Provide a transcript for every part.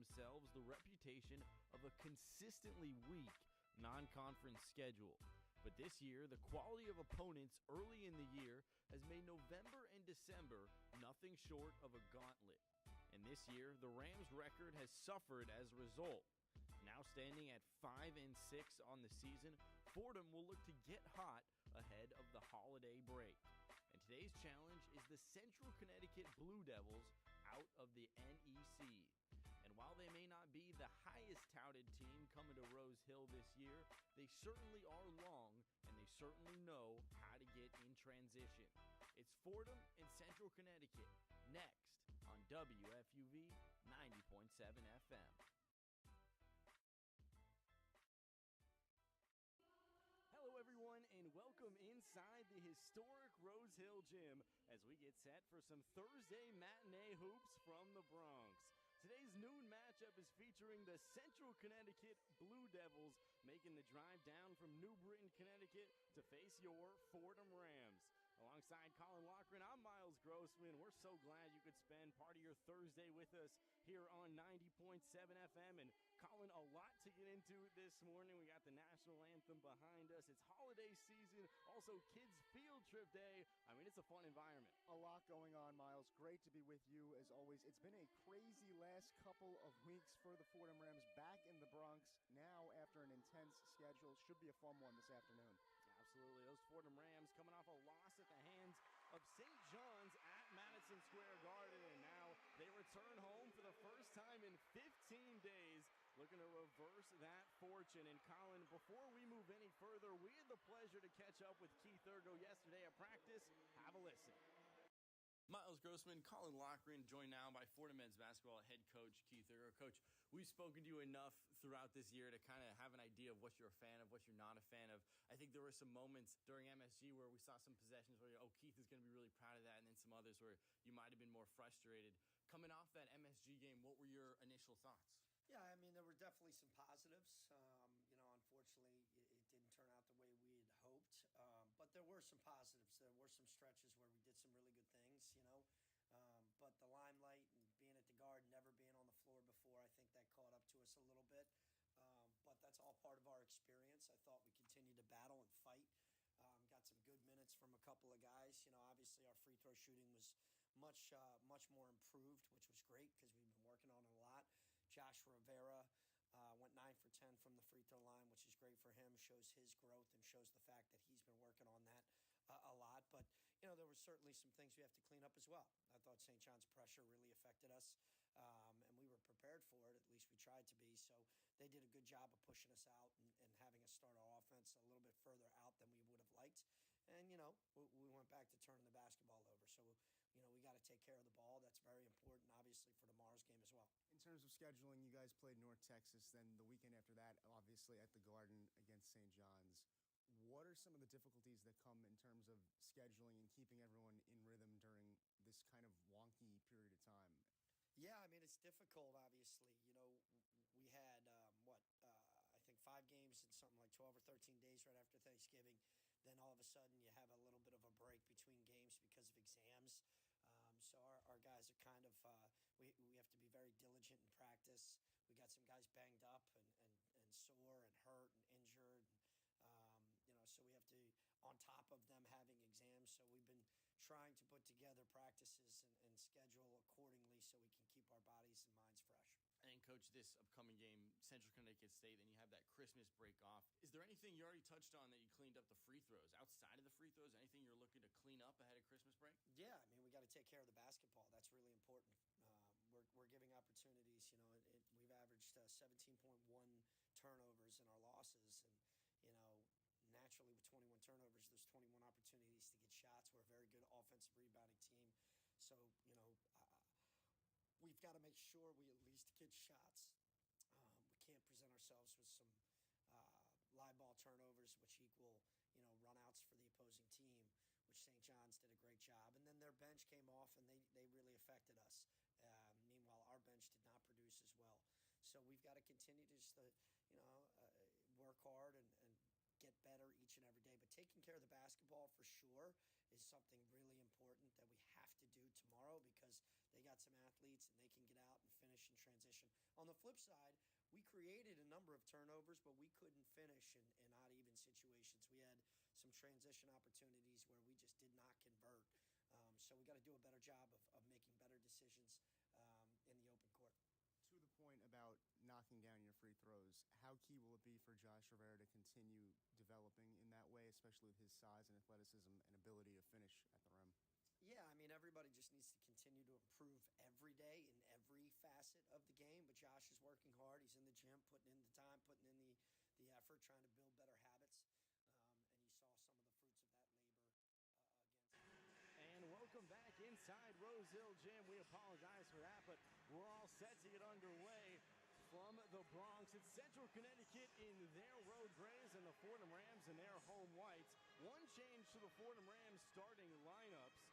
themselves the reputation of a consistently weak non-conference schedule. But this year, the quality of opponents early in the year has made November and December nothing short of a gauntlet. And this year, the Rams' record has suffered as a result. Now standing at 5-6 on the season, Fordham will look to get hot ahead of the holiday break. And today's challenge is the Central Connecticut Blue Devils out of the NEC. And while they may not be the highest touted team coming to Rose Hill this year, they certainly are long, and they certainly know how to get in transition. It's Fordham and Central Connecticut next on WFUV 90.7 FM. Hello everyone, and welcome inside the historic Rose Hill Gym as we get set for some Thursday matinee hoops from the Bronx. Today's noon matchup is featuring the Central Connecticut Blue Devils making the drive down from New Britain, Connecticut to face your Fordham Rams. Alongside Colin Loughran, I'm Miles Grossman. We're so glad you could spend part of your Thursday with us here on 90.7 FM. And Colin, a lot to get into this morning. We got the national anthem behind us. It's holiday season, also kids field trip day. I mean, it's a fun environment. A lot going on, Miles. Great to be with you as always. It's been a crazy last couple of weeks for the Fordham Rams back in the Bronx. Now, after an intense schedule, should be a fun one this afternoon. Absolutely. Those Fordham Rams coming off a loss at the hands of St. John's at Madison Square Garden, and now they return home for the first time in 15 days, looking to reverse that fortune. And Colin, before we move any further, we had the pleasure to catch up with Keith Urgo yesterday at practice. Have a listen. Miles Grossman, Colin Loughran, joined now by Fordham men's basketball head coach Keith Urgo. Coach, we've spoken to you enough throughout this year to kind of have an idea of what you're a fan of, what you're not a fan of. I think there were some moments during MSG where we saw some possessions where, Keith is going to be really proud of that, and then some others where you might have been more frustrated. Coming off that MSG game, what were your initial thoughts? Yeah, I mean, there were definitely some positives. Unfortunately, it didn't turn out the way we had hoped. But there were some positives. There were some stretches where we did some really good things, But the limelight and being at the Garden, never being on the floor before, I think that caught up to us a little bit. But that's all part of our experience. I thought we continued to battle and fight. Got some good minutes from a couple of guys. Obviously our free throw shooting was much more improved, which was great because we've been working on it a lot. Josh Rivera went 9 for 10 from the free throw line, which is great for him, shows his growth and shows the fact that he's been working on that a lot. But, there were certainly some things we have to clean up as well. I thought St. John's pressure really affected us, and we were prepared for it. At least we tried to be. So they did a good job of pushing us out and having us start our offense a little bit further out than we would have liked. And, we went back to turning the basketball over. So, we got to take care of the ball. That's very important, obviously, for tomorrow's game as well. In terms of scheduling, you guys played North Texas. Then the weekend after that, obviously, at the Garden against St. John's. What are some of the difficulties that come in terms of scheduling and keeping everyone in rhythm during this kind of wonky period of time? Yeah, I mean, it's difficult, obviously. We had, I think 5 games in something like 12 or 13 days right after Thanksgiving. Then all of a sudden you have a little bit of a break between games because of exams. So our guys are kind of, we have to be very diligent in practice. We got some guys banged up and sore and hurt and injured. So we have to, on top of them having exams, so we've been trying to put together practices and schedule accordingly so we can keep our bodies and minds fresh. And, Coach, this upcoming game, Central Connecticut State, then you have that Christmas break off. Is there anything you already touched on that you cleaned up the free throws? Outside of the free throws, anything you're looking to clean up ahead of Christmas break? Yeah, I mean, we got to take care of the basketball. That's really important. We're giving opportunities. We've averaged 17.1 turnovers in our losses. And, naturally with 21 turnovers, there's 21 opportunities to get shots. We're a very good offensive rebounding team. So, we've got to make sure we at least get shots. We can't present ourselves with some live ball turnovers, which equal, runouts for the opposing team, which St. John's did a great job. And then their bench came off, and they really affected us. Meanwhile, our bench did not produce as well. So we've got to continue to just, work hard and get better each and every day. But taking care of the basketball for sure is something really important that we have to do tomorrow because they got some athletes and they can get out and finish in transition. On the flip flip side, we created a number of turnovers, but we couldn't finish in odd even situations. We had some transition opportunities where we just did not convert. So we got to do a better job of making better decisions in the open court. To the point about knocking down your free throws, how key will it be for Josh Rivera to continue developing in that way, especially with his size and athleticism and ability to finish at the rim? Yeah, I mean, everybody just needs to continue to improve every day in every facet of the game. But Josh is working hard. He's in the gym, putting in the time, putting in the effort, trying to build better habits. And you saw some of the fruits of that labor against. And welcome back inside Rose Hill Gym. We apologize for that, but we're all set to get underway from the Bronx. It's Central Connecticut in their road grays and the Fordham Rams in their home whites. One change to the Fordham Rams starting lineups.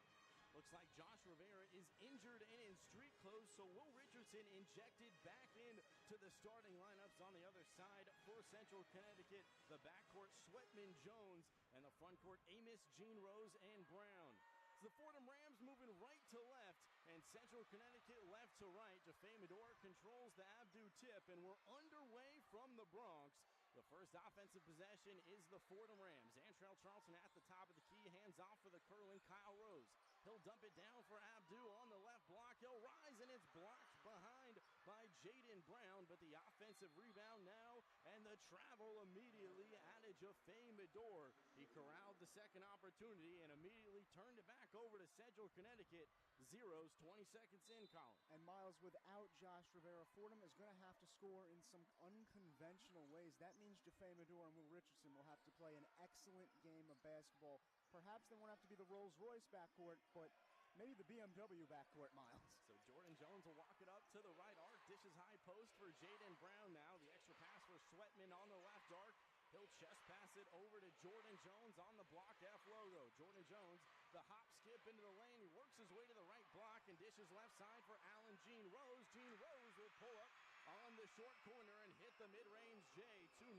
Looks like Josh Rivera is injured and in street clothes, so Will Richardson injected back into the starting lineups. On the other side for Central Connecticut, the backcourt Sweatman Jones and the frontcourt Amos, Jean Rose, and Brown. The Fordham Rams moving right to left, and Central Connecticut left to right. Jaffe Medor controls the Abdu tip, and we're underway from the Bronx. The first offensive possession is the Fordham Rams. Antrell Charlton at the top of the key, hands off for the curling Kyle Rose. He'll dump it down for Abdu on the left block. He'll rise, and it's blocked behind by Jaden Brown, but the offensive rebound now, and the travel immediately added Jaffe Medor. He corralled the second opportunity and immediately turned it back over to Central Connecticut. Zeros 20 seconds in, Colin. And Miles, without Josh Rivera, Fordham is going to have to score in some unconventional ways. That means Jaffe Medor and Will Richardson will have to play an excellent game of basketball. Perhaps they won't have to be the Rolls-Royce backcourt, but maybe the BMW backcourt, Miles. So Jordan Jones will walk it up to the right arc. Dishes high post for Jaden Brown now. The extra pass for Sweatman on the left arc. He'll chest pass it over to Jordan Jones on the block F logo. Jordan Jones, the hop skip into the lane. He works his way to the right block and dishes left side for Allen Jean Rose. Jean Rose will pull up on the short corner and hit the mid-range J. 2-0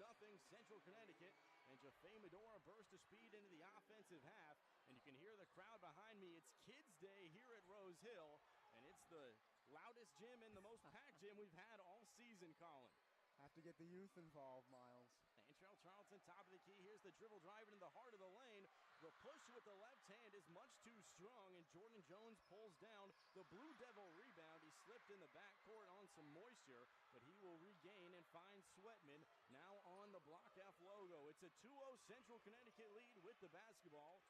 Central Connecticut. And Jaffe Medor burst of speed into the offensive half. And you can hear the crowd behind me. It's Kids Day here at Rose Hill. And it's the loudest gym and the most packed gym we've had all season, Colin. Have to get the youth involved, Miles. Antrell Charlton, top of the key. Here's the dribble drive into the heart of the lane. The push with the left hand is much too strong, and Jordan Jones pulls down the Blue Devil rebound. He slipped in the backcourt on some moisture, but he will regain and find Sweatman now on the block F logo. It's a 2-0 Central Connecticut lead with the basketball.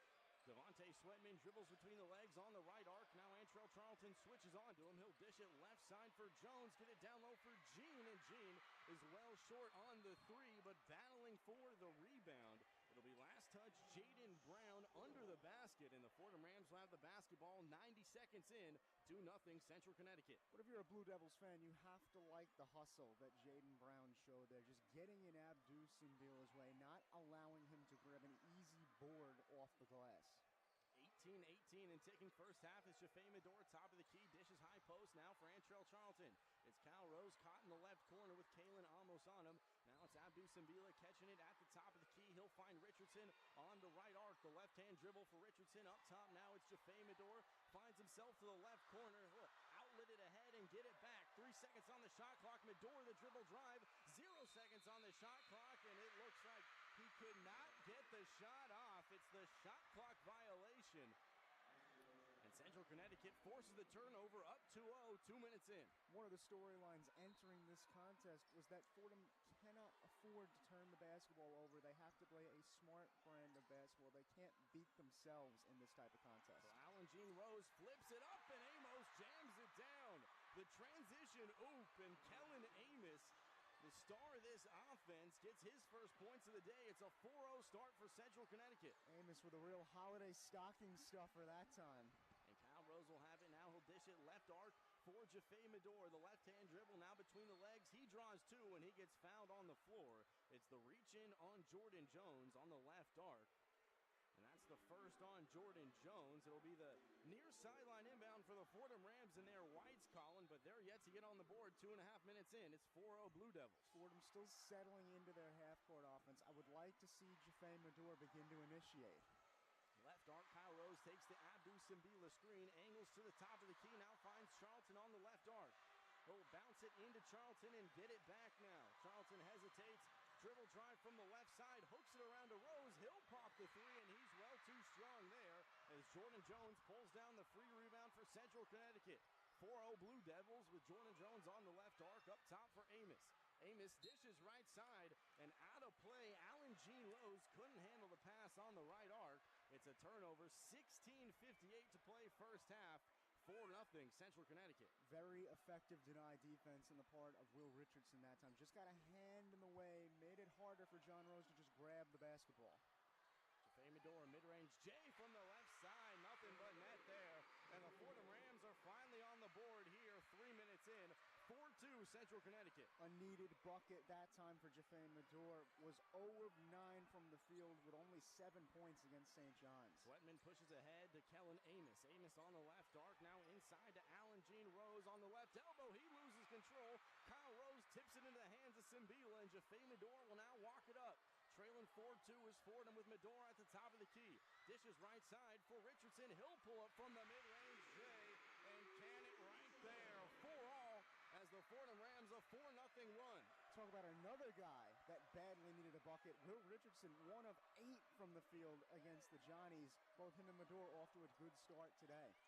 Devontae Sweatman dribbles between the legs on the right arc. Now Antrell Charlton switches on to him. He'll dish it left side for Jones. Get it down low for Jean, and Jean is well short on the three, but battling for the rebound. It'll be last touch Jaden Brown under the basket, and the Fordham Rams will have the basketball 90 seconds in. 2-0 Central Connecticut. But if you're a Blue Devils fan, you have to like the hustle that Jaden Brown showed there. Just getting in Abdu Simbila's way, not allowing him to grab an easy board off the glass. 18-18 and ticking first half is Jaffe Medor, top of the key, dishes high post now for Antrell Charlton. It's Kyle Rose caught in the left corner with Kalen Amos on him. Now it's Abdu Simbila catching it at the top of the key. He'll find Richardson on the right arc. The left-hand dribble for Richardson up top. Now it's Jaffe Medor. Finds himself to the left corner. He'll outlet it ahead and get it back. 3 seconds on the shot clock. Medor, the dribble drive. 0 seconds on the shot clock, and it looks like he could not get the shot off. It's the shot clock violation. And Central Connecticut forces the turnover up 2-0, 2 minutes in. One of the storylines entering this contest was that Fordham cannot afford to turn the basketball over. They have to play a smart brand of basketball. They can't beat themselves in this type of contest. So Allen Jean Rose flips it up, and Amos jams it down. The transition oop, and Kellen Amos, the star of this offense, gets his first points of the day. It's a 4-0 start for Central Connecticut. Amos with a real holiday stocking stuffer that time. And Kyle Rose will have it now. He'll dish it left arc for Jaffe Medor. The left-hand dribble now between the legs. He draws two, and he gets fouled on the floor. It's the reach-in on Jordan Jones on the left arc. And that's the first on Jordan Jones. It'll be the near sideline inbound for the Fordham Rams in their whites, Colin, but they're yet to get on the board 2.5 minutes in. It's 4-0 Blue Devils. Fordham still settling into their half-court offense. I would like to see Jaffe Medor begin to initiate. Left arc, Kyle Rose takes the Abdu Simbila screen, angles to the top of the key, now finds Charlton on the left arc. He'll bounce it into Charlton and get it back now. Charlton hesitates. Dribble drive from the left side, hooks it around to Rose. He'll pop the three, and he's well too strong there as Jordan Jones pulls down the free rebound for Central Connecticut. 4-0 Blue Devils with Jordan Jones on the left arc up top for Amos. Amos dishes right side, and out of play, Alan Jean Rose couldn't handle the pass on the right arc. It's a turnover, 16:58 to play first half. 4-0 Central Connecticut. Very effective deny defense on the part of Will Richardson that time. Just got a hand in the way, made it harder for John Rose to just grab the basketball. Jaffe Medora, mid-range J from the left side. Nothing but net there. And the Fordham Rams are finally on the board here, 3 minutes in. 4-2 Central Connecticut. A needed bucket that time for Jaffe Medora. Was 0 of 9 from the field with only 7 points against St. John's. Sweatman pushes ahead to Kellen Amos. Amos on the left arc, now inside to Alan Jean Rose on the left elbow. He loses control. Kyle Rose tips it into the hands of Simbila, and Jaffe Medora will now walk it up. Trailing 4-2 is Fordham with Medora at the top of the key. Dishes right side for Richardson. He'll pull up from the mid-range J and can it right there. 4-all as the Fordham Rams a 4-0 run. Talk about another guy that badly needed a bucket. Will Richardson, 1 of 8 from the field against the Johnnies. Both him and Medora off to a good start today.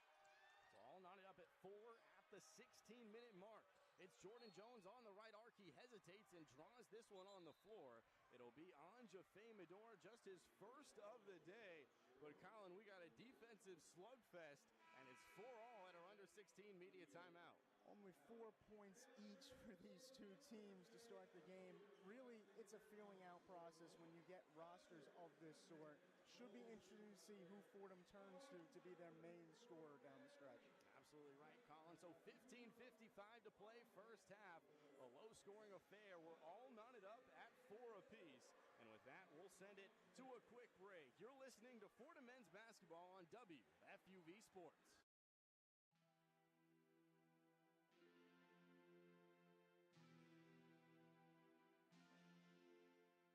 So all knotted up at 4 at the 16-minute mark. It's Jordan Jones on the right arc. He hesitates and draws this one on the floor. It'll be on Jaffe Medora, just his first of the day. But Colin, we got a defensive slugfest, and it's 4-all at our under 16 media timeout. Only 4 points each for these two teams to start the game. Really, it's a feeling out process when you get rosters of this sort. Should be interesting to see who Fordham turns to be their main scorer down the stretch. Absolutely right, Colin. So 15:55 to play first half. A low-scoring affair. We're all knotted up at 4 apiece. And with that, we'll send it to a quick break. You're listening to Fordham men's basketball on WFUV Sports.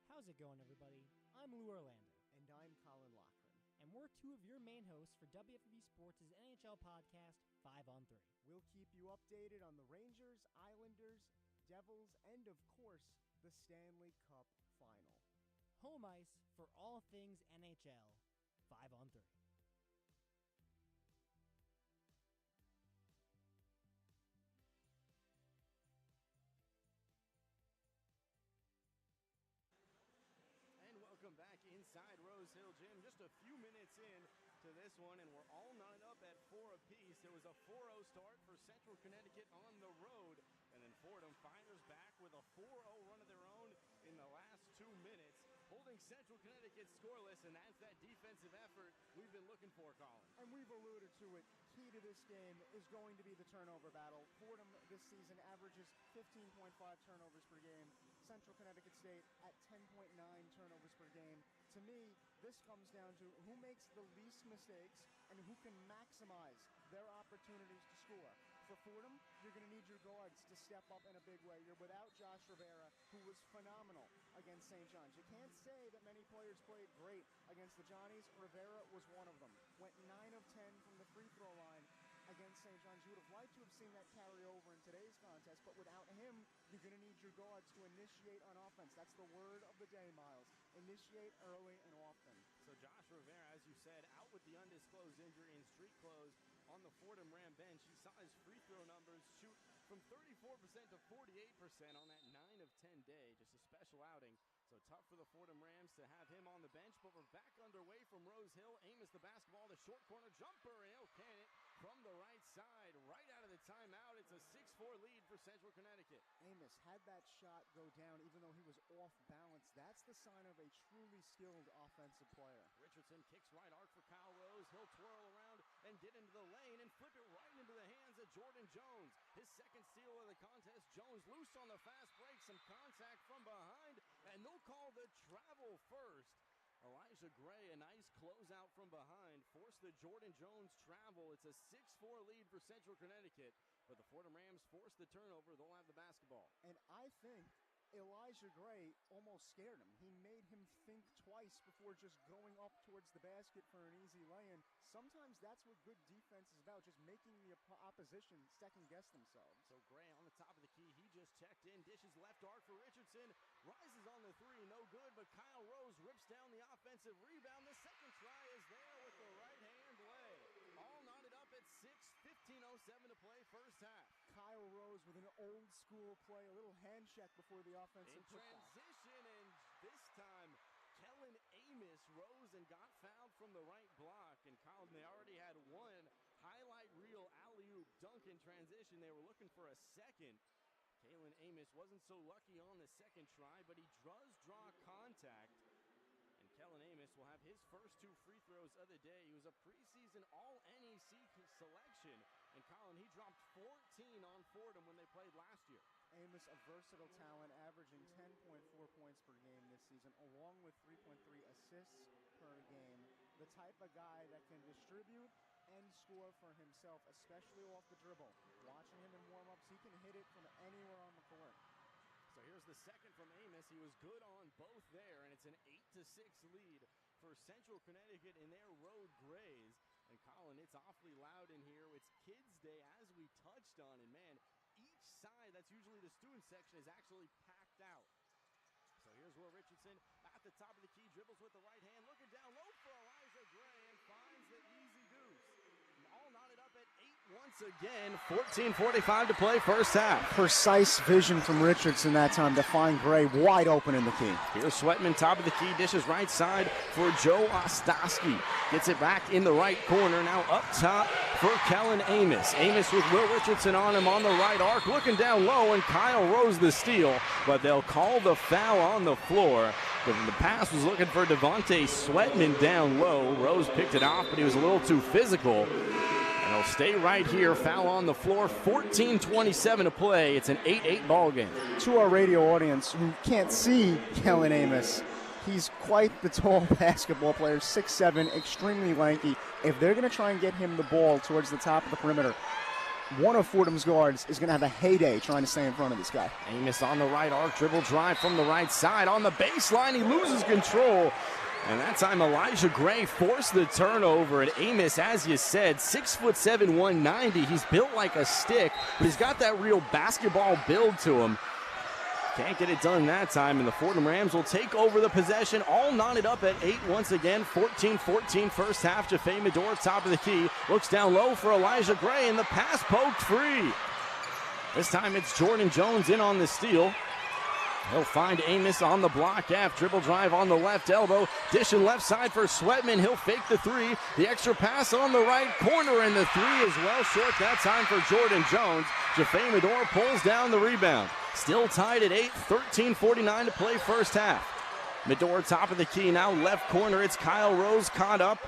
How's it going, everybody? I'm Lou Orlando. And I'm Colin Loughran. And we're two of your main hosts for WFUV Sports' NHL podcast, 5 on 3. We'll keep you updated on the Rangers, Islanders, Devils, and of course, the Stanley Cup Final. Home ice for all things NHL, 5 on 3. Welcome back inside Rose Hill Gym. Just a few minutes in to this one, and we're all knotted up at 4 apiece. It was a 4-0 start for Central Connecticut on the road, and then Fordham fires back with a 4-0 run of their own in the last 2 minutes, holding Central Connecticut scoreless, and that's that defensive effort we've been looking for, Colin. And we've alluded to it. Key to this game is going to be the turnover battle. Fordham this season averages 15.5 turnovers per game. Central Connecticut State at 10.9 turnovers per game. To me, this comes down to who makes the least mistakes and who can maximize their opportunities to score. For Fordham, you're going to need your guards to step up in a big way. You're without Josh Rivera, who was phenomenal against St. John's. You can't say that many players played great against the Johnnies. Rivera was one of them. Went 9 of 10 from the free throw line against St. John's. You would have liked to have seen that carry over in today's contest, but without him, you're going to need your guards to initiate on offense. That's the word of the day, Miles. Initiate early and often. So Josh Rivera, as you said, out with the undisclosed injury in street clothes on the Fordham Ram bench. He saw his free throw numbers shoot from 34% to 48% on that 9 of 10 day. Just a special outing. So tough for the Fordham Rams to have him on the bench, but we're back underway from Rose Hill. Amos the basketball, the short corner jumper, and he'll can it from the right side, right out of the timeout. It's a 6-4 lead for Central Connecticut. Amos had that shot go down even though he was off balance. That's the sign of a truly skilled offensive player. Richardson kicks right arc for Kyle Rose. He'll twirl around and get into the lane and flip it right into the hands of Jordan Jones. His second steal of the contest. Jones loose on the fast break, some contact from behind, and they'll call the travel first. Elijah Gray, a nice closeout from behind, forced the Jordan Jones travel. It's a 6-4 lead for Central Connecticut, but the Fordham Rams force the turnover. They'll have the basketball. And I think Elijah Gray almost scared him. He made him think twice before just going up towards the basket for an easy lay-in. Sometimes that's what good defense is about, just making the opposition second-guess themselves. So Gray on the top of the key. He just checked in, dishes left arc for Richardson. Rises on the three, no good, but Kyle Rose rips down the offensive rebound. The second try is there with the right-hand lay. All knotted up at 6:15:07 to play first half. Kyle Rose with an old-school play, a little hand check before the offensive in transition, and this time Kellen Amos rose and got fouled from the right block. And Colin, they already had one highlight reel alley-oop dunk in transition. They were looking for a second. Kalen Amos wasn't so lucky on the second try, but he does draw contact. And Kellen Amos will have his first 2 free throws of the day. He was a preseason All-NEC selection. And Colin, he dropped 14 on Fordham when they played last year. Amos, a versatile talent, averaging 10.4 points per game this season, along with 3.3 assists per game. The type of guy that can distribute and score for himself, especially off the dribble. Watching him in warm-ups, he can hit it from anywhere on the court. So here's the second from Amos. He was good on both there, and it's an 8-6 lead for Central Connecticut in their road Grays. And Colin, it's awfully loud in here. It's Kids Day, as we touched on, and man, each side, that's usually the student section, is actually packed out. So here's Will Richardson at the top of the key, dribbles with the right hand, looking down low for Elijah Gray, and finds the easy deuce. All knotted up at 8 once again. 14:45 to play first half. Precise vision from Richardson that time to find Gray wide open in the key. Here's Sweatman, top of the key, dishes right side for Joe Ostowski. Gets it back in the right corner. Now up top for Kellen Amos. Amos with Will Richardson on him on the right arc, looking down low, and Kyle Rose the steal, but they'll call the foul on the floor. The pass was looking for Devontae Sweatman down low. Rose picked it off, but he was a little too physical. And he'll stay right here. Foul on the floor. 14:27 to play. It's an 8-8 ball game. To our radio audience who can't see Kellen Amos, he's quite the tall basketball player, 6'7", extremely lanky. If they're going to try and get him the ball towards the top of the perimeter, one of Fordham's guards is going to have a heyday trying to stay in front of this guy. Amos on the right arc, dribble drive from the right side. On the baseline, he loses control. And that time, Elijah Gray forced the turnover. And Amos, as you said, 6'7", 190. He's built like a stick, but he's got that real basketball build to him. Can't get it done that time, and the Fordham Rams will take over the possession, all knotted up at 8 once again. 14-14 first half. Jaffe Medor, top of the key, looks down low for Elijah Gray, and the pass poked free. This time it's Jordan Jones in on the steal. He'll find Amos on the block F. Dribble drive on the left elbow. Dishing left side for Sweatman. He'll fake the three. The extra pass on the right corner, and the three is well short that time for Jordan Jones. Jaffe Medor pulls down the rebound. Still tied at 8, 13:49 to play first half. Medor top of the key, now left corner. It's Kyle Rose caught up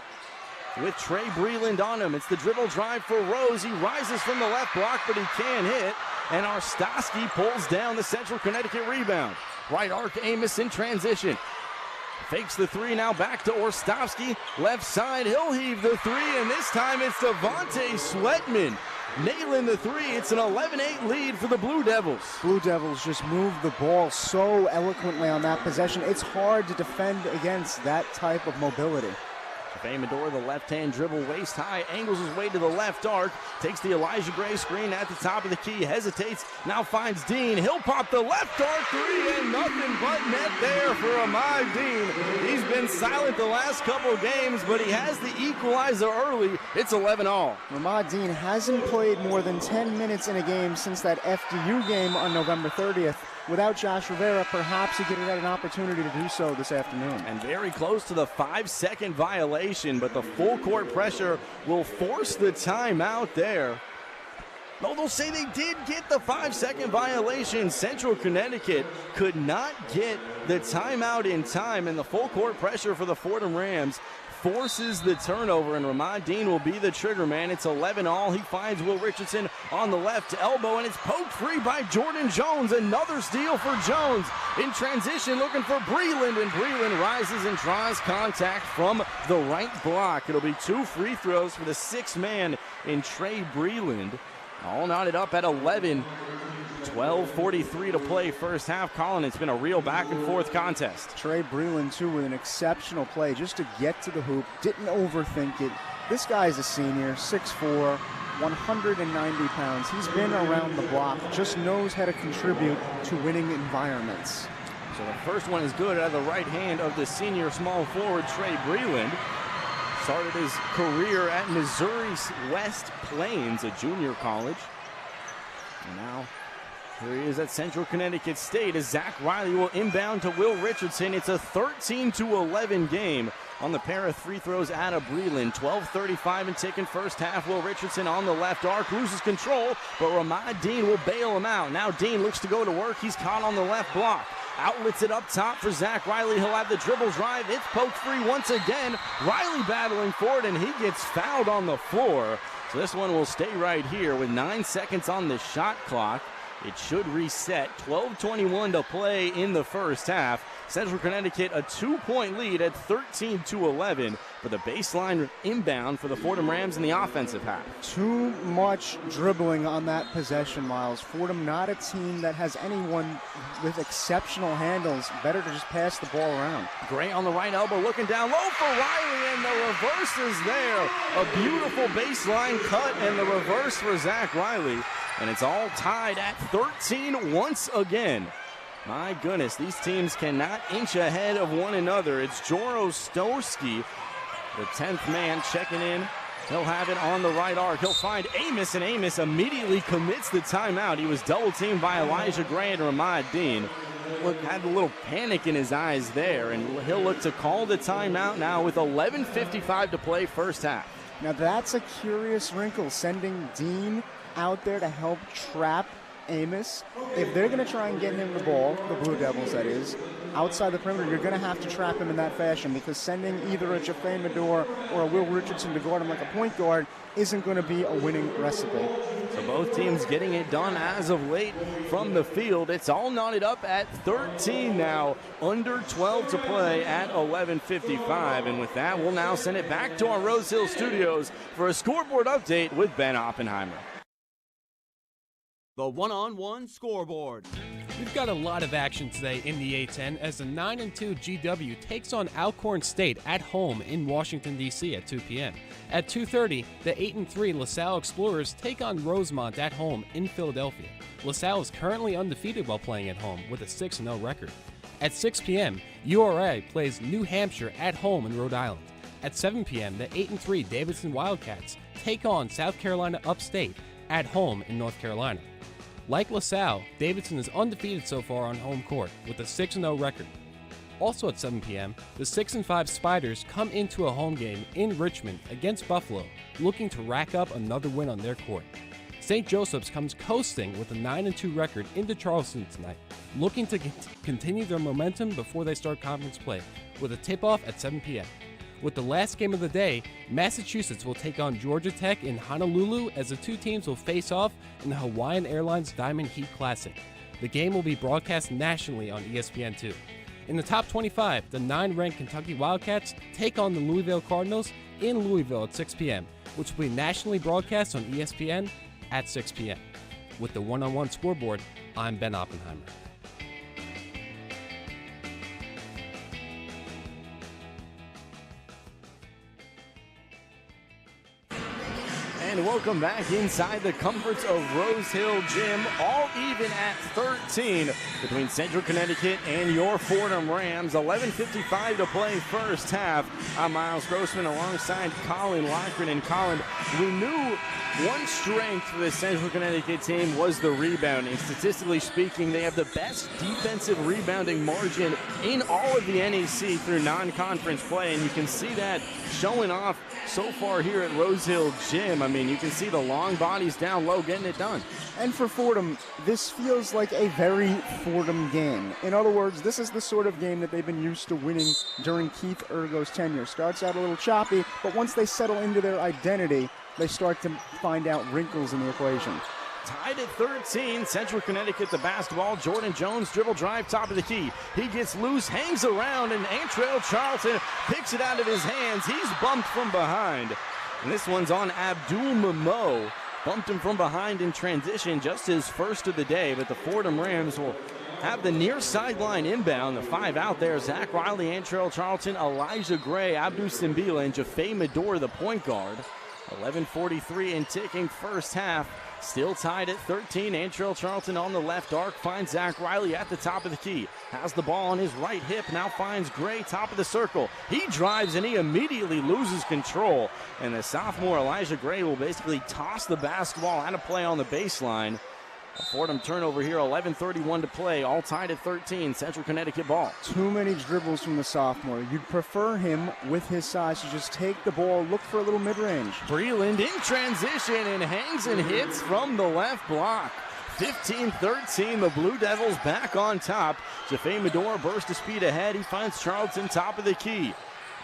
with Trey Breland on him. It's the dribble drive for Rose. He rises from the left block, but he can't hit. And Ostowski pulls down the Central Connecticut rebound. Right arc, Amos in transition. Fakes the three, now back to Ostowski. Left side, he'll heave the three, and this time it's Devontae Sweatman nailing the three. It's an 11-8 lead for the Blue Devils. Blue Devils just moved the ball so eloquently on that possession. It's hard to defend against that type of mobility. Jaffe Medor, the left-hand dribble, waist high, angles his way to the left arc, takes the Elijah Gray screen at the top of the key, hesitates, now finds Dean. He'll pop the left arc three, and nothing but net there for Ahmad Dean. He's been silent the last couple games, but he has the equalizer early. It's 11-all. Ahmad Dean hasn't played more than 10 minutes in a game since that FDU game on November 30th. Without Josh Rivera, perhaps he could have had an opportunity to do so this afternoon. And very close to the 5-second violation, but the full court pressure will force the timeout there. No, they'll say they did get the 5-second violation. Central Connecticut could not get the timeout in time, and the full court pressure for the Fordham Rams forces the turnover, and Ramad Dean will be the trigger man. It's 11-all. He finds Will Richardson on the left elbow, and it's poked free by Jordan Jones. Another steal for Jones. In transition, looking for Breland, and Breland rises and draws contact from the right block. It'll be 2 free throws for the 6th man in Trey Breland. All knotted up at 11. 12:43 to play first half. Colin, it's been a real back-and-forth contest. Trey Breland, too, with an exceptional play just to get to the hoop. Didn't overthink it. This guy's a senior, 6'4", 190 pounds. He's been around the block, just knows how to contribute to winning environments. So the first one is good out of the right hand of the senior small forward, Trey Breland. Started his career at Missouri West Plains, a junior college. And now here he is at Central Connecticut State as Zach Riley will inbound to Will Richardson. It's a 13-11 game on the pair of free throws out of Breland. 12:35 and ticking first half. Will Richardson on the left arc loses control, but Ramad Dean will bail him out. Now Dean looks to go to work. He's caught on the left block. Outlets it up top for Zach Riley. He'll have the dribble drive. It's poked free once again. Riley battling for it, and he gets fouled on the floor. So this one will stay right here with 9 seconds on the shot clock. It should reset. 12:21 to play in the first half. Central Connecticut a 2-point lead at 13-11, but the baseline inbound for the Fordham Rams in the offensive half. Too much dribbling on that possession, Miles. Fordham not a team that has anyone with exceptional handles. Better to just pass the ball around. Gray on the right elbow looking down low for Riley, and the reverse is there. A beautiful baseline cut and the reverse for Zach Riley. And it's all tied at 13 once again. My goodness, these teams cannot inch ahead of one another. It's Joro Stowski, the 10th man, checking in. He'll have it on the right arc. He'll find Amos, and Amos immediately commits the timeout. He was double-teamed by Elijah Gray and Ramad Dean. Had a little panic in his eyes there, and he'll look to call the timeout now with 11:55 to play first half. Now that's a curious wrinkle, sending Dean out there to help trap Amos. If they're going to try and get him the ball, the Blue Devils that is, outside the perimeter, you're going to have to trap him in that fashion, because sending either a Jaffe Medor or a Will Richardson to guard him like a point guard isn't going to be a winning recipe. So both teams getting it done as of late from the field. It's all knotted up at 13 now, under 12 to play at 11:55. And with that, we'll now send it back to our Rose Hill studios for a scoreboard update with Ben Oppenheimer. The one-on-one scoreboard. We've got a lot of action today in the A-10 as the 9-2 GW takes on Alcorn State at home in Washington, D.C. at 2 p.m. At 2:30, the 8-3 LaSalle Explorers take on Rosemont at home in Philadelphia. LaSalle is currently undefeated while playing at home with a 6-0 record. At 6 p.m., URA plays New Hampshire at home in Rhode Island. At 7 p.m., the 8-3 Davidson Wildcats take on South Carolina Upstate at home in North Carolina. Like LaSalle, Davidson is undefeated so far on home court with a 6-0 record. Also at 7 p.m., the 6-5 Spiders come into a home game in Richmond against Buffalo, looking to rack up another win on their court. St. Joseph's comes coasting with a 9-2 record into Charleston tonight, looking to continue their momentum before they start conference play, with a tip-off at 7 p.m. With the last game of the day, Massachusetts will take on Georgia Tech in Honolulu as the two teams will face off in the Hawaiian Airlines Diamond Heat Classic. The game will be broadcast nationally on ESPN2. In the top 25, the 9-ranked Kentucky Wildcats take on the Louisville Cardinals in Louisville at 6 p.m., which will be nationally broadcast on ESPN at 6 p.m. With the one-on-one scoreboard, I'm Ben Oppenheimer. And welcome back inside the comforts of Rose Hill Gym, all even at 13 between Central Connecticut and your Fordham Rams. 11:55 to play first half. I'm Miles Grossman alongside Colin Loughran. And Colin, we knew one strength for the Central Connecticut team was the rebounding. Statistically speaking, they have the best defensive rebounding margin in all of the NEC through non-conference play, and you can see that showing off so far here at Rose Hill Gym. I mean, you can see the long bodies down low getting it done. And for Fordham, this feels like a very Fordham game. In other words, this is the sort of game that they've been used to winning during Keith Ergo's tenure. Starts out a little choppy, but once they settle into their identity, they start to find out wrinkles in the equation. Tied at 13, Central Connecticut the basketball. Jordan Jones dribble drive, top of the key. He gets loose, hangs around, and Antrell Charlton picks it out of his hands. He's bumped from behind. And this one's on Abdul Mamo. bumped him from behind in transition, just his first of the day, but the Fordham Rams will have the near sideline inbound. The 5 out there, Zach Riley, Antrell Charlton, Elijah Gray, Abdou Simbila, and Jaffe Medor, the point guard. 11:43 and ticking first half. Still tied at 13. Antrell Charlton on the left arc finds Zach Riley at the top of the key. Has the ball on his right hip, now finds Gray, top of the circle. He drives and he immediately loses control. And the sophomore Elijah Gray will basically toss the basketball out of play on the baseline. A Fordham turnover here, 11:31 to play, all tied at 13, Central Connecticut ball. Too many dribbles from the sophomore. You'd prefer him, with his size, to just take the ball, look for a little mid-range. Breland in transition and hangs and hits from the left block. 15-13, the Blue Devils back on top. Jaffe Medor burst to speed ahead. He finds Charlton top of the key.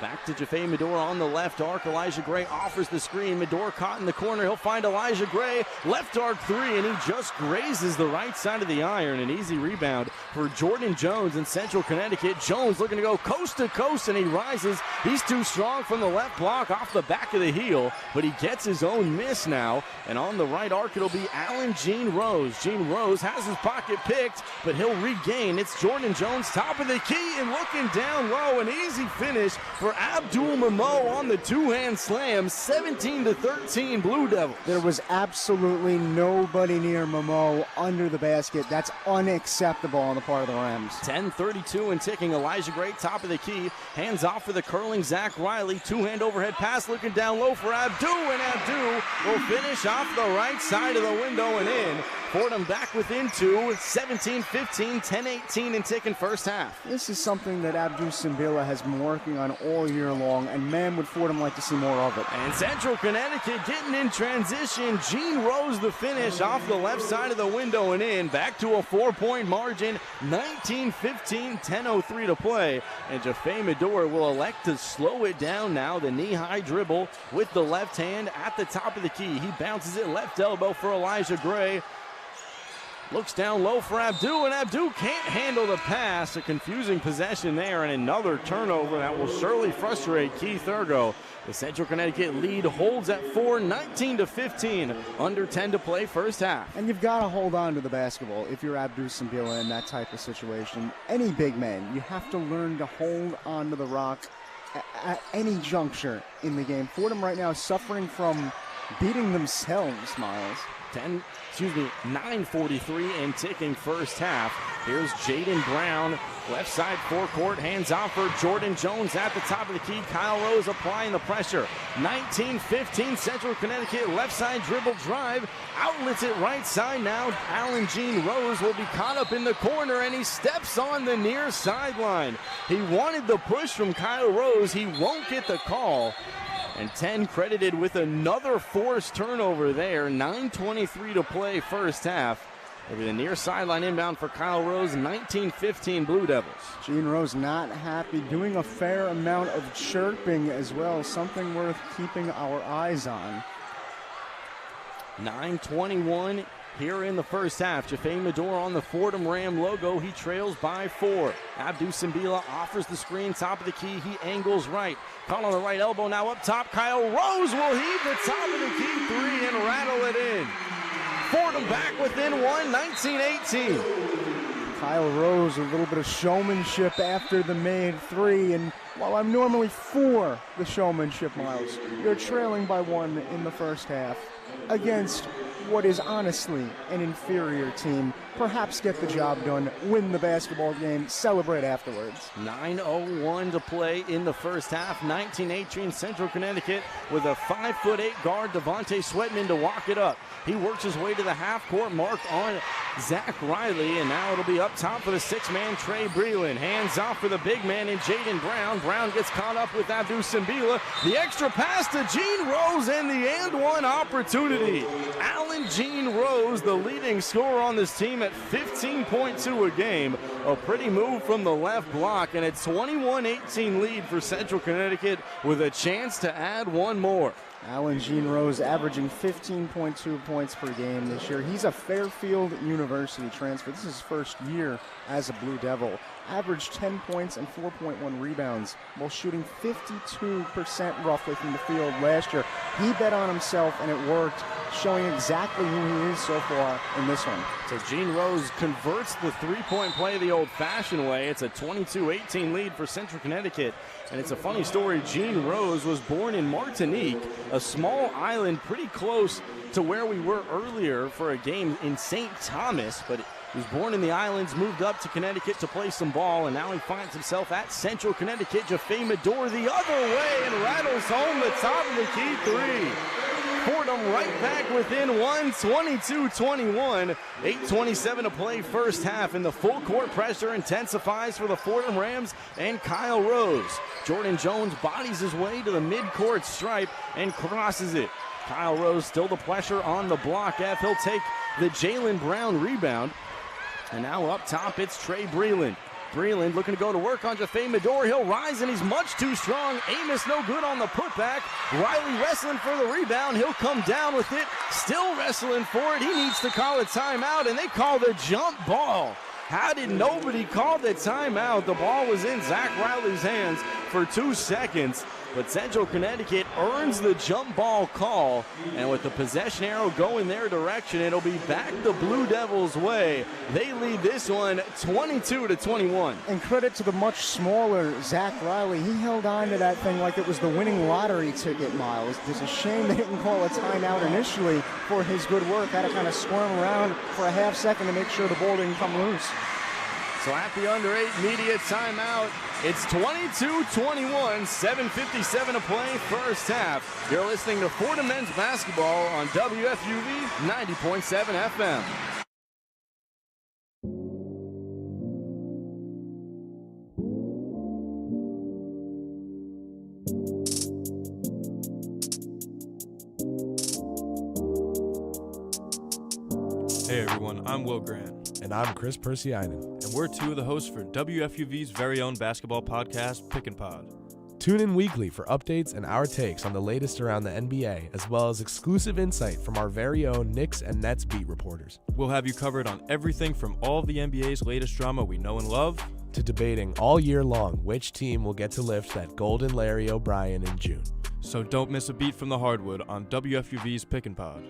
Back to Jaffe Medor on the left arc. Elijah Gray offers the screen. Medor caught in the corner. He'll find Elijah Gray. Left arc 3, and he just grazes the right side of the iron. An easy rebound for Jordan Jones in Central Connecticut. Jones looking to go coast to coast, and he rises. He's too strong from the left block off the back of the heel, but he gets his own miss now. And on the right arc, it'll be Allen Gene Rose. Gene Rose has his pocket picked, but he'll regain. It's Jordan Jones, top of the key, and looking down low. An easy finish for Abdul Mamo on the two-hand slam. 17-13 Blue Devils. There was absolutely nobody near Mamo under the basket. That's unacceptable on the part of the Rams. 10:32 and ticking. Elijah Gray, top of the key. Hands off for the curling Zach Riley. Two-hand overhead pass looking down low for Abdul, and Abdul will finish off the right side of the window and in. Fordham back within 2, 17-15, 10-18 and ticking first half. This is something that Abdou Simbila has been working on all year long, and man, would Fordham like to see more of it. And Central Connecticut getting in transition. Gene Rose the finish off the left side of the window and in. Back to a 4-point margin, 19-15, 10:03 to play. And Jaffe Medor will elect to slow it down now. The knee-high dribble with the left hand at the top of the key. He bounces it left elbow for Elijah Gray. Looks down low for Abdou, and Abdou can't handle the pass. A confusing possession there, and another turnover that will surely frustrate Keith Ergo. The Central Connecticut lead holds at 4, 19-15. Under 10 to play first half. And you've got to hold on to the basketball if you're Abdou Simbila in that type of situation. Any big man, you have to learn to hold on to the rock at any juncture in the game. Fordham right now is suffering from beating themselves, Miles. 9:43 and ticking first half. Here's Jaden Brown, left side forecourt, hands off for Jordan Jones at the top of the key. Kyle Rose applying the pressure. 19-15 Central Connecticut, left side dribble drive, outlets it right side now. Allen Gene Rose will be caught up in the corner, and he steps on the near sideline. He wanted the push from Kyle Rose. He won't get the call. And 10 credited with another forced turnover there. 9:23 to play first half. It'll be the near sideline inbound for Kyle Rose. 19-15 Blue Devils. Gene Rose not happy, doing a fair amount of chirping as well. Something worth keeping our eyes on. 9:21 here in the first half. Jaffe Medor on the Fordham Ram logo. He trails by 4. Abdou Simbila offers the screen, top of the key. He angles right. Caught on the right elbow now up top. Kyle Rose will heave the top of the key 3 and rattle it in. Fordham back within 1, 19-18. Kyle Rose, a little bit of showmanship after the made 3. And while I'm normally for the showmanship, Miles, you're trailing by 1 in the first half against what is honestly an inferior team. Perhaps get the job done, win the basketball game, celebrate afterwards. 9:01 to play in the first half. 19-18 Central Connecticut with a 5'8" guard, Devontae Sweatman, to walk it up. He works his way to the half-court mark on Zach Riley, and now it'll be up top for the 6-man Trey Breland. Hands off for the big man in Jaden Brown. Brown gets caught up with Abdou Simbila. The extra pass to Gene Rose, and the and-one opportunity. Allen Gene Rose, the leading scorer on this team at 15.2 a game. A pretty move from the left block, and a 21-18 lead for Central Connecticut with a chance to add one more. Allen Gene Rose averaging 15.2 points per game this year. He's a Fairfield University transfer. This is his first year as a Blue Devil. Averaged 10 points and 4.1 rebounds while shooting 52% roughly from the field last year. He bet on himself, and it worked. showing exactly who he is so far in this one. So Gene Rose converts the three-point play the old-fashioned way. It's a 22-18 lead for Central Connecticut. And it's a funny story. Gene Rose was born in Martinique, a small island pretty close to where we were earlier for a game in St. Thomas, but he was born in the islands, moved up to Connecticut to play some ball, and now he finds himself at Central Connecticut. Jaffe Medor the other way and rattles home the top of the key three. Fordham right back within one, 22-21. 8:27 to play first half, and the full court pressure intensifies for the Fordham Rams and Kyle Rose. Jordan Jones bodies his way to the midcourt stripe and crosses it. Kyle Rose still the pressure on the block. He'll take the Jalen Brown rebound. And now up top, it's Trey Breland. Breland looking to go to work on Jaffe Medor. He'll rise, and he's much too strong. Amos no good on the putback. Riley wrestling for the rebound. He'll come down with it. Still wrestling for it. He needs to call a timeout, and they call the jump ball. How did nobody call the timeout? The ball was in Zach Riley's hands for 2 seconds. But Central Connecticut earns the jump ball call, and with the possession arrow going their direction, it'll be back the Blue Devils' way. They lead this one 22-21. And credit to the much smaller Zach Riley. He held on to that thing like it was the winning lottery ticket, Miles. It's a shame they didn't call a timeout initially for his good work. Had to kind of squirm around for a half second to make sure the ball didn't come loose. So at the under 8 media timeout, it's 22-21, 7:57 to play first half. You're listening to Fordham Men's Basketball on WFUV 90.7 FM. Hey everyone, I'm Will Grant. And I'm Chris Persianen. And we're two of the hosts for WFUV's very own basketball podcast, Pick and Pod. Tune in weekly for updates and our takes on the latest around the NBA, as well as exclusive insight from our very own Knicks and Nets beat reporters. We'll have you covered on everything from all of the NBA's latest drama we know and love, to debating all year long which team will get to lift that golden Larry O'Brien in June. So don't miss a beat from the hardwood on WFUV's Pick and Pod.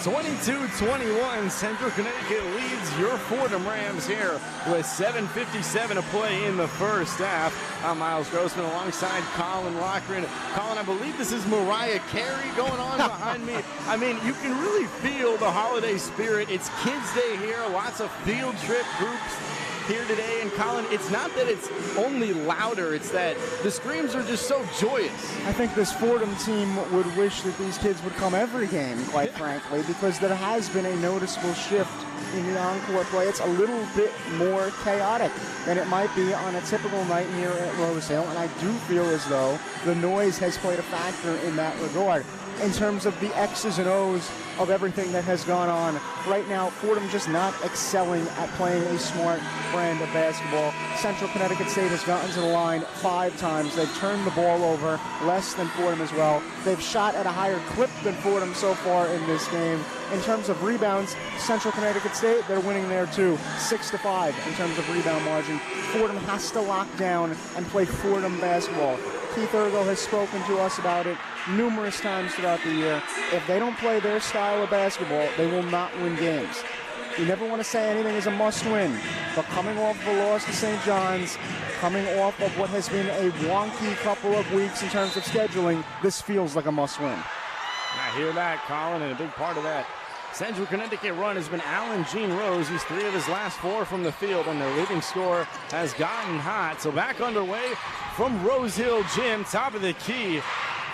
(22-21), Central Connecticut leads your Fordham Rams here with 7:57 to play in the first half. I'm Miles Grossman alongside Colin Loughran. Colin, I believe this is Mariah Carey going on behind me. I mean, you can really feel the holiday spirit. It's Kids Day here, lots of field trip groups here today. And Colin, it's not that it's only louder, it's that the screams are just so joyous. I think this Fordham team would wish that these kids would come every game, quite frankly, because there has been a noticeable shift in the encore play. It's a little bit more chaotic than it might be on a typical night here at Rosehill, and I do feel as though the noise has played a factor in that regard. In terms of the X's and O's of everything that has gone on. Right now, Fordham just not excelling at playing a smart brand of basketball. Central Connecticut State has gotten to the line 5 times. They've turned the ball over less than Fordham as well. They've shot at a higher clip than Fordham so far in this game. In terms of rebounds, Central Connecticut State, they're winning there too, 6-5 in terms of rebound margin. Fordham has to lock down and play Fordham basketball. Keith Ergo has spoken to us about it numerous times throughout the year. If they don't play their style of basketball, they will not win games. You never want to say anything is a must-win, but coming off of a loss to St. John's, coming off of what has been a wonky couple of weeks in terms of scheduling, this feels like a must-win. I hear that, Colin, and a big part of that Central Connecticut run has been Allen Gene Rose. He's 3 of his last 4 from the field, and their leading scorer has gotten hot. So back underway from Rose Hill Gym, top of the key.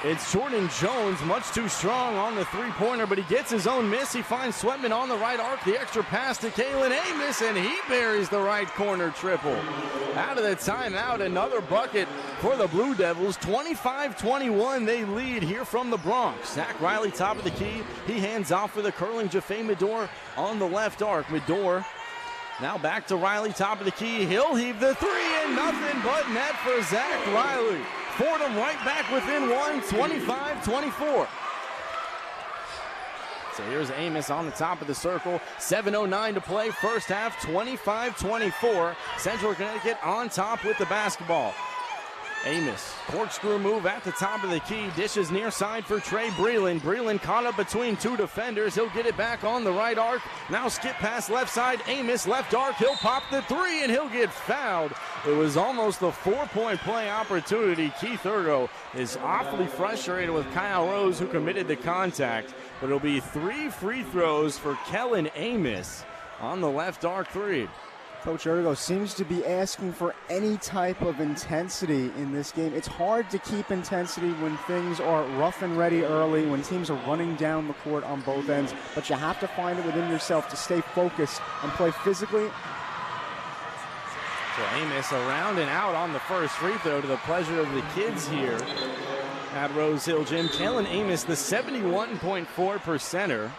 It's Jordan Jones, much too strong on the three-pointer, but he gets his own miss. He finds Sweatman on the right arc, the extra pass to Kalen Amos, and he buries the right corner triple. Out of the timeout, another bucket for the Blue Devils. 25-21, they lead here from the Bronx. Zach Riley, top of the key. He hands off for the curling Jaffe Medor on the left arc. Medor now back to Riley, top of the key. He'll heave the 3, and nothing but net for Zach Riley. Fordham right back within 1, 25-24. So here's Amos on the top of the circle. 7:09 to play, first half, 25-24. Central Connecticut on top with the basketball. Amos, corkscrew move at the top of the key, dishes near side for Trey Breland. Breland caught up between two defenders. He'll get it back on the right arc. Now skip pass left side. Amos left arc. He'll pop the three and he'll get fouled. It was almost a 4-point play opportunity. Keith Ergo is awfully frustrated with Kyle Rose, who committed the contact. But it'll be 3 free throws for Kellen Amos on the left arc three. Coach Ergo seems to be asking for any type of intensity in this game. It's hard to keep intensity when things are rough and ready early, when teams are running down the court on both ends, but you have to find it within yourself to stay focused and play physically. So Amos around and out on the first free throw to the pleasure of the kids here at Rose Hill Gym. Kellen Amos, the 71.4%er.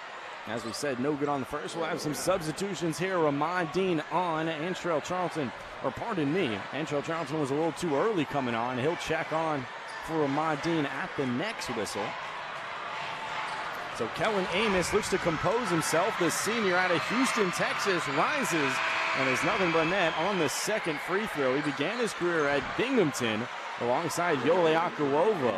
As we said, no good on the first. We'll have some substitutions here. Ramad Dean on. Antrell Charlton, or pardon me, Antrell Charlton was a little too early coming on. He'll check on for Ramad Dean at the next whistle. So Kellen Amos looks to compose himself. The senior out of Houston, Texas, rises and is nothing but net on the second free throw. He began his career at Binghamton alongside Yole Akawovo.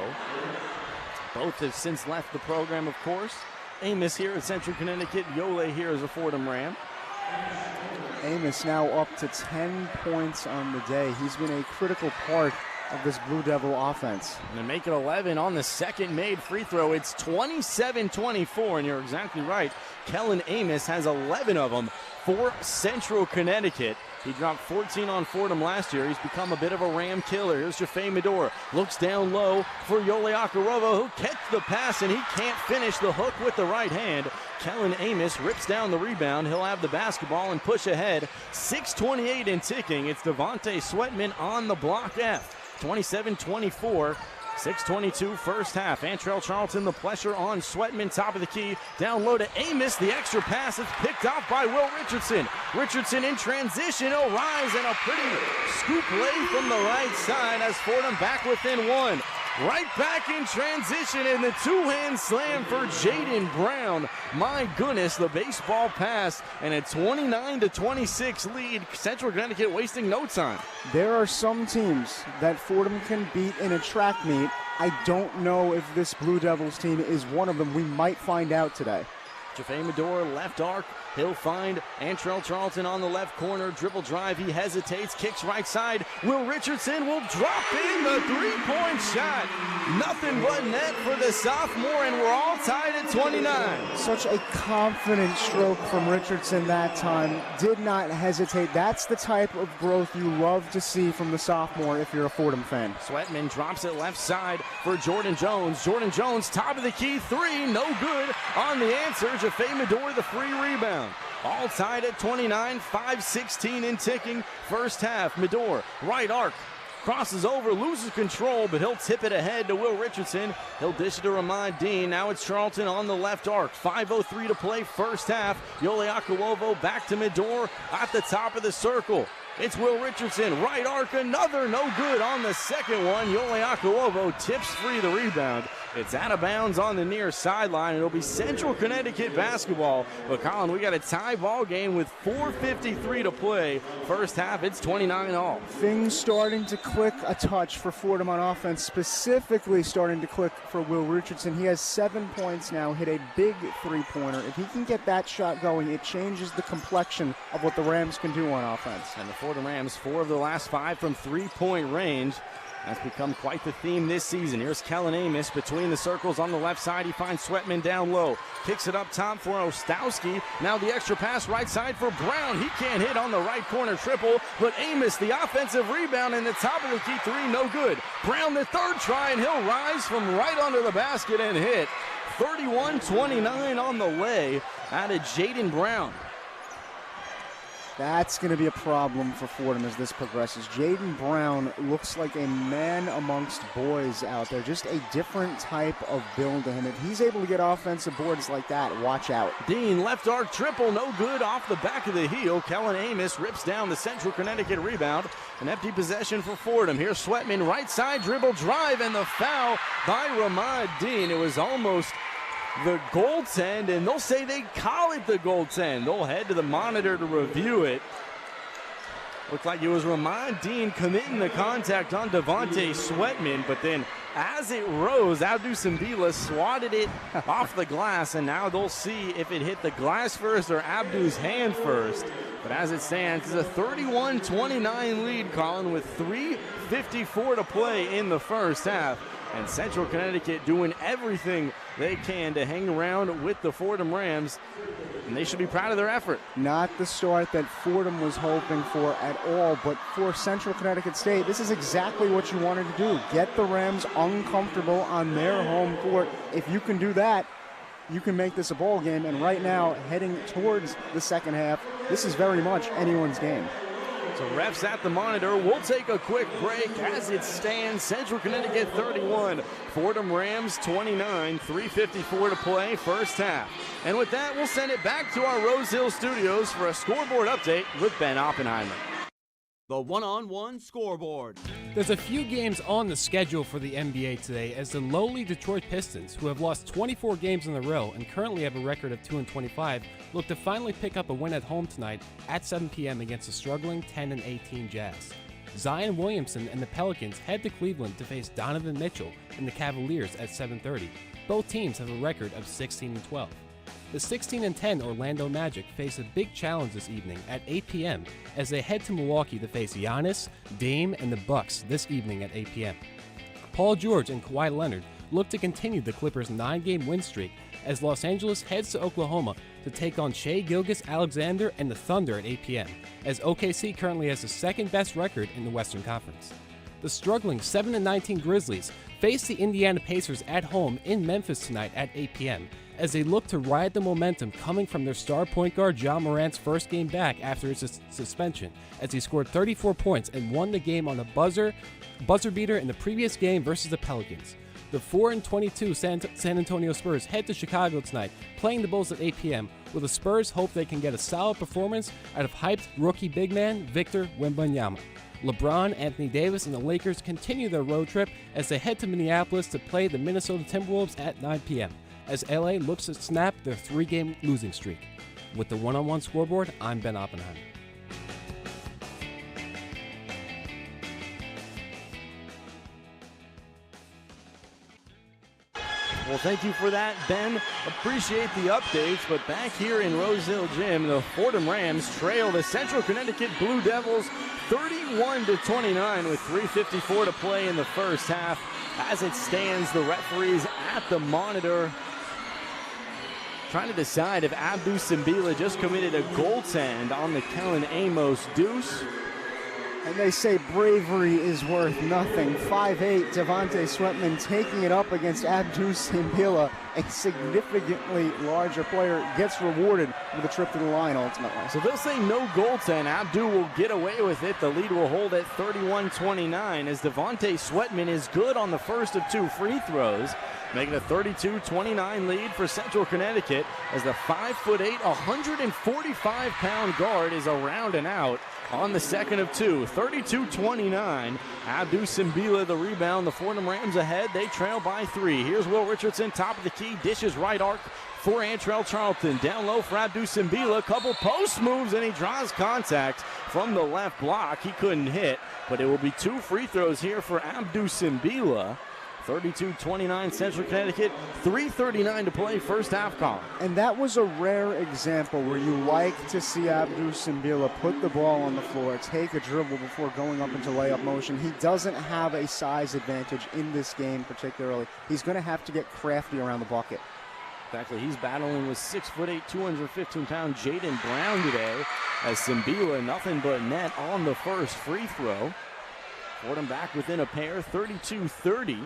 Both have since left the program, of course. Amos here at Central Connecticut. Yole here as a Fordham Ram. Amos now up to 10 points on the day. He's been a critical part of this Blue Devil offense. And to make it 11 on the second made free throw, it's 27-24, and you're exactly right. Kellen Amos has 11 of them for Central Connecticut. He dropped 14 on Fordham last year. He's become a bit of a Ram killer. Here's Jaffe Medor. Looks down low for Yole Akarovo, who catch the pass, and he can't finish the hook with the right hand. Kellen Amos rips down the rebound. He'll have the basketball and push ahead. 6:28 and ticking. It's Devontae Sweatman on the block F. 27-24. 6:22 first half. Antrell Charlton, the pressure on Sweatman, top of the key. Down low to Amos. The extra pass is picked off by Will Richardson. Richardson in transition. He'll rise, and a pretty scoop lay from the right side as Fordham back within one. Right back in transition, and the two-hand slam for Jaden Brown. My goodness, the baseball pass, and a 29-26 lead. Central Connecticut wasting no time. There are some teams that Fordham can beat in a track meet. I don't know if this Blue Devils team is one of them. We might find out today. Jaffe Medor, left arc. He'll find Antrell Charlton on the left corner. Dribble drive. He hesitates. Kicks right side. Will Richardson will drop in the three-point shot. Nothing but net for the sophomore, and we're all tied at 29. Such a confident stroke from Richardson that time. Did not hesitate. That's the type of growth you love to see from the sophomore if you're a Fordham fan. Sweatman drops it left side for Jordan Jones. Jordan Jones, top of the key, three, no good on the answer. Jaffe Medor, the free rebound. All tied at 29, 5:16 in ticking. First half, Medor, right arc, crosses over, loses control, but he'll tip it ahead to Will Richardson. He'll dish it to Ramad Dean. Now it's Charlton on the left arc. 5:03 to play first half. Yole Akawovo back to Medor at the top of the circle. It's Will Richardson, right arc, another no good on the second one. Yole Akawovo tips free the rebound. It's out of bounds on the near sideline. It'll be Central Connecticut basketball. But Colin, we got a tie ball game with 4:53 to play. First half, it's 29-all. Things starting to click a touch for Fordham on offense, specifically starting to click for Will Richardson. He has 7 points now, hit a big three-pointer. If he can get that shot going, it changes the complexion of what the Rams can do on offense. And the Fordham Rams, 4 of the last 5 from three-point range. That's become quite the theme this season. Here's Kellen Amos between the circles on the left side. He finds Sweatman down low. Kicks it up top for Ostowski. Now the extra pass right side for Brown. He can't hit on the right corner triple, but Amos, the offensive rebound, and the top of the key three, no good. Brown, the third try, and he'll rise from right under the basket and hit. 31-29 on the way out of Jaden Brown. That's going to be a problem for Fordham as this progresses. Jaden Brown looks like a man amongst boys out there. Just a different type of build to him. If he's able to get offensive boards like that, watch out. Dean, left arc triple, no good off the back of the heel. Kellen Amos rips down the Central Connecticut rebound. An empty possession for Fordham. Here's Sweatman, right side dribble drive, and the foul by Ramad Dean. It was almost the goaltend, and they'll say they call it the goaltend. They'll head to the monitor to review it. Looked like it was Ramon Dean committing the contact on Devontae Sweatman, but then as it rose, Abdou Simbila swatted it off the glass, and now they'll see if it hit the glass first or Abdou's hand first. But as it stands, it's a 31-29 lead, Colin, with 3:54 to play in the first half. And Central Connecticut doing everything they can to hang around with the Fordham Rams, and they should be proud of their effort. Not the start that Fordham was hoping for at all, but for Central Connecticut State, this is exactly what you wanted to do. Get the Rams uncomfortable on their home court. If you can do that, you can make this a ball game, and right now, heading towards the second half, this is very much anyone's game. So refs at the monitor. We'll take a quick break. As it stands, Central Connecticut 31, Fordham Rams 29, 3:54 to play, first half. And with that, we'll send it back to our Rose Hill studios for a scoreboard update with Ben Oppenheimer. The one-on-one scoreboard. There's a few games on the schedule for the NBA today as the lowly Detroit Pistons, who have lost 24 games in a row and currently have a record of 2-25, look to finally pick up a win at home tonight at 7 p.m. against the struggling 10-18 Jazz. Zion Williamson and the Pelicans head to Cleveland to face Donovan Mitchell and the Cavaliers at 7:30. Both teams have a record of 16-12. The 16-10 Orlando Magic face a big challenge this evening at 8 p.m. as they head to Milwaukee to face Giannis, Dame, and the Bucks this evening at 8 p.m. Paul George and Kawhi Leonard look to continue the Clippers' 9-game win streak as Los Angeles heads to Oklahoma to take on Shai Gilgeous-Alexander and the Thunder at 8 p.m., as OKC currently has the second-best record in the Western Conference. The struggling 7-19 Grizzlies face the Indiana Pacers at home in Memphis tonight at 8 p.m., as they look to ride the momentum coming from their star point guard Ja Morant's first game back after his suspension, as he scored 34 points and won the game on a buzzer beater in the previous game versus the Pelicans. The 4-22 San Antonio Spurs head to Chicago tonight, playing the Bulls at 8 p.m., where the Spurs hope they can get a solid performance out of hyped rookie big man Victor Wembanyama. LeBron, Anthony Davis, and the Lakers continue their road trip as they head to Minneapolis to play the Minnesota Timberwolves at 9 p.m., as LA looks to snap their 3-game losing streak. With the one-on-one scoreboard, I'm Ben Oppenheimer. Well, thank you for that, Ben. Appreciate the updates, but back here in Rose Hill Gym, the Fordham Rams trail the Central Connecticut Blue Devils 31-29 with 3:54 to play in the first half. As it stands, the referees at the monitor trying to decide if Abdou Simbila just committed a goaltend on the Kellen Amos deuce. And they say bravery is worth nothing. 5'8", Devontae Sweatman taking it up against Abdou Simbila. A significantly larger player gets rewarded with a trip to the line ultimately. So they'll say no goaltend. Abdou will get away with it. The lead will hold at 31-29 as Devontae Sweatman is good on the first of 2 free throws, making a 32-29 lead for Central Connecticut as the 5'8", 145-pound guard is around and out on the second of 2. 32-29. Abdou Simbila the rebound. The Fordham Rams ahead. They trail by 3. Here's Will Richardson, top of the key. Dishes right arc for Antrell Charlton. Down low for Abdou Simbila. Couple post moves, and he draws contact from the left block. He couldn't hit, but it will be 2 free throws here for Abdou Simbila. 32-29 Central Connecticut, 3:39 to play, first half, Colin. And that was a rare example where you like to see Abdou Simbila put the ball on the floor, take a dribble before going up into layup motion. He doesn't have a size advantage in this game particularly. He's going to have to get crafty around the bucket. Exactly, he's battling with 6'8", 215-pound Jaden Brown today as Simbila nothing but net on the first free throw. Fordham back within a pair, 32-30.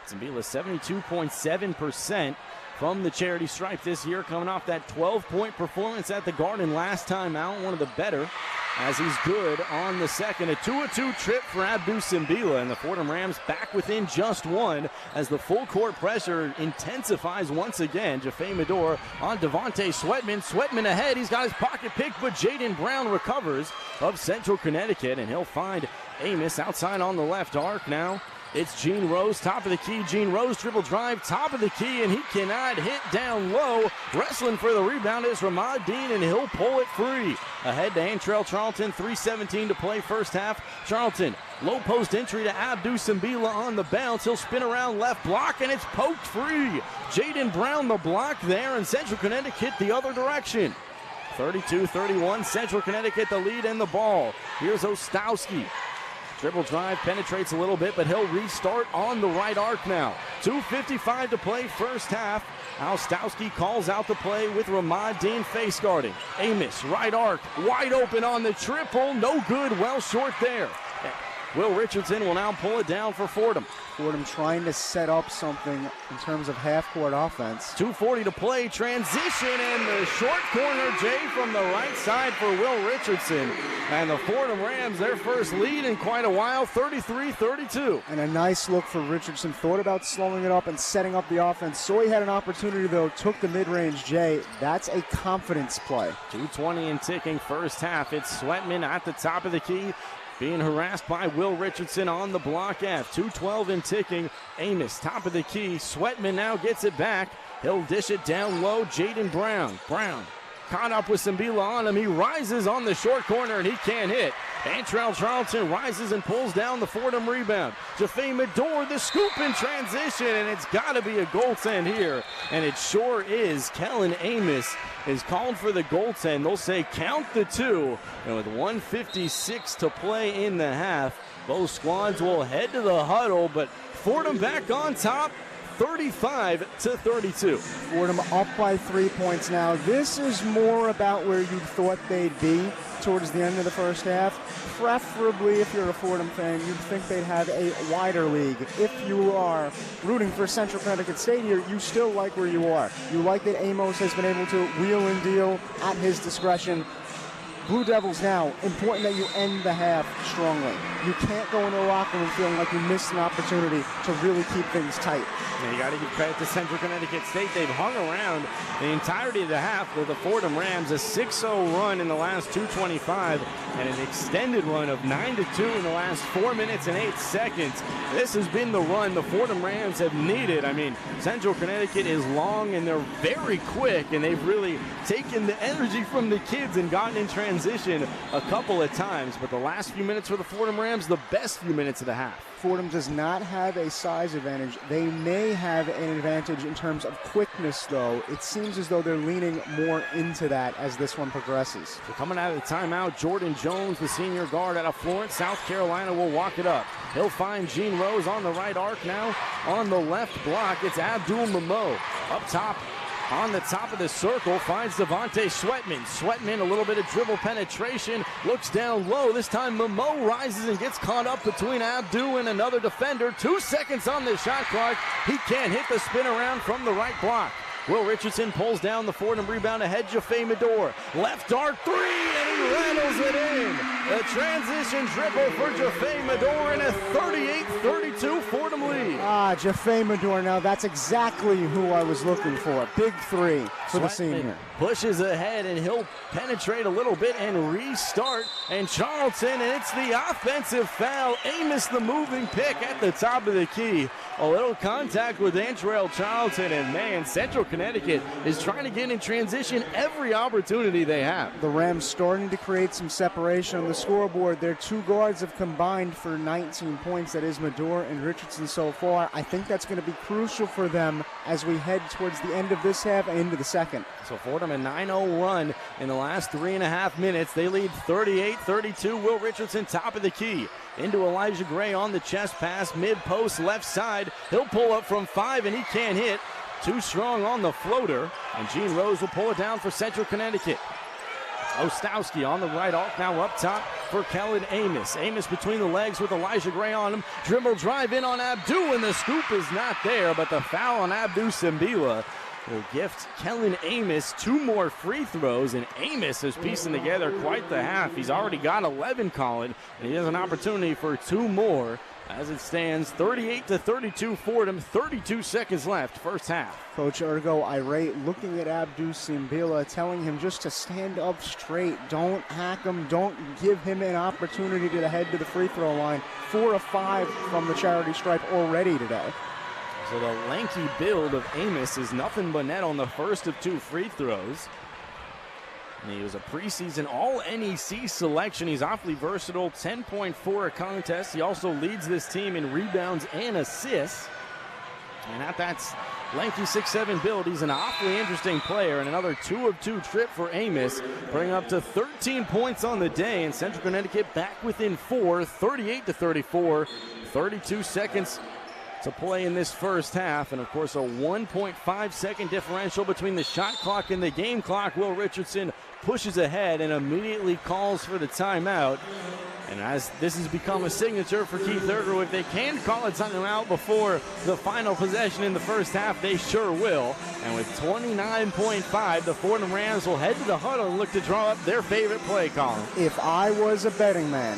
Simbila 72.7% from the charity stripe this year, coming off that 12-point performance at the Garden last time out, one of the better, as he's good on the second. A 2-2 trip for Abdou Simbila, and the Fordham Rams back within just 1 as the full court pressure intensifies once again. Jaffe Medor on Devontae Sweatman. Sweatman ahead, he's got his pocket picked, but Jaden Brown recovers of Central Connecticut, and he'll find Amos outside on the left arc now. It's Gene Rose, top of the key. Gene Rose, dribble drive, top of the key, and he cannot hit down low. Wrestling for the rebound is Ramad Dean, and he'll pull it free. Ahead to Antrell Charlton, 3:17 to play first half. Charlton, low post entry to Abdu Simbila on the bounce. He'll spin around left block, and it's poked free. Jaden Brown the block there, and Central Connecticut the other direction. 32-31, Central Connecticut the lead and the ball. Here's Ostowski. Dribble drive, penetrates a little bit, but he'll restart on the right arc now. 2:55 to play first half. Ostowski calls out the play with Ramad Dean face guarding. Amos, right arc, wide open on the triple. No good, well short there. Will Richardson will now pull it down for Fordham. Fordham trying to set up something in terms of half-court offense. 2:40 to play, transition, and the short corner, Jay, from the right side for Will Richardson. And the Fordham Rams, their first lead in quite a while, 33-32. And a nice look for Richardson. Thought about slowing it up and setting up the offense. Saw he had an opportunity, though, took the mid-range, Jay. That's a confidence play. 2:20 and ticking first half. It's Sweatman at the top of the key, being harassed by Will Richardson on the block F. 2:12 and ticking. Amos, top of the key. Sweatman now gets it back. He'll dish it down low. Jaden Brown. Brown caught up with Simbila on him. He rises on the short corner, and he can't hit. Antrell Charlton rises and pulls down the Fordham rebound. Jaffe Medor, the scoop in transition, and it's got to be a goaltend here. And it sure is. Kellen Amos is called for the goaltend. They'll say count the two. And with 1:56 to play in the half, both squads will head to the huddle, but Fordham back on top, 35-32. Fordham up by 3 points now. This is more about where you thought they'd be towards the end of the first half. Preferably, if you're a Fordham fan, you'd think they'd have a wider league. If you are rooting for Central Connecticut State here, you still like where you are. You like that Amos has been able to wheel and deal at his discretion. Blue Devils now, important that you end the half strongly. You can't go into the locker room feeling like you missed an opportunity to really keep things tight. And you got to give credit to Central Connecticut State. They've hung around the entirety of the half with the Fordham Rams, a 6-0 run in the last 2:25 and an extended run of 9-2 in the last 4 minutes and 8 seconds. This has been the run the Fordham Rams have needed. I mean, Central Connecticut is long and they're very quick, and they've really taken the energy from the kids and gotten in transition a couple of times. But the last few minutes for the Fordham Rams, the best few minutes of the half. Fordham does not have a size advantage. They may have an advantage in terms of quickness, though. It seems as though they're leaning more into that as this one progresses. So coming out of the timeout, Jordan Jones, the senior guard out of Florence, South Carolina, will walk it up. He'll find Gene Rose on the right arc now. On the left block, it's Abdul Mamo. Up top, on the top of the circle, finds Devontae Sweatman. Sweatman, a little bit of dribble penetration, looks down low. This time Momo rises and gets caught up between Abdu and another defender. 2 seconds on the shot clock. He can't hit the spin around from the right block. Will Richardson pulls down the Fordham rebound ahead. Jaffe Medor, left arc three, and he rattles it in. A transition dribble for Jaffe Medor in a 38-32 Fordham lead. Jaffe Medor, now that's exactly who I was looking for. Big three for the senior. Pushes ahead, and he'll penetrate a little bit and restart. And Charlton, and it's the offensive foul. Amos, the moving pick at the top of the key. A little contact with Antrell Charlton, and man, Central Connecticut is trying to get in transition every opportunity they have. The Rams starting to create some separation on the scoreboard. Their two guards have combined for 19 points. That is Medor and Richardson so far. I think that's going to be crucial for them as we head towards the end of this half and into the second. So Fordham a 9-0 run in the last 3.5 minutes. They lead 38-32. Will Richardson top of the key. Into Elijah Gray on the chest pass, mid-post left side. He'll pull up from 5, and he can't hit. Too strong on the floater, and Gene Rose will pull it down for Central Connecticut. Ostowski on the right arc, now up top for Kellen Amos. Amos between the legs with Elijah Gray on him. Dribble drive in on Abdu, and the scoop is not there, but the foul on Abdu Simbila. will gift Kellen Amos 2 more free throws, and Amos is piecing together quite the half. He's already got 11, Colin, and he has an opportunity for 2 more. As it stands, 38-32 Fordham, 32 seconds left, first half. Coach Ergo irate, looking at Abdou Simbila, telling him just to stand up straight. Don't hack him. Don't give him an opportunity to head to the free throw line. 4 of 5 from the charity stripe already today. So the lanky build of Amos is nothing but net on the first of 2 free throws. And he was a preseason All-NEC selection. He's awfully versatile, 10.4 a contest. He also leads this team in rebounds and assists. And at that lanky 6'7" build, he's an awfully interesting player. And another 2 of 2 trip for Amos, bring up to 13 points on the day. And Central Connecticut back within 4, 38-34, 32 seconds to play in this first half, and of course a 1.5 second differential between the shot clock and the game clock. Will Richardson pushes ahead and immediately calls for the timeout. And as this has become a signature for Keith Ergo, if they can call a timeout before the final possession in the first half, they sure will. And with 29.5, the Fordham Rams will head to the huddle and look to draw up their favorite play, Colin. If I was a betting man,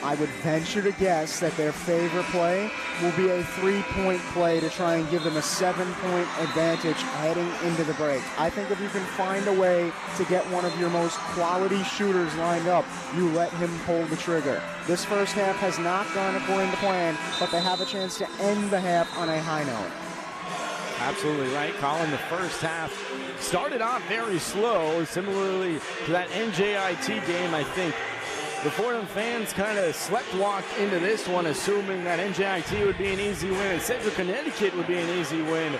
I would venture to guess that their favorite play will be a 3-point play to try and give them a 7-point advantage heading into the break. I think if you can find a way to get one of your most quality shooters lined up, you let him pull the trigger. This first half has not gone according to plan, but they have a chance to end the half on a high note. Absolutely right, Colin. The first half started off very slow, similarly to that NJIT game, I think. The Fordham fans kind of sleptwalked into this one, assuming that NJIT would be an easy win and Central Connecticut would be an easy win.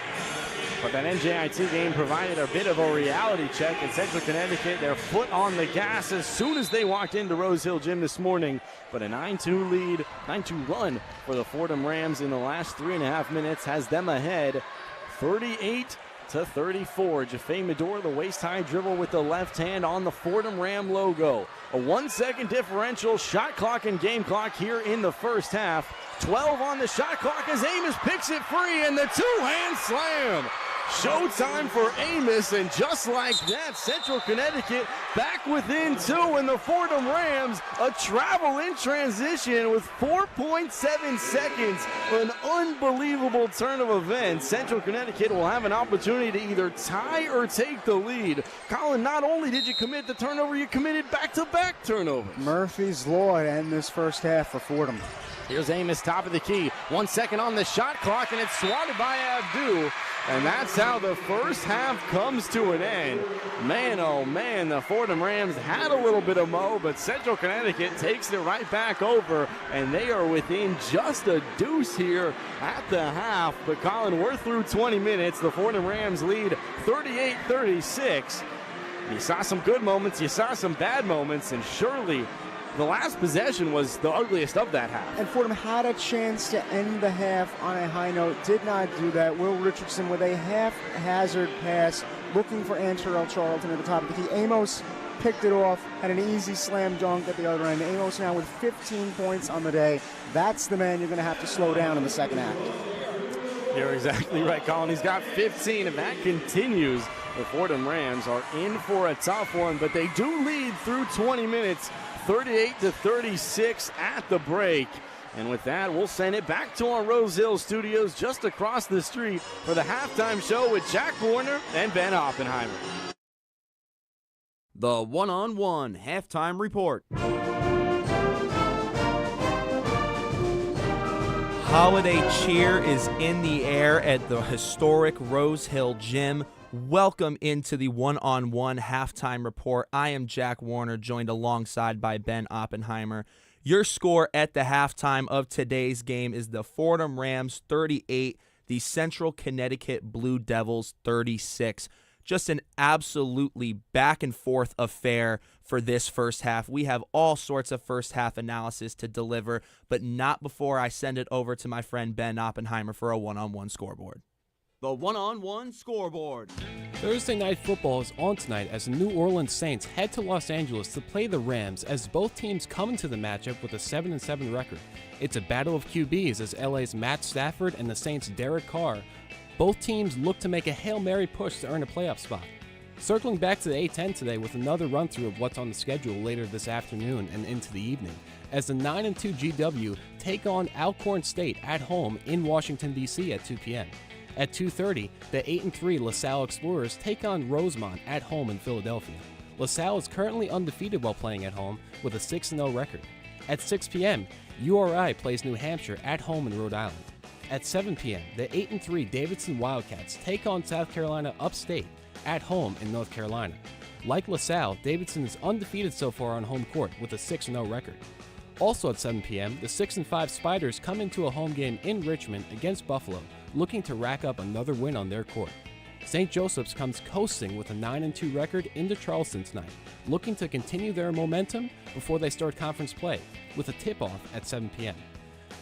But that NJIT game provided a bit of a reality check, and Central Connecticut, their foot on the gas as soon as they walked into Rose Hill Gym this morning. But a 9-2 run for the Fordham Rams in the last 3.5 minutes has them ahead 38-34. Jaffe Medor, the waist-high dribble with the left hand on the Fordham Ram logo. A 1-second differential, shot clock and game clock here in the first half. 12 on the shot clock as Amos picks it free, and the two-hand slam. Showtime for Amos, and just like that, Central Connecticut back within 2, and the Fordham Rams a travel in transition with 4.7 seconds. An unbelievable turn of events. Central Connecticut will have an opportunity to either tie or take the lead. Colin, not only did you commit the turnover, you committed back-to-back turnovers. Murphy's Law to end this first half for Fordham. Here's Amos, top of the key. 1 second on the shot clock, and it's swatted by Abdou. And that's how the first half comes to an end. Man, oh man, the Fordham Rams had a little bit of mo, but Central Connecticut takes it right back over, and they are within just a deuce here at the half. But Colin, we're through 20 minutes. The Fordham Rams lead 38-36. You saw some good moments, you saw some bad moments, and surely the last possession was the ugliest of that half. And Fordham had a chance to end the half on a high note, did not do that. Will Richardson with a haphazard pass, looking for Anterell Charlton at the top of the key. Amos picked it off, had an easy slam dunk at the other end. Amos now with 15 points on the day. That's the man you're going to have to slow down in the second act. You're exactly right, Colin. He's got 15. If that continues, the Fordham Rams are in for a tough one, but they do lead through 20 minutes. 38-36 at the break. And with that, we'll send it back to our Rose Hill studios just across the street for the halftime show with Jack Warner and Ben Oppenheimer. The one-on-one halftime report. Holiday cheer is in the air at the historic Rose Hill Gym. Welcome into the one-on-one halftime report. I am Jack Warner, joined alongside by Ben Oppenheimer. Your score at the halftime of today's game is the Fordham Rams 38, the Central Connecticut Blue Devils 36. Just an absolutely back-and-forth affair for this first half. We have all sorts of first-half analysis to deliver, but not before I send it over to my friend Ben Oppenheimer for a one-on-one scoreboard. The one-on-one scoreboard. Thursday Night Football is on tonight as the New Orleans Saints head to Los Angeles to play the Rams as both teams come into the matchup with a 7-7 record. It's a battle of QBs as LA's Matt Stafford and the Saints' Derek Carr both teams look to make a Hail Mary push to earn a playoff spot. Circling back to the A10 today with another run-through of what's on the schedule later this afternoon and into the evening, as the 9-2 GW take on Alcorn State at home in Washington, D.C. at 2 p.m. At 2:30, the 8-3 LaSalle Explorers take on Rosemont at home in Philadelphia. LaSalle is currently undefeated while playing at home with a 6-0 record. At 6 p.m., URI plays New Hampshire at home in Rhode Island. At 7 p.m., the 8-3 Davidson Wildcats take on South Carolina Upstate at home in North Carolina. Like LaSalle, Davidson is undefeated so far on home court with a 6-0 record. Also at 7 p.m., the 6-5 Spiders come into a home game in Richmond against Buffalo, looking to rack up another win on their court. St. Joseph's comes coasting with a 9-2 record into Charleston tonight, looking to continue their momentum before they start conference play, with a tip-off at 7 p.m.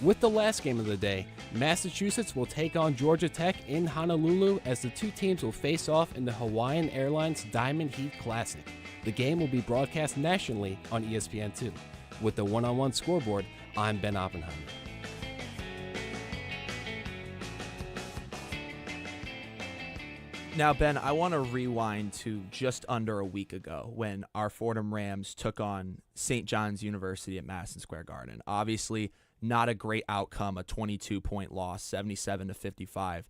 With the last game of the day, Massachusetts will take on Georgia Tech in Honolulu as the two teams will face off in the Hawaiian Airlines Diamond Heat Classic. The game will be broadcast nationally on ESPN2. With the one-on-one scoreboard, I'm Ben Oppenheimer. Now, Ben, I want to rewind to just under a week ago when our Fordham Rams took on St. John's University at Madison Square Garden. Obviously, not a great outcome, a 22-point loss, 77-55.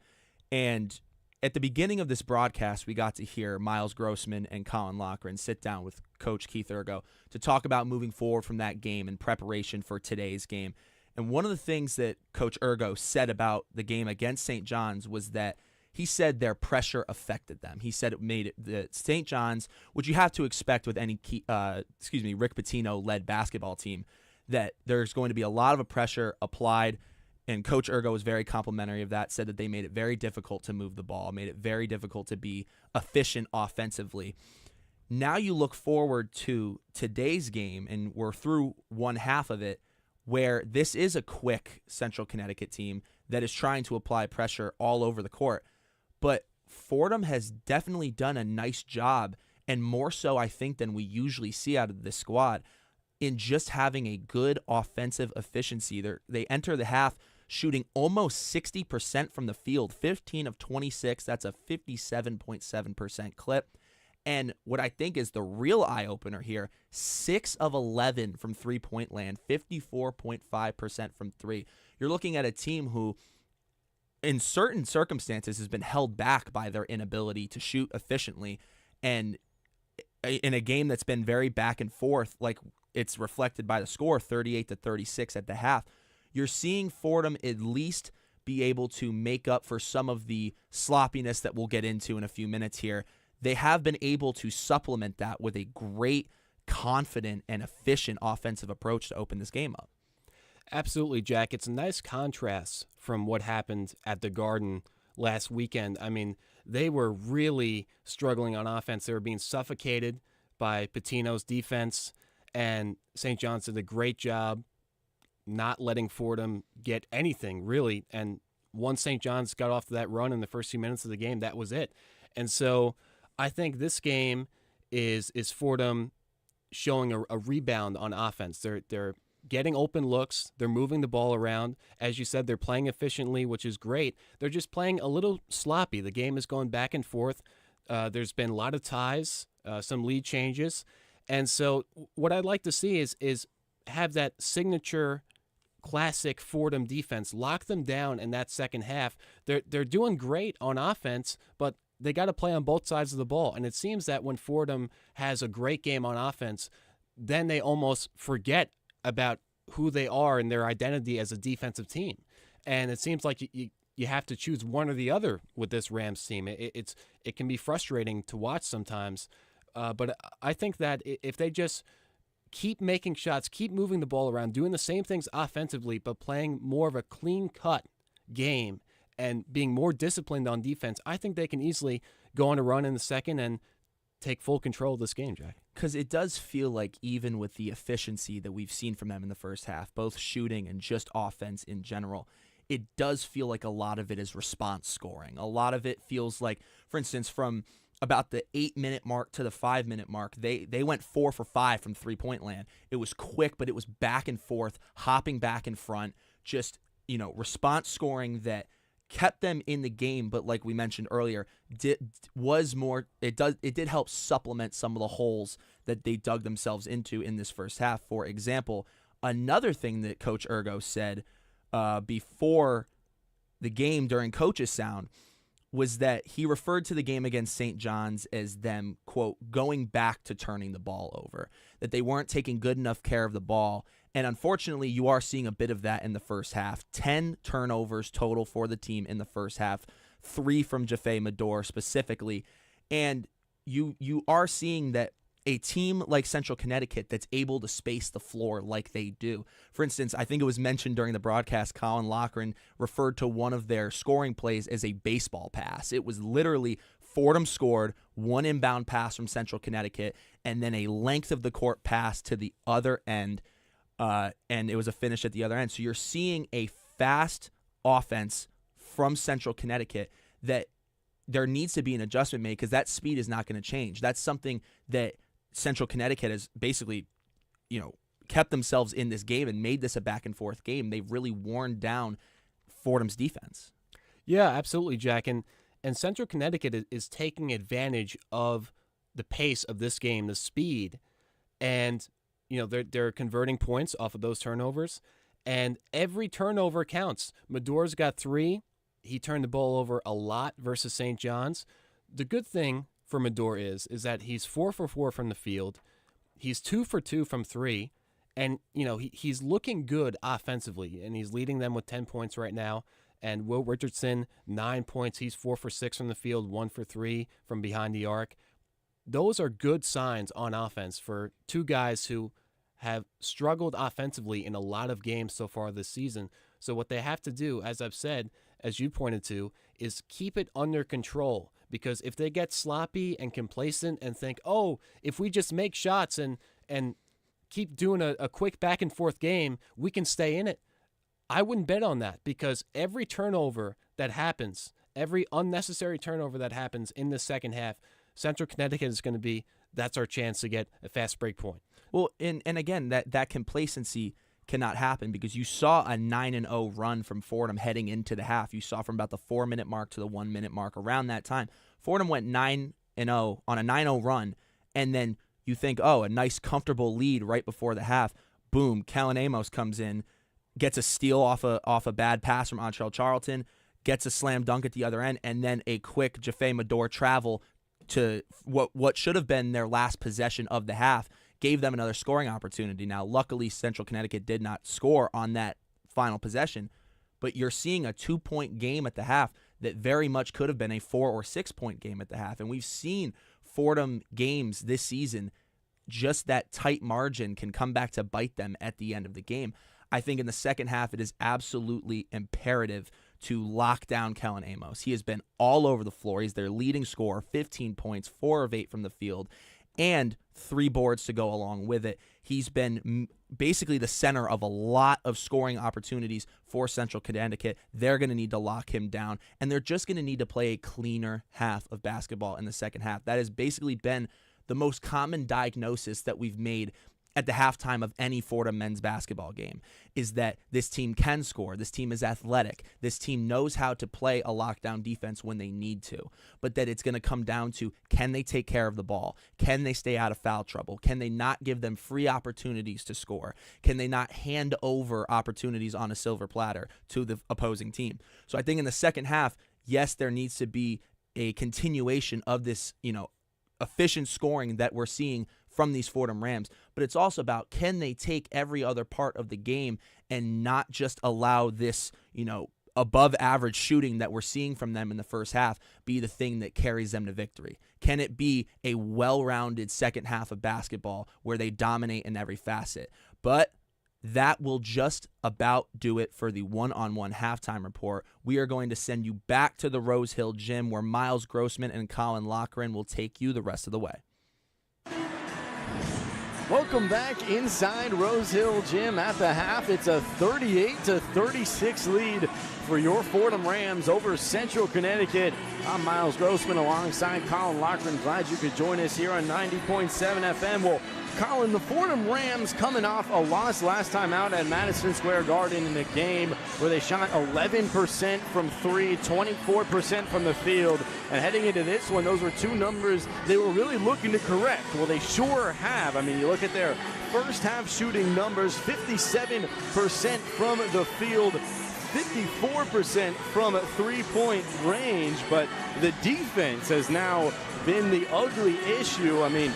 And at the beginning of this broadcast, we got to hear Miles Grossman and Colin Loughran sit down with Coach Keith Ergo to talk about moving forward from that game in preparation for today's game. And one of the things that Coach Ergo said about the game against St. John's was that he said their pressure affected them. He said it made it the St. John's, which you have to expect with any Rick Pitino-led basketball team, that there's going to be a lot of a pressure applied, and Coach Ergo was very complimentary of that, said that they made it very difficult to move the ball, made it very difficult to be efficient offensively. Now you look forward to today's game, and we're through one half of it, where this is a quick Central Connecticut team that is trying to apply pressure all over the court. But Fordham has definitely done a nice job, and more so, I think, than we usually see out of this squad, in just having a good offensive efficiency. They enter the half shooting almost 60% from the field, 15 of 26. That's a 57.7% clip. And what I think is the real eye-opener here, 6 of 11 from three-point land, 54.5% from three. You're looking at a team who, in certain circumstances, has been held back by their inability to shoot efficiently. And in a game that's been very back and forth, like it's reflected by the score, 38-36 at the half, you're seeing Fordham at least be able to make up for some of the sloppiness that we'll get into in a few minutes here. They have been able to supplement that with a great, confident, and efficient offensive approach to open this game up. Absolutely, Jack. It's a nice contrast from what happened at the Garden last weekend. I mean, they were really struggling on offense. They were being suffocated by Pitino's defense, and St. John's did a great job not letting Fordham get anything, really. And once St. John's got off to that run in the first few minutes of the game, that was it. And so I think this game is Fordham showing a rebound on offense. They're getting open looks. They're moving the ball around. As you said, they're playing efficiently, which is great. They're just playing a little sloppy. The game is going back and forth. There's been a lot of ties, some lead changes. And so what I'd like to see is have that signature classic Fordham defense, lock them down in that second half. They're doing great on offense, but they got to play on both sides of the ball. And it seems that when Fordham has a great game on offense, then they almost forget about who they are and their identity as a defensive team. And it seems like you have to choose one or the other with this Rams team. It can be frustrating to watch sometimes. But I think that if they just keep making shots, keep moving the ball around, doing the same things offensively, but playing more of a clean-cut game and being more disciplined on defense, I think they can easily go on a run in the second and take full control of this game, Jack. Because it does feel like even with the efficiency that we've seen from them in the first half, both shooting and just offense in general, it does feel like a lot of it is response scoring. A lot of it feels like, for instance, from about the 8-minute mark to the 5-minute mark, they went 4 for 5 from three-point land. It was quick, but it was back and forth, hopping back and front, just, response scoring that kept them in the game, but like we mentioned earlier, it did help supplement some of the holes that they dug themselves into in this first half. For example, another thing that Coach Ergo said before the game during Coach's Sound was that he referred to the game against St. John's as them, quote, going back to turning the ball over, that they weren't taking good enough care of the ball. And unfortunately, you are seeing a bit of that in the first half. 10 turnovers total for the team in the first half, 3 from Jaffe Medor specifically. And you are seeing that a team like Central Connecticut that's able to space the floor like they do. For instance, I think it was mentioned during the broadcast, Colin Loughran referred to one of their scoring plays as a baseball pass. It was literally Fordham scored, one inbound pass from Central Connecticut, and then a length of the court pass to the other end, and it was a finish at the other end. So you're seeing a fast offense from Central Connecticut that there needs to be an adjustment made because that speed is not going to change. That's something that Central Connecticut has basically, kept themselves in this game and made this a back-and-forth game. They've really worn down Fordham's defense. Yeah, absolutely, Jack. And Central Connecticut is taking advantage of the pace of this game, the speed, and they're converting points off of those turnovers, and every turnover counts. Medor's got 3. He turned the ball over a lot versus St. John's. The good thing for Medor is that he's 4 for 4 from the field. He's 2 for 2 from 3. And, he's looking good offensively, and he's leading them with 10 points right now. And Will Richardson, 9 points. He's 4 for 6 from the field, 1 for 3 from behind the arc. Those are good signs on offense for 2 guys who have struggled offensively in a lot of games so far this season. So what they have to do, as I've said, as you pointed to, is keep it under control. Because if they get sloppy and complacent and think, if we just make shots and keep doing a quick back-and-forth game, we can stay in it. I wouldn't bet on that because every turnover that happens, every unnecessary turnover that happens in the second half, Central Connecticut is going to be, that's our chance to get a fast break point. Well, and again, that complacency cannot happen because you saw a 9-0 run from Fordham heading into the half. You saw from about the 4-minute mark to the 1-minute mark around that time. Fordham went 9-0 on a 9-0 run, and then you think, a nice comfortable lead right before the half. Boom, Colin Amos comes in, gets a steal off a bad pass from Antrell Charlton, gets a slam dunk at the other end, and then a quick Jaffe Medor travel to what should have been their last possession of the half, gave them another scoring opportunity. Now, luckily, Central Connecticut did not score on that final possession, but you're seeing a 2-point game at the half that very much could have been a 4 or 6-point game at the half. And we've seen Fordham games this season, just that tight margin can come back to bite them at the end of the game. I think in the second half, it is absolutely imperative to lock down Kellen Amos. He has been all over the floor. He's their leading scorer, 15 points, 4 of 8 from the field, and 3 boards to go along with it. He's been basically the center of a lot of scoring opportunities for Central Connecticut. They're going to need to lock him down, and they're just going to need to play a cleaner half of basketball in the second half. That has basically been the most common diagnosis that we've made at the halftime of any Fordham men's basketball game, is that this team can score, this team is athletic, this team knows how to play a lockdown defense when they need to, but that it's going to come down to, can they take care of the ball? Can they stay out of foul trouble? Can they not give them free opportunities to score? Can they not hand over opportunities on a silver platter to the opposing team? So I think in the second half, yes, there needs to be a continuation of this, efficient scoring that we're seeing from these Fordham Rams, but it's also about, can they take every other part of the game and not just allow this, above average shooting that we're seeing from them in the first half be the thing that carries them to victory? Can it be a well-rounded second half of basketball where they dominate in every facet? But that will just about do it for the one-on-one halftime report. We are going to send you back to the Rose Hill Gym where Miles Grossman and Colin Loughran will take you the rest of the way. Welcome back inside Rose Hill Gym at the half. It's a 38-36 lead for your Fordham Rams over Central Connecticut. I'm Miles Grossman alongside Colin Loughran. Glad you could join us here on 90.7 FM. Well, Colin, the Fordham Rams coming off a loss last time out at Madison Square Garden in a game where they shot 11% from three, 24% from the field. And heading into this one, those were two numbers they were really looking to correct. Well, they sure have. I mean, you look at their first half shooting numbers, 57% from the field, 54% from three-point range, but the defense has now been the ugly issue. I mean,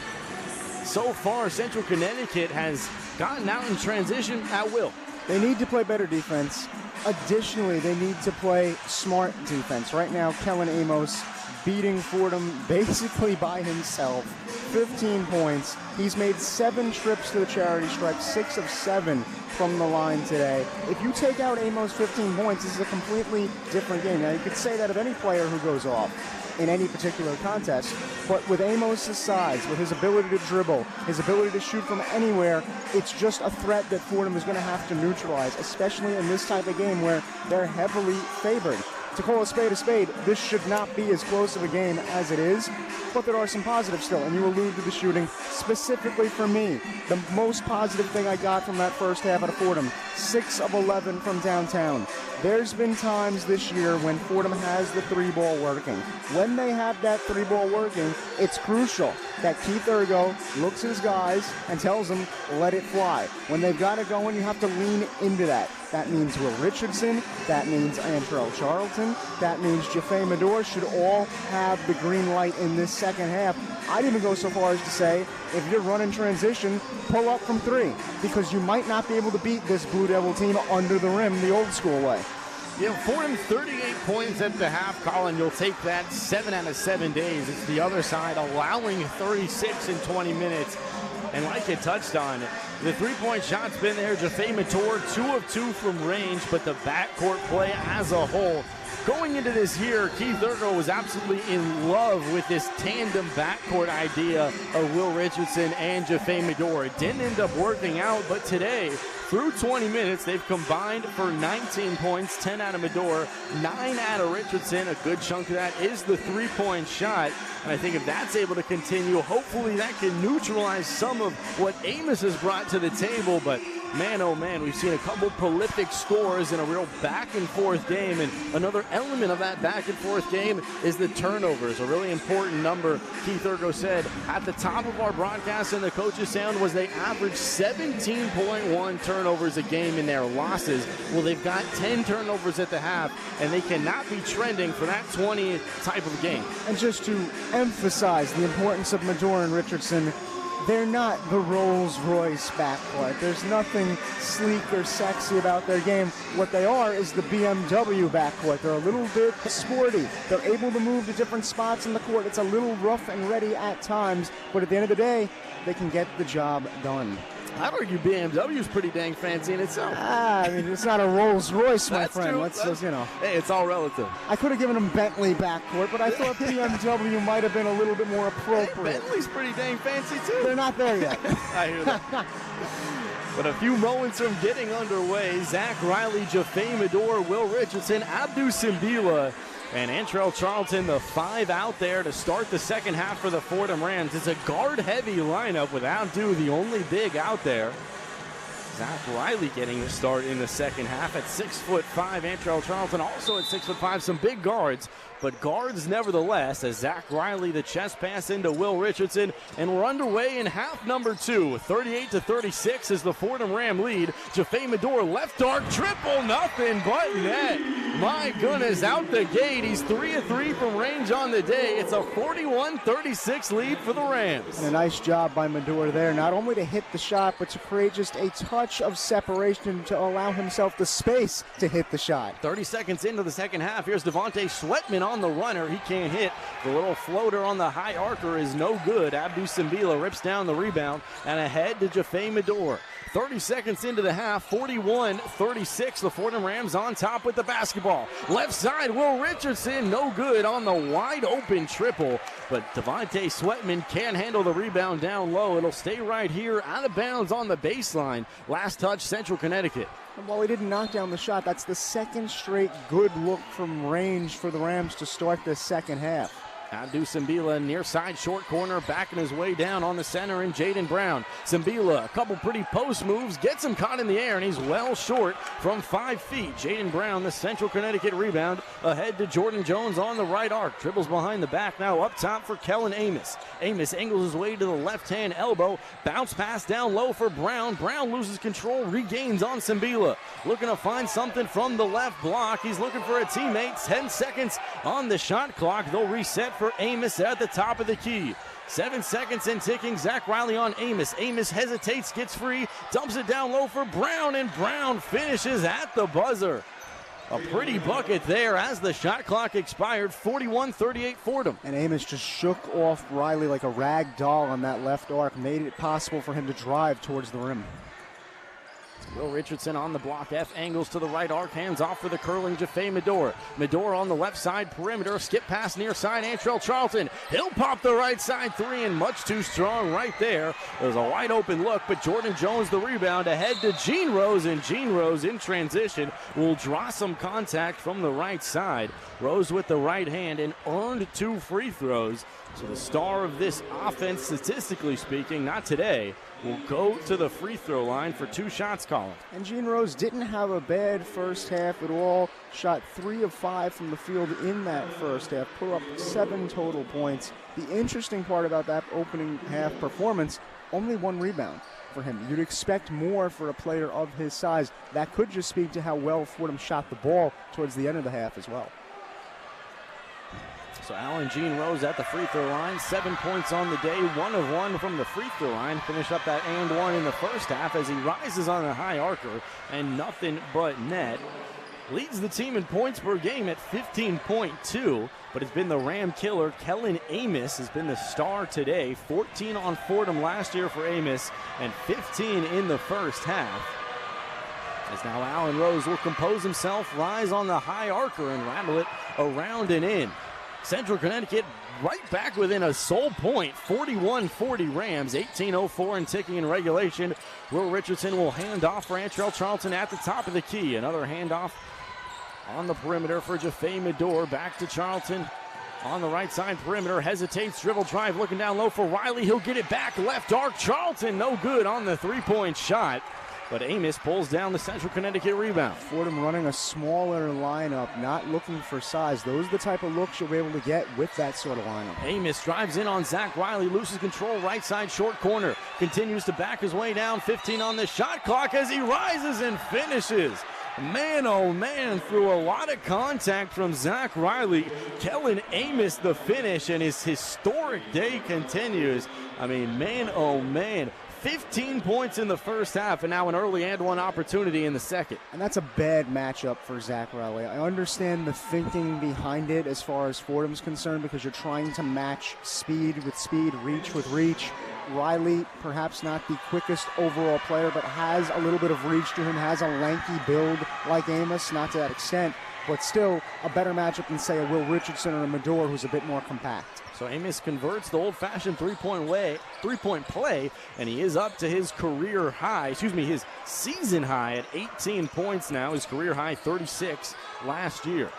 so far, Central Connecticut has gotten out in transition at will. They need to play better defense. Additionally, they need to play smart defense. Right now, Kellen Amos beating Fordham basically by himself. 15 points. He's made 7 trips to the charity stripe, 6 of 7 from the line today. If you take out Amos' 15 points, this is a completely different game. Now, you could say that of any player who goes off in any particular contest, but with Amos' size, with his ability to dribble, his ability to shoot from anywhere, it's just a threat that Fordham is going to have to neutralize, especially in this type of game where they're heavily favored. To call a spade, this should not be as close of a game as it is, but there are some positives still, and you allude to the shooting. Specifically for me, the most positive thing I got from that first half out of Fordham, 6 of 11 from downtown. There's been times this year when Fordham has the 3-ball working. When they have that 3-ball working, it's crucial that Keith Ergo looks at his guys and tells them, let it fly. When they've got it going, you have to lean into that. That means Will Richardson, that means Antrell Charlton, that means Jaffe Medor should all have the green light in this second half. I'd even go so far as to say, if you're running transition, pull up from 3, because you might not be able to beat this Blue Devil team under the rim the old school way. Yeah, Fordham 38 points at the half, Colin. You'll take that 7 out of 7 days. It's the other side allowing 36 in 20 minutes. And like you touched on, the three-point shot's been there. Jaffe Medor, 2 of 2 from range, but the backcourt play as a whole. Going into this year, Keith Ergo was absolutely in love with this tandem backcourt idea of Will Richardson and Jaffe Medor. It didn't end up working out, but today, through 20 minutes, they've combined for 19 points, 10 out of Medor, 9 out of Richardson. A good chunk of that is the three-point shot. And I think if that's able to continue, hopefully that can neutralize some of what Amos has brought to the table. But man, oh man, we've seen a couple prolific scores in a real back-and-forth game. And another element of that back-and-forth game is the turnovers, a really important number. Keith Ergo said at the top of our broadcast and the coach's sound was they averaged 17.1 turnovers a game in their losses. Well, they've got 10 turnovers at the half, and they cannot be trending for that 20 type of game. And just to emphasize the importance of Medor and Richardson, they're not the Rolls-Royce backcourt. There's nothing sleek or sexy about their game. What they are is the BMW backcourt. They're a little bit sporty. They're able to move to different spots in the court. It's a little rough and ready at times, but at the end of the day, they can get the job done. I'd argue BMW is pretty dang fancy in itself. I mean, it's not a Rolls-Royce, my That's friend. true. Let's just, you know. Hey, it's all relative. I could have given them Bentley backcourt, but I thought BMW might have been a little bit more appropriate. Hey, Bentley's pretty dang fancy, too. They're not there yet. I hear that. But a few moments from getting underway, Zach Riley, Jaffe Medor, Will Richardson, Abdou Simbila, and Antrell Charlton, the 5 out there to start the second half for the Fordham Rams. It's a guard-heavy lineup with Abdou, the only big out there. Zach Riley getting the start in the second half at 6'5". Antrell Charlton also at 6'5". Some big guards, but guards nevertheless, as Zach Riley, the chest pass into Will Richardson, and we're underway in half number 2. 38-36 is the Fordham Ram lead. Jaffe Medor, left arc, triple, nothing but net. My goodness, out the gate. He's 3 of 3 from range on the day. It's a 41-36 lead for the Rams. And a nice job by Medor there, not only to hit the shot, but to create just a touch of separation to allow himself the space to hit the shot. 30 seconds into the second half, here's Devontae Sweatman on the runner. He can't hit. The little floater on the high arcer is no good. Abdou Simbila rips down the rebound and ahead to Jaffe Medor. 30 seconds into the half, 41-36. The Fordham Rams on top with the basketball. Left side, Will Richardson, no good on the wide open triple. But Devontae Sweatman can't handle the rebound down low. It'll stay right here, out of bounds on the baseline. Last touch, Central Connecticut. And while he didn't knock down the shot, that's the second straight good look from range for the Rams to start this second half. Abdu Simbila near side short corner, backing his way down on the center, and Jaden Brown. Simbila, a couple pretty post moves, gets him caught in the air, and he's well short from 5 feet. Jaden Brown, the Central Connecticut rebound, ahead to Jordan Jones on the right arc. Dribbles behind the back, now up top for Kellen Amos. Amos angles his way to the left-hand elbow, bounce pass down low for Brown. Brown loses control, regains on Simbila. Looking to find something from the left block. He's looking for a teammate. 10 seconds on the shot clock. They'll reset for Amos at the top of the key. 7 seconds and ticking. Zach Riley on Amos. Amos hesitates, gets free, dumps it down low for Brown, and Brown finishes at the buzzer. A pretty bucket there as the shot clock expired. 41-38 Fordham. And Amos just shook off Riley like a rag doll on that left arc, made it possible for him to drive towards the rim. Will Richardson on the block. F angles to the right arc. Hands off for the curling Jaffe Medor. Medor on the left side perimeter. Skip pass near side. Antrell Charlton. He'll pop the right side three, and much too strong right there. There's a wide open look, but Jordan Jones the rebound ahead to Gene Rose, and Gene Rose in transition will draw some contact from the right side. Rose with the right hand and earned 2 free throws. So the star of this offense, statistically speaking, not today, will go to the free throw line for 2 shots, Colin. And Gene Rose didn't have a bad first half at all. Shot 3 of 5 from the field in that first half. Put up 7 total points. The interesting part about that opening half performance, only 1 rebound for him. You'd expect more for a player of his size. That could just speak to how well Fordham shot the ball towards the end of the half as well. So Allen Gene Rose at the free throw line. 7 points on the day, 1 of 1 from the free throw line. Finish up that and 1 in the first half as he rises on a high arcer and nothing but net. Leads the team in points per game at 15.2, but it's been the Ram killer. Kellen Amos has been the star today. 14 on Fordham last year for Amos and 15 in the first half. As now Allen Rose will compose himself, rise on the high arcer and rattle it around and in. Central Connecticut right back within a sole point, 41-40 Rams, 18:04 and ticking in regulation. Will Richardson will hand off for Antrell Charlton at the top of the key. Another handoff on the perimeter for Jaffe Medor. Back to Charlton on the right side perimeter. Hesitates, dribble drive, looking down low for Riley. He'll get it back, left arc. Charlton no good on the three-point shot. But Amos pulls down the Central Connecticut rebound. Fordham running a smaller lineup, not looking for size. Those are the type of looks you'll be able to get with that sort of lineup. Amos drives in on Zach Riley, loses control, right side short corner. Continues to back his way down, 15 on the shot clock as he rises and finishes. Man, oh man, through a lot of contact from Zach Riley. Kellen Amos the finish, and his historic day continues. I mean, man, oh man. 15 points in the first half, and now an early and 1 opportunity in the second. And that's a bad matchup for Zach Riley. I understand the thinking behind it as far as Fordham's concerned, because you're trying to match speed with speed, reach with reach. Riley, perhaps not the quickest overall player, but has a little bit of reach to him, has a lanky build like Amos, not to that extent, but still a better matchup than, say, a Will Richardson or a Medor, who's a bit more compact. So Amos converts the old-fashioned three-point play, and he is up to his his season high at 18 points now. His career high 36 last year.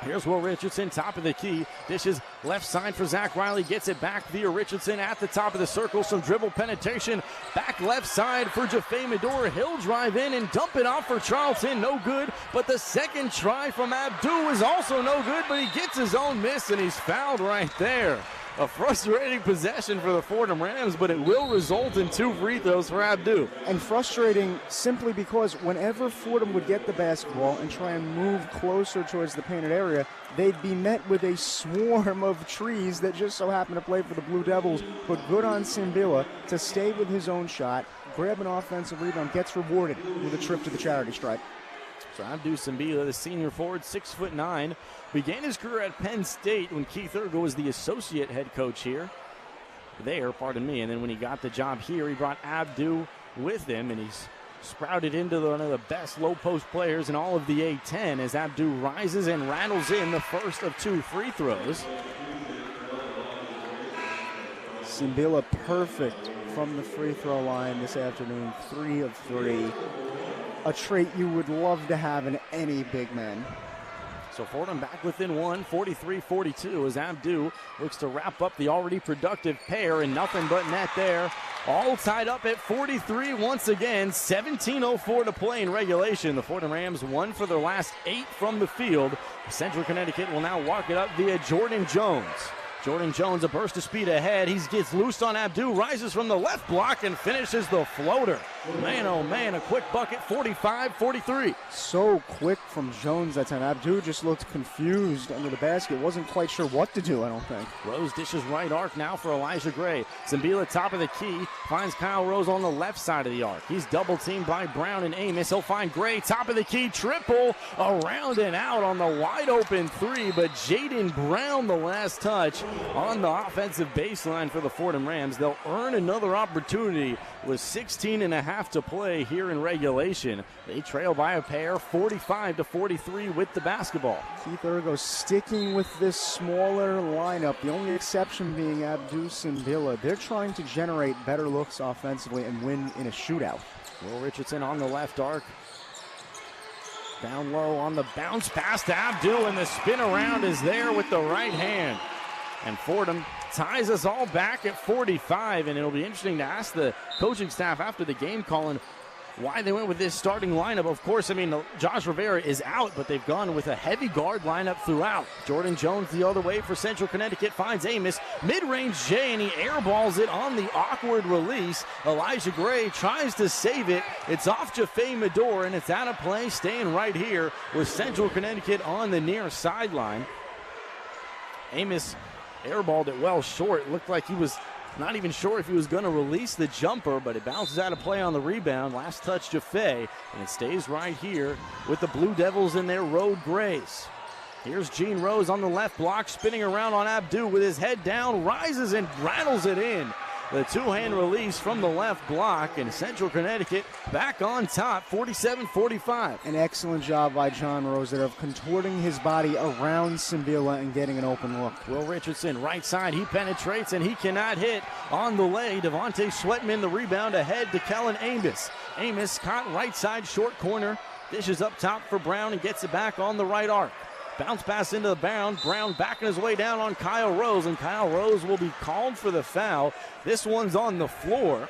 Here's Will Richardson, top of the key. Dishes left side for Zach Riley. Gets it back via Richardson at the top of the circle. Some dribble penetration. Back left side for Jaffe Medor. He'll drive in and dump it off for Charlton. No good. But the second try from Abdu is also no good. But he gets his own miss, and he's fouled right there. A frustrating possession for the Fordham Rams, but it will result in 2 free throws for Abdu. And frustrating simply because whenever Fordham would get the basketball and try and move closer towards the painted area, they'd be met with a swarm of trees that just so happen to play for the Blue Devils. But good on Simbila to stay with his own shot, grab an offensive rebound, gets rewarded with a trip to the charity stripe. So Abdu Simbila, the senior forward, 6'9", began his career at Penn State when Keith Urgo was the associate head coach and then when he got the job here, he brought Abdu with him, and he's sprouted into one of the best low-post players in all of the A-10 as Abdu rises and rattles in the first of 2 free throws. Simbila perfect from the free throw line this afternoon, 3 of 3. A trait you would love to have in any big man. So Fordham back within one, 43-42, as Abdu looks to wrap up the already productive pair, and nothing but net there. All tied up at 43 once again. 17:04 to play in regulation. The Fordham Rams won for their last 8 from the field. Central Connecticut will now walk it up via Jordan Jones. Jordan Jones, a burst of speed ahead. He gets loose on Abdu, rises from the left block, and finishes the floater. Man, oh man, a quick bucket, 45-43. So quick from Jones that time. Abdu just looked confused under the basket. Wasn't quite sure what to do, I don't think. Rose dishes right arc now for Elijah Gray. Zambila top of the key, finds Kyle Rose on the left side of the arc. He's double teamed by Brown and Amos. He'll find Gray, top of the key, triple, around and out on the wide open 3, but Jaden Brown the last touch on the offensive baseline for the Fordham Rams. They'll earn another opportunity with 16 and a half to play here in regulation. They trail by a pair, 45-43 with the basketball. Keith Ergo sticking with this smaller lineup, the only exception being Abdu Simbila. They're trying to generate better looks offensively and win in a shootout. Will Richardson on the left arc. Down low on the bounce pass to Abdu, and the spin around is there with the right hand. And Fordham ties us all back at 45, and it'll be interesting to ask the coaching staff after the game, Colin, why they went with this starting lineup. Of course, I mean, Josh Rivera is out, but they've gone with a heavy guard lineup throughout. Jordan Jones the other way for Central Connecticut, finds Amos, mid-range J, and he airballs it on the awkward release. Elijah Gray tries to save it. It's off Jaffe Medor, and it's out of play, staying right here with Central Connecticut on the near sideline. Amos airballed it well short. Looked like he was not even sure if he was going to release the jumper, but it bounces out of play on the rebound. Last touch Jaffe, and it stays right here with the Blue Devils in their road grays. Here's Gene Rose on the left block, spinning around on Abdu with his head down, rises and rattles it in. The two-hand release from the left block, and Central Connecticut back on top, 47-45. An excellent job by John Rose there of contorting his body around Simbila and getting an open look. Will Richardson, right side, he penetrates, and he cannot hit on the lay. Devontae Sweatman, the rebound ahead to Kellen Amos. Amos caught right side, short corner, dishes up top for Brown and gets it back on the right arc. Bounce pass into the bound. Brown backing his way down on Kyle Rose, and Kyle Rose will be called for the foul. This one's on the floor.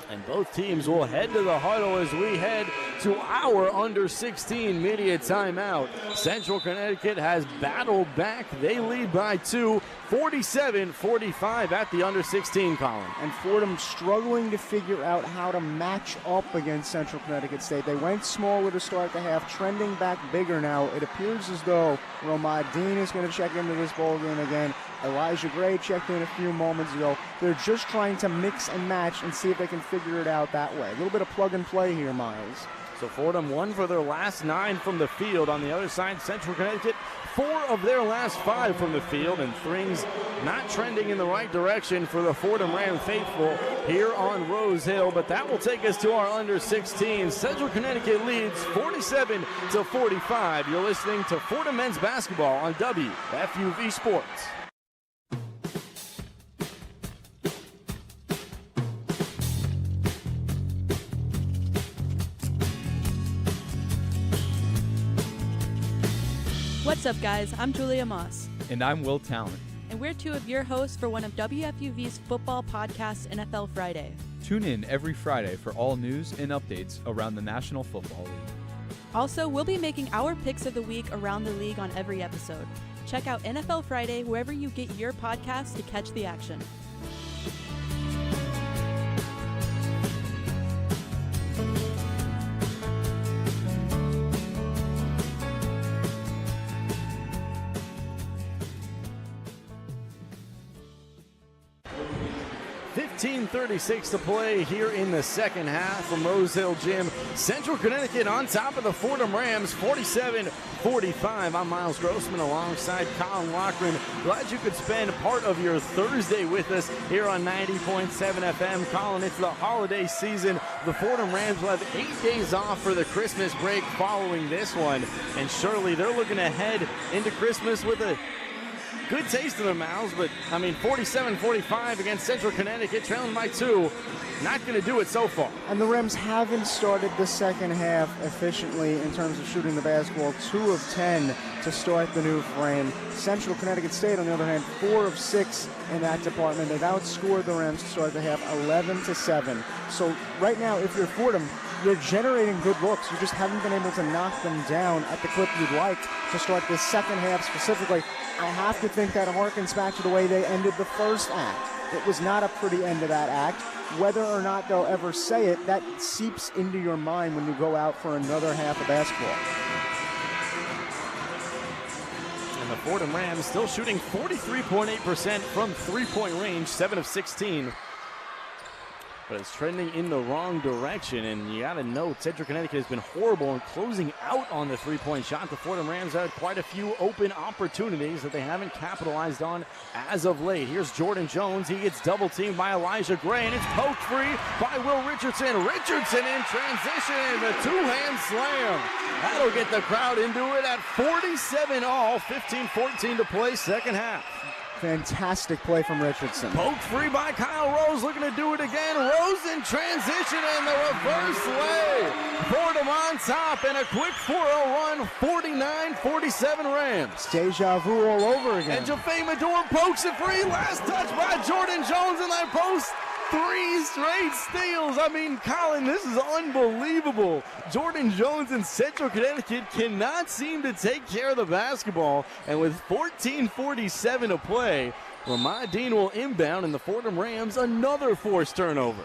And both teams will head to the huddle as we head to our under-16 media timeout. Central Connecticut has battled back. They lead by 2, 47-45 at the under-16 column. And Fordham struggling to figure out how to match up against Central Connecticut State. They went smaller to start the half, trending back bigger now. It appears as though Romad Dean is going to check into this ball game again. Elijah Gray checked in a few moments ago. They're just trying to mix and match and see if they can figure it out that way. A little bit of plug and play here, Miles. So Fordham won for their last 9 from the field. On the other side, Central Connecticut, 4 of their last 5 from the field, and things not trending in the right direction for the Fordham Ram faithful here on Rose Hill. But that will take us to our under-16. Central Connecticut leads 47-45. You're listening to Fordham men's basketball on WFUV Sports. What's up, guys? I'm Julia Moss. And I'm Will Talent. And we're 2 of your hosts for one of WFUV's football podcasts, NFL Friday. Tune in every Friday for all news and updates around the National Football League. Also, we'll be making our picks of the week around the league on every episode. Check out NFL Friday wherever you get your podcasts to catch the action. .36 to play here in the second half from Rose Hill Gym. Central Connecticut on top of the Fordham Rams, 47-45. I'm Miles Grossman alongside Colin Loughran. Glad you could spend part of your Thursday with us here on 90.7 FM. Colin, it's the holiday season. The Fordham Rams will have 8 days off for the Christmas break following this one. And surely they're looking to head into Christmas with a good taste in their mouths, but, 47-45 against Central Connecticut, trailing by 2. Not going to do it so far. And the Rams haven't started the second half efficiently in terms of shooting the basketball. 2 of 10 to start the new frame. Central Connecticut State, on the other hand, 4 of 6 in that department. They've outscored the Rams to start the half 11-7. So right now, if you're Fordham, you're generating good looks. You just haven't been able to knock them down at the clip you'd like to start this second half specifically. I have to think that harkens back to the way they ended the first act. It was not a pretty end of that act. Whether or not they'll ever say it, that seeps into your mind when you go out for another half of basketball. And the Fordham Rams still shooting 43.8% from three-point range, 7 of 16. But it's trending in the wrong direction, and you got to note Central Connecticut has been horrible in closing out on the three-point shot. The Fordham Rams had quite a few open opportunities that they haven't capitalized on as of late. Here's Jordan Jones. He gets double-teamed by Elijah Gray, and it's poked free by Will Richardson. Richardson in transition, a two-hand slam. That'll get the crowd into it at 47 all, 15-14 to play second half. Fantastic play from Richardson. Poked free by Kyle Rose, looking to do it again. Rose in transition and the reverse lay. Fordham on top and a quick 4-0 run, 49-47 Rams. Deja vu all over again. And Jaffe Medor pokes it free. Last touch by Jordan Jones in that post. 3 straight steals. Colin, this is unbelievable. Jordan Jones in Central Connecticut cannot seem to take care of the basketball. And with 14:47 to play, Ramad Dean will inbound, and the Fordham Rams another forced turnover.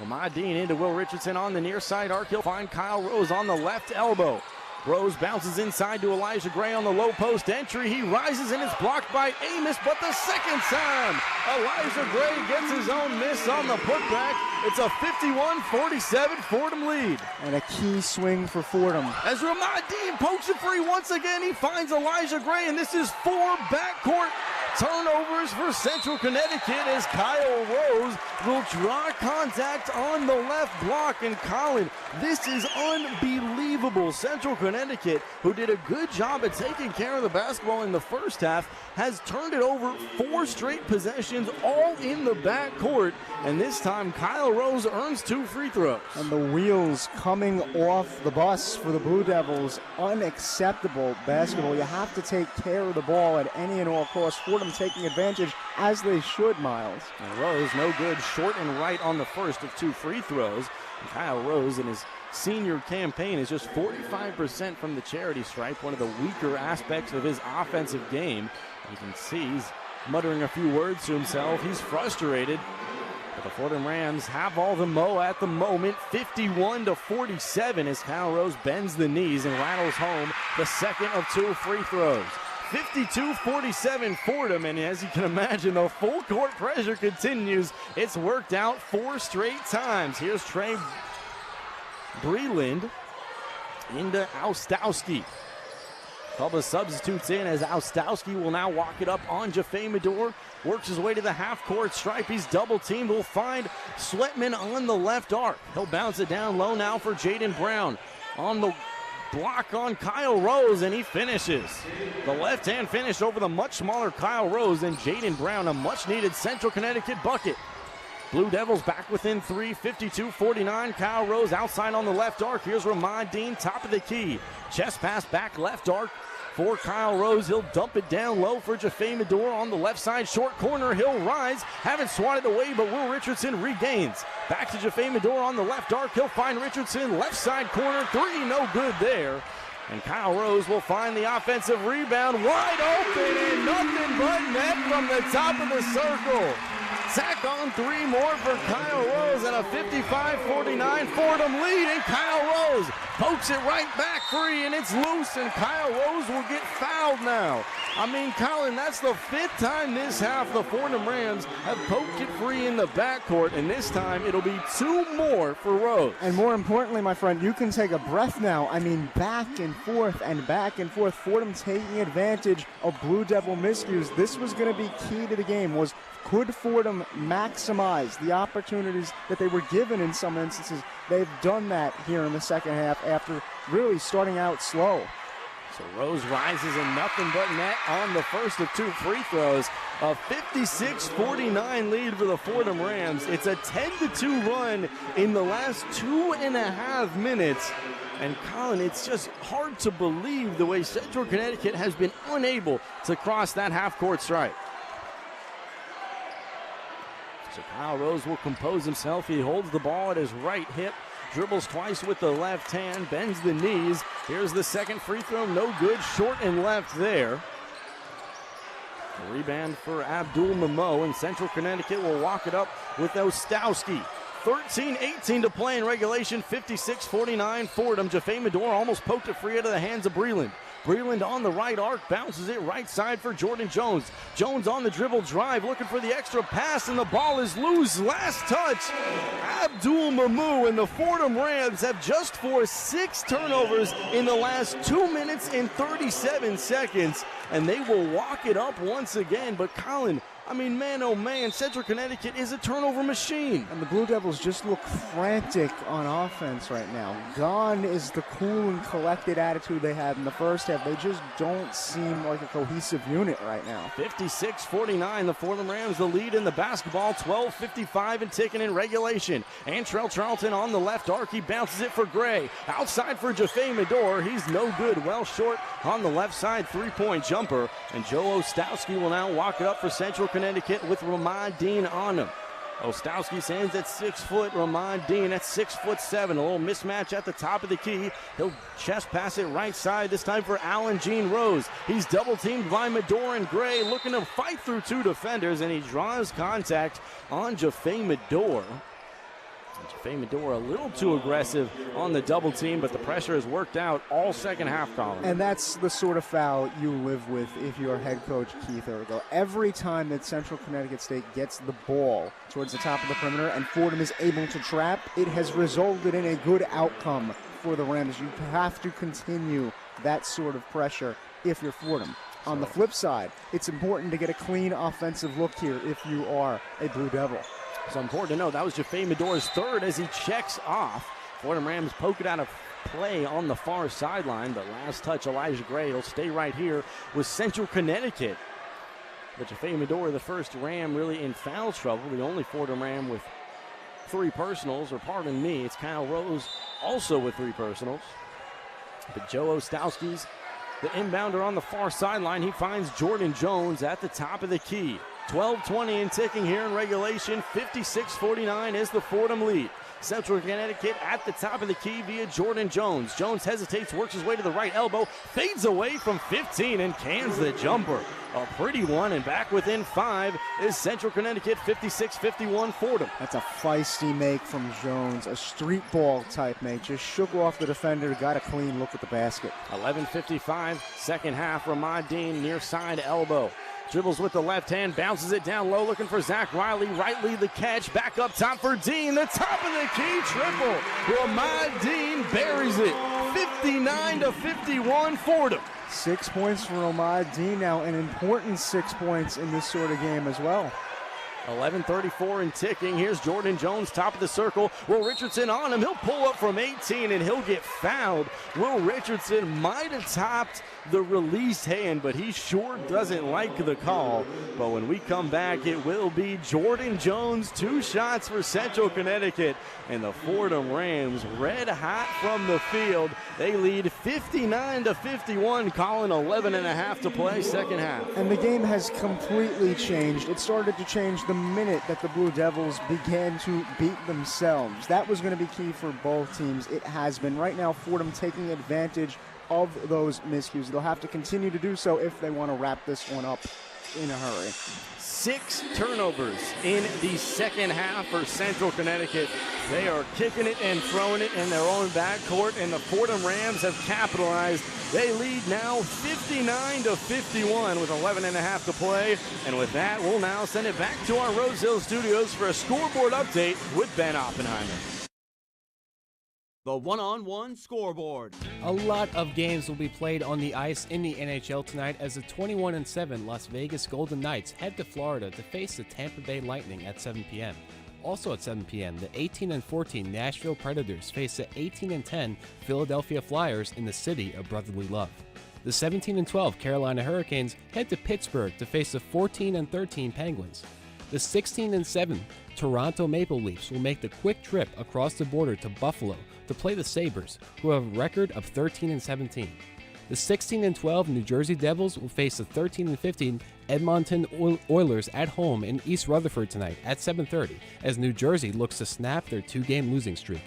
Ramad Dean into Will Richardson on the near side arc. He'll find Kyle Rose on the left elbow. Rose bounces inside to Elijah Gray on the low post entry. He rises and is blocked by Amos, but the second time, Elijah Gray gets his own miss on the putback. It's a 51-47 Fordham lead. And a key swing for Fordham. As Ramad Dean pokes it free once again, he finds Elijah Gray, and this is 4 backcourt turnovers for Central Connecticut as Kyle Rose will draw contact on the left block. And Colin, this is unbelievable. Central Connecticut, who did a good job at taking care of the basketball in the first half, has turned it over 4 straight possessions, all in the backcourt. And this time, Kyle Rose earns 2 free throws. And the wheels coming off the bus for the Blue Devils. Unacceptable basketball. You have to take care of the ball at any and all costs. Fordham taking advantage, as they should, Miles. And Rose, no good, short and right on the first of 2 free throws. And Kyle Rose, in his senior campaign, is just 45% from the charity stripe, one of the weaker aspects of his offensive game. You can see he's muttering a few words to himself. He's frustrated. But the Fordham Rams have all the mo at the moment, 51-47 as Kyle Rose bends the knees and rattles home the second of 2 free throws. 52-47 Fordham, and as you can imagine, the full court pressure continues. It's worked out 4 straight times. Here's Trey Breland into Austowski. Couple of substitutes in as Austowski will now walk it up on Jaffe Medor. Works his way to the half-court stripe. He's double-teamed. Will find Sweatman on the left arc. He'll bounce it down low now for Jaden Brown. On the block on Kyle Rose, and he finishes. The left-hand finish over the much smaller Kyle Rose, and Jaden Brown, a much-needed Central Connecticut bucket. Blue Devils back within 3, 52-49. Kyle Rose outside on the left arc. Here's Ramad Dean, top of the key. Chest pass back left arc for Kyle Rose. He'll dump it down low for Jaffe Medor on the left side. Short corner, he'll rise. Haven't swatted away, but Will Richardson regains. Back to Jaffe Medor on the left arc. He'll find Richardson, left side corner. 3, no good there. And Kyle Rose will find the offensive rebound. Wide open and nothing but net from the top of the circle. Tack on 3 more for Kyle Rose and a 55-49 Fordham lead. And Kyle Rose pokes it right back free, and it's loose, and Kyle Rose will get fouled now. Colin, that's the 5th time this half the Fordham Rams have poked it free in the backcourt, and this time it'll be 2 more for Rose. And more importantly, my friend, you can take a breath now. Back and forth and back and forth. Fordham taking advantage of Blue Devil miscues. This was going to be key to the game, was could Fordham maximize the opportunities that they were given in some instances? They've done that here in the second half after really starting out slow. So Rose rises and nothing but net on the first of 2 free throws. A 56-49 lead for the Fordham Rams. It's a 10-2 run in the last 2.5 minutes. And Colin, it's just hard to believe the way Central Connecticut has been unable to cross that half-court stripe. So Kyle Rose will compose himself. He holds the ball at his right hip, dribbles twice with the left hand, bends the knees. Here's the second free throw, no good, short and left there. A rebound for Abdul Mamo, and Central Connecticut will walk it up with Ostowski. 13-18 to play in regulation, 56-49 Fordham. Jaffe Medor almost poked it free out of the hands of Breland. Breland on the right arc, bounces it right side for Jordan Jones. Jones on the dribble drive, looking for the extra pass, and the ball is loose. Last touch, Abdul Mamou, and the Fordham Rams have just forced 6 turnovers in the last 2 minutes and 37 seconds, and they will walk it up once again. But Colin, I mean, man, oh man, Central Connecticut is a turnover machine. And the Blue Devils just look frantic on offense right now. Gone is the cool and collected attitude they had in the first half. They just don't seem like a cohesive unit right now. 56-49, the Fordham Rams the lead in the basketball, 12:55 and ticking in regulation. Antrell Charlton on the left arc, he bounces it for Gray. Outside for Jaffe Medor, he's no good, well short on the left side, 3-point jumper. And Joe Ostowski will now walk it up for Central Connecticut with Ramad Dean on him. Ostowski stands at 6 foot. Ramad Dean at 6'7". A little mismatch at the top of the key. He'll chest pass it right side, this time for Alan Jean Rose. He's double teamed by Medor and Gray, looking to fight through 2 defenders, and he draws contact on Jaffe Medor. Jaffe Medor a little too aggressive on the double team, but the pressure has worked out all second half, Colin. And that's the sort of foul you live with if you're head coach Keith Ergo. Every time that Central Connecticut State gets the ball towards the top of the perimeter and Fordham is able to trap, it has resulted in a good outcome for the Rams. You have to continue that sort of pressure if you're Fordham. On the flip side, it's important to get a clean offensive look here if you are a Blue Devil. So important to know that was Jaffe Medor's third as he checks off. Fordham Rams poke it out of play on the far sideline, but last touch Elijah Gray will stay right here with Central Connecticut. But Jaffe Medor, the first Ram really in foul trouble, the only Fordham Ram with 3 personals, or pardon me, it's Kyle Rose also with 3 personals. But Joe Ostowski's the inbounder on the far sideline. He finds Jordan Jones at the top of the key. 12:20 and ticking here in regulation. 56-49 is the Fordham lead. Central Connecticut at the top of the key via Jordan Jones. Jones hesitates, works his way to the right elbow, fades away from 15 and cans the jumper. A pretty one, and back within 5 is Central Connecticut, 56-51 Fordham. That's a feisty make from Jones, a street ball type make. Just shook off the defender, got a clean look at the basket. 11:55, second half. Ramad Dean near side elbow. Dribbles with the left hand, bounces it down low, looking for Zach Riley. Rightly the catch, back up top for Dean. The top of the key triple. Ramad Dean buries it. 59-51 Fordham. 6 points for Ramad Dean now, an important 6 points in this sort of game as well. 11:34 and ticking. Here's Jordan Jones, top of the circle. Will Richardson on him. He'll pull up from 18 and he'll get fouled. Will Richardson might have topped the release hand, but he sure doesn't like the call. But when we come back, it will be Jordan Jones, 2 shots for Central Connecticut. And the Fordham Rams red hot from the field. They lead 59-51. Colin, 11.5 to play, second half. And the game has completely changed. It started to change the minute that the Blue Devils began to beat themselves. That was going to be key for both teams. It has been. Right now, Fordham taking advantage of those miscues. They'll have to continue to do so if they want to wrap this one up in a hurry. 6 turnovers in the second half for Central Connecticut. They are kicking it and throwing it in their own backcourt, and the Fordham Rams have capitalized. They lead now 59-51 with 11.5 to play. And with that, we'll now send it back to our Rose Hill studios for a scoreboard update with Ben Oppenheimer. The one-on-one scoreboard. A lot of games will be played on the ice in the NHL tonight as the 21-7 Las Vegas Golden Knights head to Florida to face the Tampa Bay Lightning at 7 p.m. Also at 7 p.m., the 18-14 Nashville Predators face the 18-10 Philadelphia Flyers in the city of brotherly love. The 17-12 Carolina Hurricanes head to Pittsburgh to face the 14-13 Penguins. The 16-7 Toronto Maple Leafs will make the quick trip across the border to Buffalo to play the Sabres, who have a record of 13-17. The 16-12 New Jersey Devils will face the 13-15 Edmonton Oilers at home in East Rutherford tonight at 7:30 as New Jersey looks to snap their 2-game losing streak.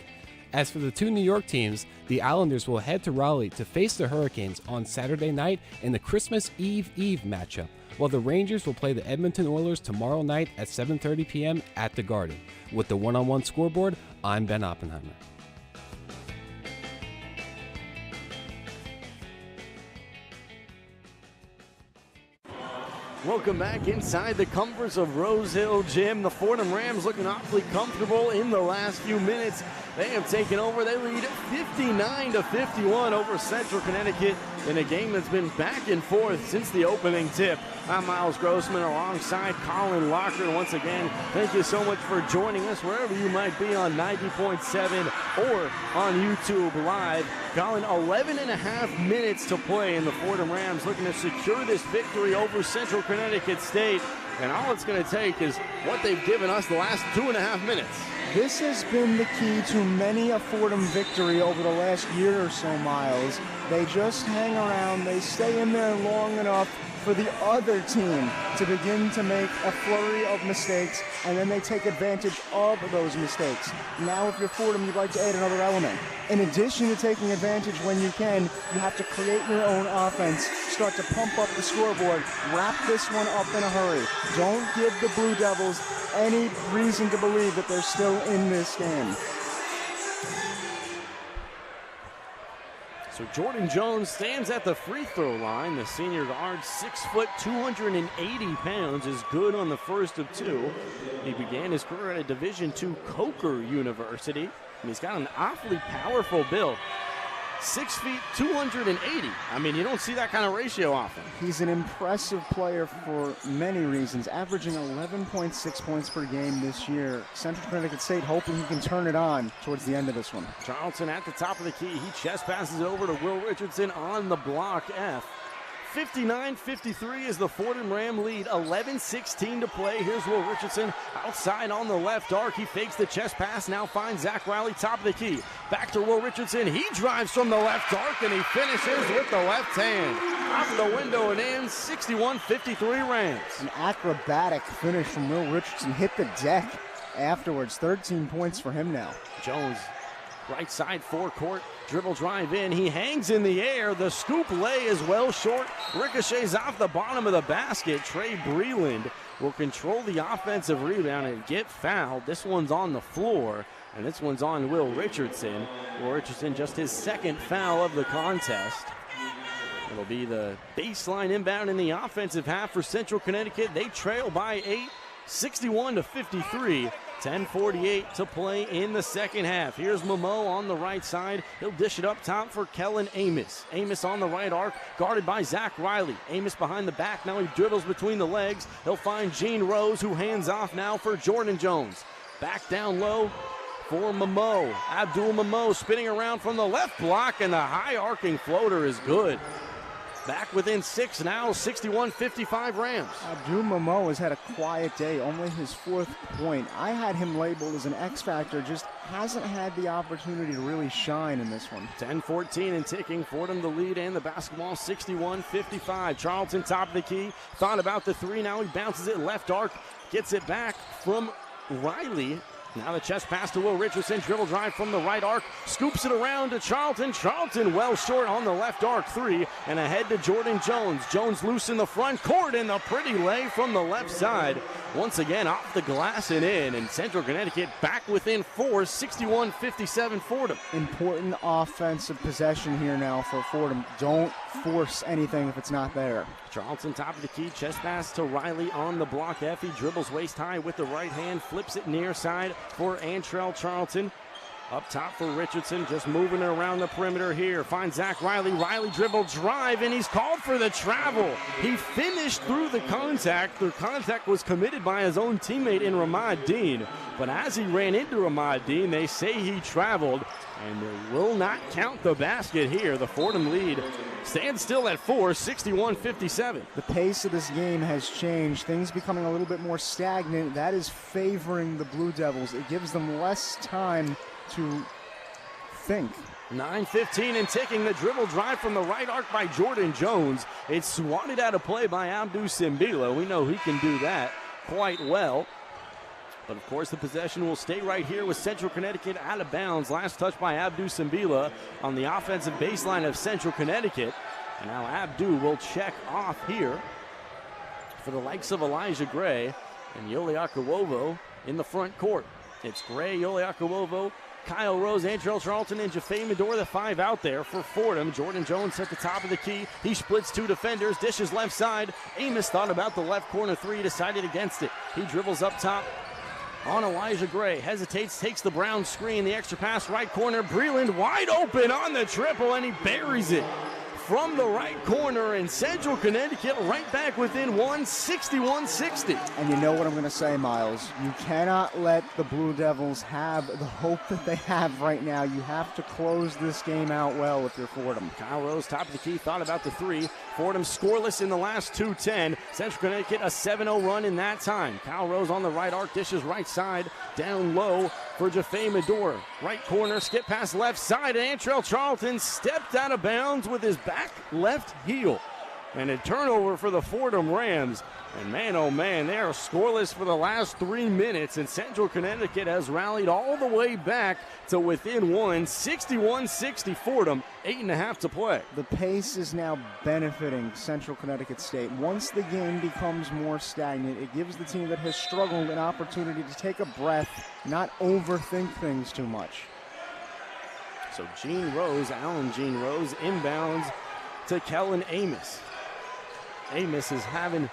As for the two New York teams, the Islanders will head to Raleigh to face the Hurricanes on Saturday night in the Christmas Eve matchup, while the Rangers will play the Edmonton Oilers tomorrow night at 7:30 p.m. at the Garden. With the one-on-one scoreboard, I'm Ben Oppenheimer. Welcome back inside the comforts of Rose Hill Gym. The Fordham Rams looking awfully comfortable in the last few minutes. They have taken over. They lead 59-51 over Central Connecticut in a game that's been back and forth since the opening tip. I'm Miles Grossman alongside Colin Loughran. Once again, thank you so much for joining us wherever you might be on 90.7 or on YouTube Live. Colin, 11 and a half minutes to play, and the Fordham Rams looking to secure this victory over Central Connecticut State. And all it's going to take is what they've given us the last 2.5 minutes. This has been the key to many a Fordham victory over the last year or so, Miles. They just hang around, they stay in there long enough for the other team to begin to make a flurry of mistakes, and then they take advantage of those mistakes. Now, if you're Fordham, you'd like to add another element. In addition to taking advantage when you can, you have to create your own offense, start to pump up the scoreboard, wrap this one up in a hurry. Don't give the Blue Devils any reason to believe that they're still in this game. So Jordan Jones stands at the free throw line. The senior guard, 6 foot, 280 pounds, is good on the first of two. He began his career at a Division II Coker University, and he's got an awfully powerful build. 6 feet, 280. I mean, you don't see that kind of ratio often. He's an impressive player for many reasons, averaging 11.6 points per game this year. Central Connecticut State hoping he can turn it on towards the end of this one. Charlton at the top of the key. He chest passes it over to Will Richardson on the block F. 59-53 is the Fordham Ram lead. 11-16 to play. Here's Will Richardson outside on the left arc. He fakes the chest pass, now finds Zach Riley, top of the key. Back to Will Richardson. He drives from the left arc, and he finishes with the left hand. Off the window and in, 61-53 Rams. An acrobatic finish from Will Richardson. Hit the deck afterwards. 13 points for him now. Jones, right side forecourt. Dribble drive in. He hangs in the air. The scoop lay is well short. Ricochets off the bottom of the basket. Trey Breland will control the offensive rebound and get fouled. This one's on the floor, and this one's on Will Richardson. Will Richardson, just his second foul of the contest. It'll be the baseline inbound in the offensive half for Central Connecticut. They trail by 8, 61-53. 10:48 to play in the second half. Here's Momo on the right side. He'll dish it up top for Kellen Amos. Amos on the right arc, guarded by Zach Riley. Amos behind the back. Now he dribbles between the legs. He'll find Gene Rose, who hands off now for Jordan Jones. Back down low for Momo. Abdul Momo spinning around from the left block, and the high arcing floater is good. Back within 6 now, 61-55 Rams. Abdul Momo has had a quiet day, only his 4th point. I had him labeled as an X factor, just hasn't had the opportunity to really shine in this one. 10-14 and ticking. Fordham the lead and the basketball, 61-55. Charlton top of the key, thought about the three, now he bounces it left arc, gets it back from Riley. Now the chest pass to Will Richardson, dribble drive from the right arc, scoops it around to Charlton. Charlton well short on the left arc three, and ahead to Jordan Jones. Jones loose in the front court, and the pretty lay from the left side. Once again off the glass and in, and Central Connecticut back within 4, 61-57 Fordham. Important offensive possession here now for Fordham. Don't force anything if it's not there. Charlton top of the key, chest pass to Riley on the block F. He dribbles waist high with the right hand, flips it near side for Antrell Charlton. Up top for Richardson, just moving it around the perimeter here. Finds Zach Riley. Riley dribble drive, and he's called for the travel. He finished through the contact. The contact was committed by his own teammate in Ramad Dean. But as he ran into Ramad Dean, they say he traveled, and they will not count the basket here. The Fordham lead stands still at 4, 61-57. The pace of this game has changed. Things becoming a little bit more stagnant. That is favoring the Blue Devils. It gives them less time to think. 9:15 and ticking. The dribble drive from the right arc by Jordan Jones. It's swatted out of play by Abdou Simbila. We know he can do that quite well. But, of course, the possession will stay right here with Central Connecticut out of bounds. Last touch by Abdou Simbila on the offensive baseline of Central Connecticut. And now Abdou will check off here for the likes of Elijah Gray and Yoli Akawovo in the front court. It's Gray, Yoli Akawovo, Kyle Rose, Antrell Charlton, and Jaffe Medora, the 5 out there for Fordham. Jordan Jones at the top of the key. He splits 2 defenders, dishes left side. Amos thought about the left corner 3, decided against it. He dribbles up top on Elijah Gray, hesitates, takes the Brown screen, the extra pass, right corner. Breland wide open on the triple, and he buries it from the right corner, and Central Connecticut right back within 1, 61-60. And you know what I'm going to say, Miles. You cannot let the Blue Devils have the hope that they have right now. You have to close this game out well with your Fordham. Kyle Rose, top of the key, thought about the 3. Fordham scoreless in the last 2:10. Central Connecticut a 7-0 run in that time. Kyle Rose on the right arc, dishes right side, down low for Jaffe Medora. Right corner, skip pass left side, and Antrell Charlton stepped out of bounds with his back left heel. And a turnover for the Fordham Rams. And man, oh man, they are scoreless for the last 3 minutes, and Central Connecticut has rallied all the way back to within 1, 61-60 Fordham, 8.5 to play. The pace is now benefiting Central Connecticut State. Once the game becomes more stagnant, it gives the team that has struggled an opportunity to take a breath, not overthink things too much. So Gene Rose, Allen Gene Rose, inbounds to Kellen Amos. Amos is having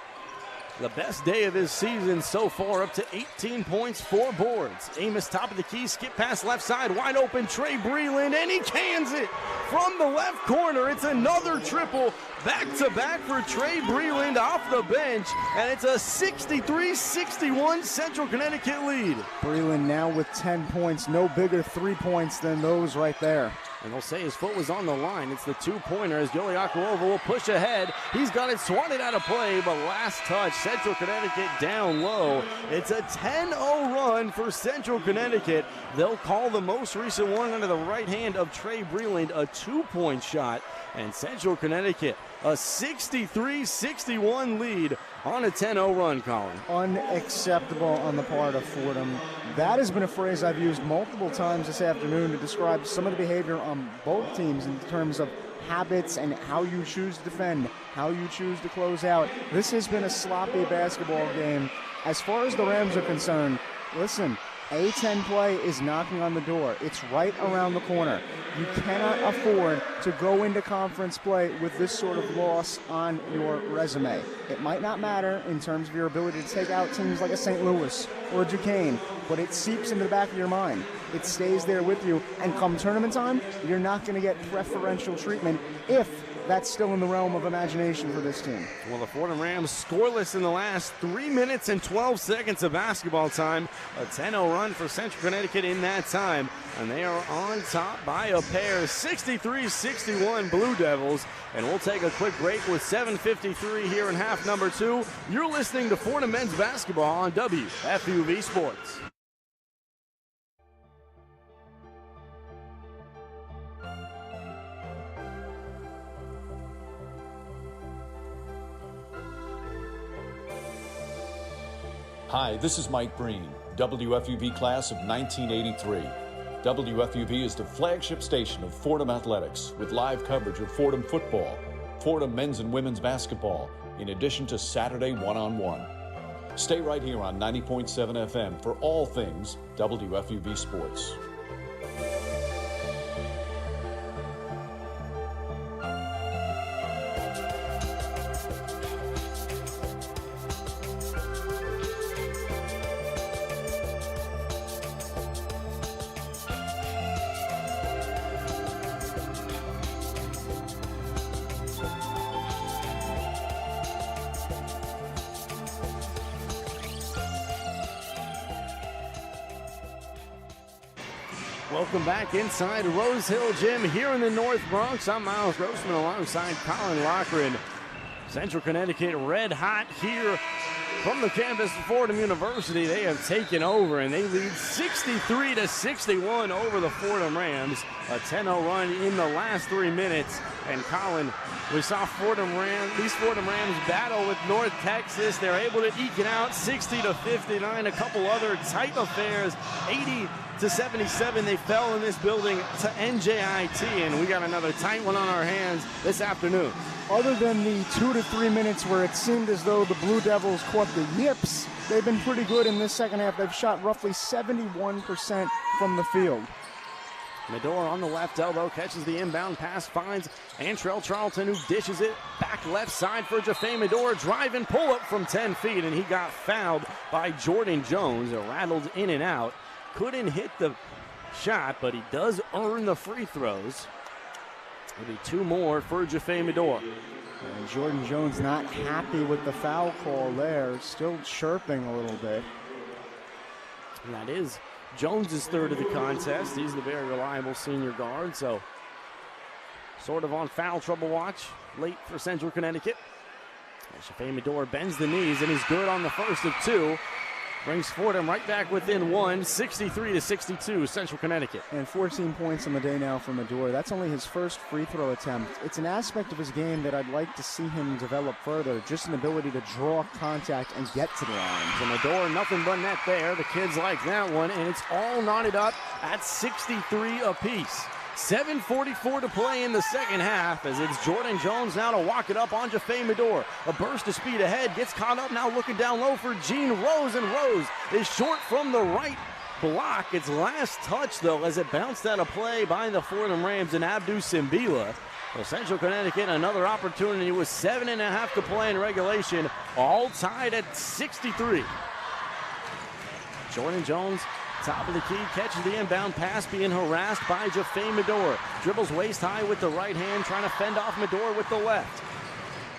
the best day of his season so far, up to 18 points, 4 boards. Amos top of the key, skip pass left side, wide open, Trey Breland, and he cans it from the left corner. It's another triple, back-to-back for Trey Breland off the bench, and it's a 63-61 Central Connecticut lead. Breland now with 10 points, no bigger 3 points than those right there. And they'll say his foot was on the line. It's the 2-pointer as Yoli Akawovo will push ahead. He's got it swatted out of play, but last touch, Central Connecticut down low. It's a 10-0 run for Central Connecticut. They'll call the most recent one under the right hand of Trey Breland, a 2-point shot. And Central Connecticut, a 63-61 lead on a 10-0 run, Colin. Unacceptable on the part of Fordham. That has been a phrase I've used multiple times this afternoon to describe some of the behavior on both teams in terms of habits and how you choose to defend, how you choose to close out. This has been a sloppy basketball game. As far as the Rams are concerned, listen, A-10 play is knocking on the door. It's right around the corner. You cannot afford to go into conference play with this sort of loss on your resume. It might not matter in terms of your ability to take out teams like a St. Louis or a Duquesne, but it seeps into the back of your mind. It stays there with you, and come tournament time, you're not going to get preferential treatment if that's still in the realm of imagination for this team. Well, the Fordham Rams scoreless in the last 3 minutes and 12 seconds of basketball time. A 10-0 run for Central Connecticut in that time. And they are on top by a pair, 63-61 Blue Devils. And we'll take a quick break with 7:53 here in half number 2. You're listening to Fordham men's basketball on WFUV Sports. Hi, this is Mike Breen, WFUV class of 1983. WFUV is the flagship station of Fordham Athletics with live coverage of Fordham football, Fordham men's and women's basketball, in addition to Saturday one-on-one. Stay right here on 90.7 FM for all things WFUV Sports. Welcome back inside Rose Hill Gym here in the North Bronx. I'm Miles Grossman alongside Colin Loughran. Central Connecticut red hot here from the campus of Fordham University. They have taken over and they lead 63-61 over the Fordham Rams. A 10-0 run in the last 3 minutes. And Colin, we saw these Fordham Rams battle with North Texas. They're able to eke it out 60-59. A couple other tight affairs, 80-77. They fell in this building to NJIT, and we got another tight one on our hands this afternoon. Other than the 2 to 3 minutes where it seemed as though the Blue Devils caught the yips, they've been pretty good in this second half. They've shot roughly 71% from the field. Medor on the left elbow, catches the inbound pass, finds Antrell Charlton, who dishes it back left side for Jaffe Medor. Drive and pull up from 10 feet, and he got fouled by Jordan Jones. It rattled in and out. Couldn't hit the shot, but he does earn the free throws. It'll be 2 more for Jaffe Medor. And Jordan Jones not happy with the foul call there, still chirping a little bit. And that is Jones' third of the contest. He's the very reliable senior guard, so sort of on foul trouble watch late for Central Connecticut. Jaffe Medor bends the knees, and he's good on the first of 2. Brings Fordham right back within 1, 63-62, Central Connecticut. And 14 points on the day now for Medor. That's only his first free throw attempt. It's an aspect of his game that I'd like to see him develop further, just an ability to draw contact and get to the line. So Medor, nothing but net there. The kids like that one, and it's all knotted up at 63 apiece. 7:44 to play in the second half as it's Jordan Jones now to walk it up on Jaffe Medor. A burst of speed ahead, gets caught up now looking down low for Gene Rose, and Rose is short from the right block. It's last touch, though, as it bounced out of play by the Fordham Rams and Abdu Simbila. Well, Central Connecticut, another opportunity with 7.5 to play in regulation, all tied at 63. Jordan Jones, top of the key, catches the inbound pass, being harassed by Jaffe Medor. Dribbles waist high with the right hand, trying to fend off Medor with the left.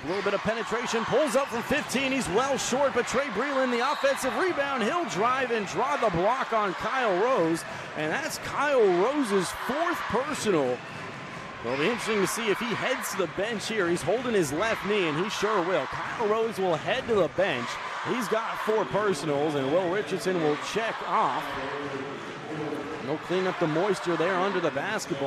A little bit of penetration, pulls up from 15. He's well short, but Trey Breland, the offensive rebound. He'll drive and draw the block on Kyle Rose, and that's Kyle Rose's 4th personal. It'll be interesting to see if he heads to the bench here. He's holding his left knee, and he sure will. Kyle Rose will head to the bench. He's got 4 personals, and Will Richardson will check off. They'll clean up the moisture there under the basket,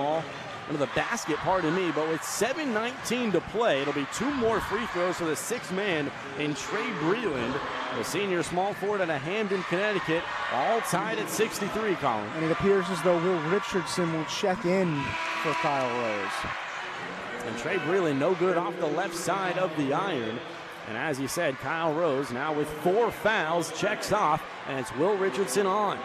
pardon me. But with 7:19 to play, it'll be 2 more free throws for the 6th man in Trey Breland, the senior small forward out of Hamden, Connecticut, all tied at 63, Colin. And it appears as though Will Richardson will check in for Kyle Rose. And Trey Breland no good off the left side of the iron. And as you said, Kyle Rose now with 4 fouls, checks off, and it's Will Richardson on.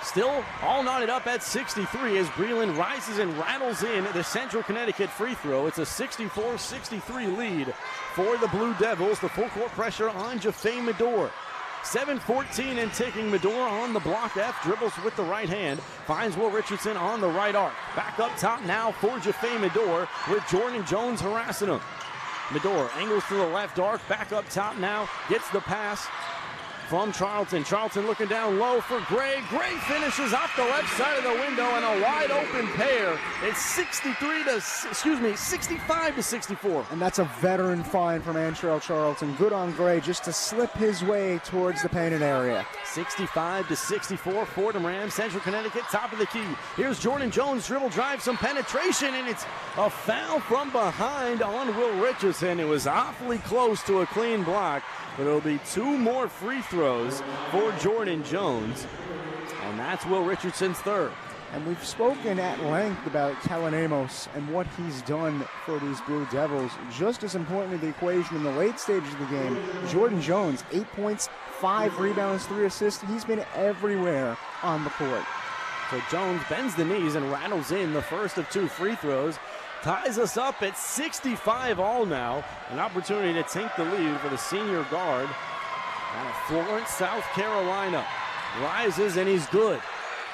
Still all knotted up at 63 as Breland rises and rattles in the Central Connecticut free throw. It's a 64-63 lead for the Blue Devils. The full court pressure on Jaffe Medor. 7:14 and ticking. Medor on the block F, dribbles with the right hand, finds Will Richardson on the right arc. Back up top now for Jaffe Medor with Jordan Jones harassing him. Medor angles to the left arc, back up top now, gets the pass from Charlton. Charlton looking down low for Gray. Gray finishes off the left side of the window and a wide open pair. It's 65-64. And that's a veteran find from Antrell Charlton. Good on Gray just to slip his way towards the painted area. 65-64, Fordham Rams, Central Connecticut, top of the key. Here's Jordan Jones, dribble drive, some penetration, and it's a foul from behind on Will Richardson. It was awfully close to a clean block, but it'll be 2 more free throws for Jordan Jones, and that's Will Richardson's 3rd. And we've spoken at length about Kellen Amos and what he's done for these Blue Devils. Just as important to the equation in the late stages of the game, Jordan Jones, 8 points, 5 rebounds, 3 assists. He's been everywhere on the court. So Jones bends the knees and rattles in the first of 2 free throws. Ties us up at 65 all now. An opportunity to take the lead for the senior guard out of Florence, South Carolina. Rises and he's good.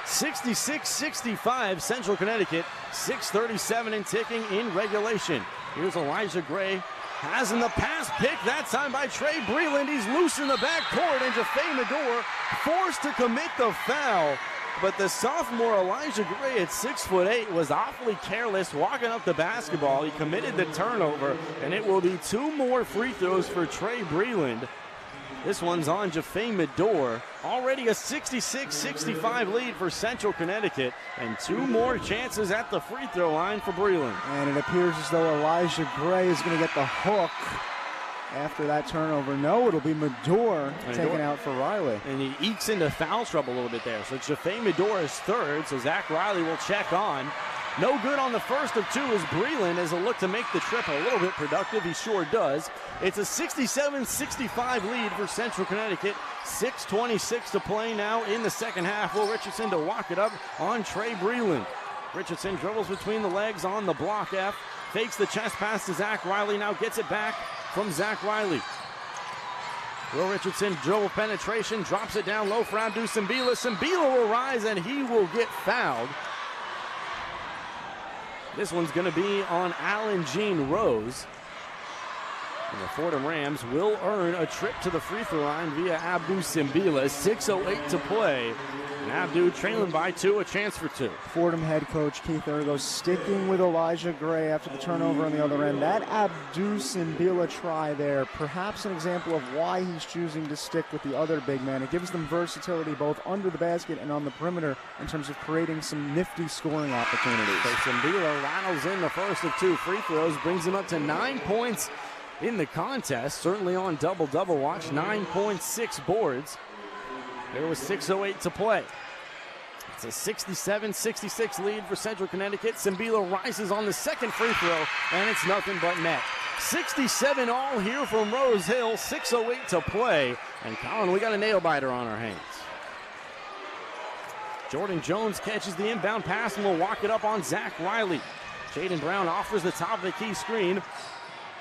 66-65, Central Connecticut, 6:37 and ticking in regulation. Here's Elijah Gray, has in the pass pick, that time by Trey Breland. He's loose in the backcourt, and Jaffe Medor forced to commit the foul. but the sophomore Elijah Gray at 6'8" was awfully careless walking up the basketball. He committed the turnover, and it will be 2 more free throws for Trey Breland. This one's on Jaffe Medor. Already a 66-65 lead for Central Connecticut, and 2 more chances at the free throw line for Breland. And it appears as though Elijah Gray is going to get the hook after that turnover. No, it'll be Medor taken out for Riley. And he ekes into foul trouble a little bit there. So Jaffe Medor is third, so Zach Riley will check on. No good on the first of 2 as Breland as a look to make the trip a little bit productive. He sure does. It's a 67-65 lead for Central Connecticut. 6:26 to play now in the second half. Will Richardson to walk it up on Trey Breland. Richardson dribbles between the legs on the block F. Fakes the chest pass to Zach Riley. Now gets it back from Zach Riley. Will Richardson dribble penetration. Drops it down low for Abdou Simbila. Simbila will rise and he will get fouled. This one's going to be on Alan Jean Rose. And the Fordham Rams will earn a trip to the free throw line via Abdou Simbila. 6:08 to play. And Abdou trailing by 2, a chance for 2. Fordham head coach Keith Ergo sticking with Elijah Gray after the turnover on the other end. That Abdou Simbila try there, perhaps an example of why he's choosing to stick with the other big man. It gives them versatility both under the basket and on the perimeter in terms of creating some nifty scoring opportunities. So Simbila rattles in the first of 2 free throws, brings him up to 9 points in the contest. Certainly on double-double watch, 9.6 boards. There was 6:08 to play. It's a 67-66 lead for Central Connecticut. Simbila rises on the second free throw, and it's nothing but net. 67 all here from Rose Hill. 6:08 to play. And Colin, we got a nail-biter on our hands. Jordan Jones catches the inbound pass and will walk it up on Zach Riley. Jaden Brown offers the top of the key screen.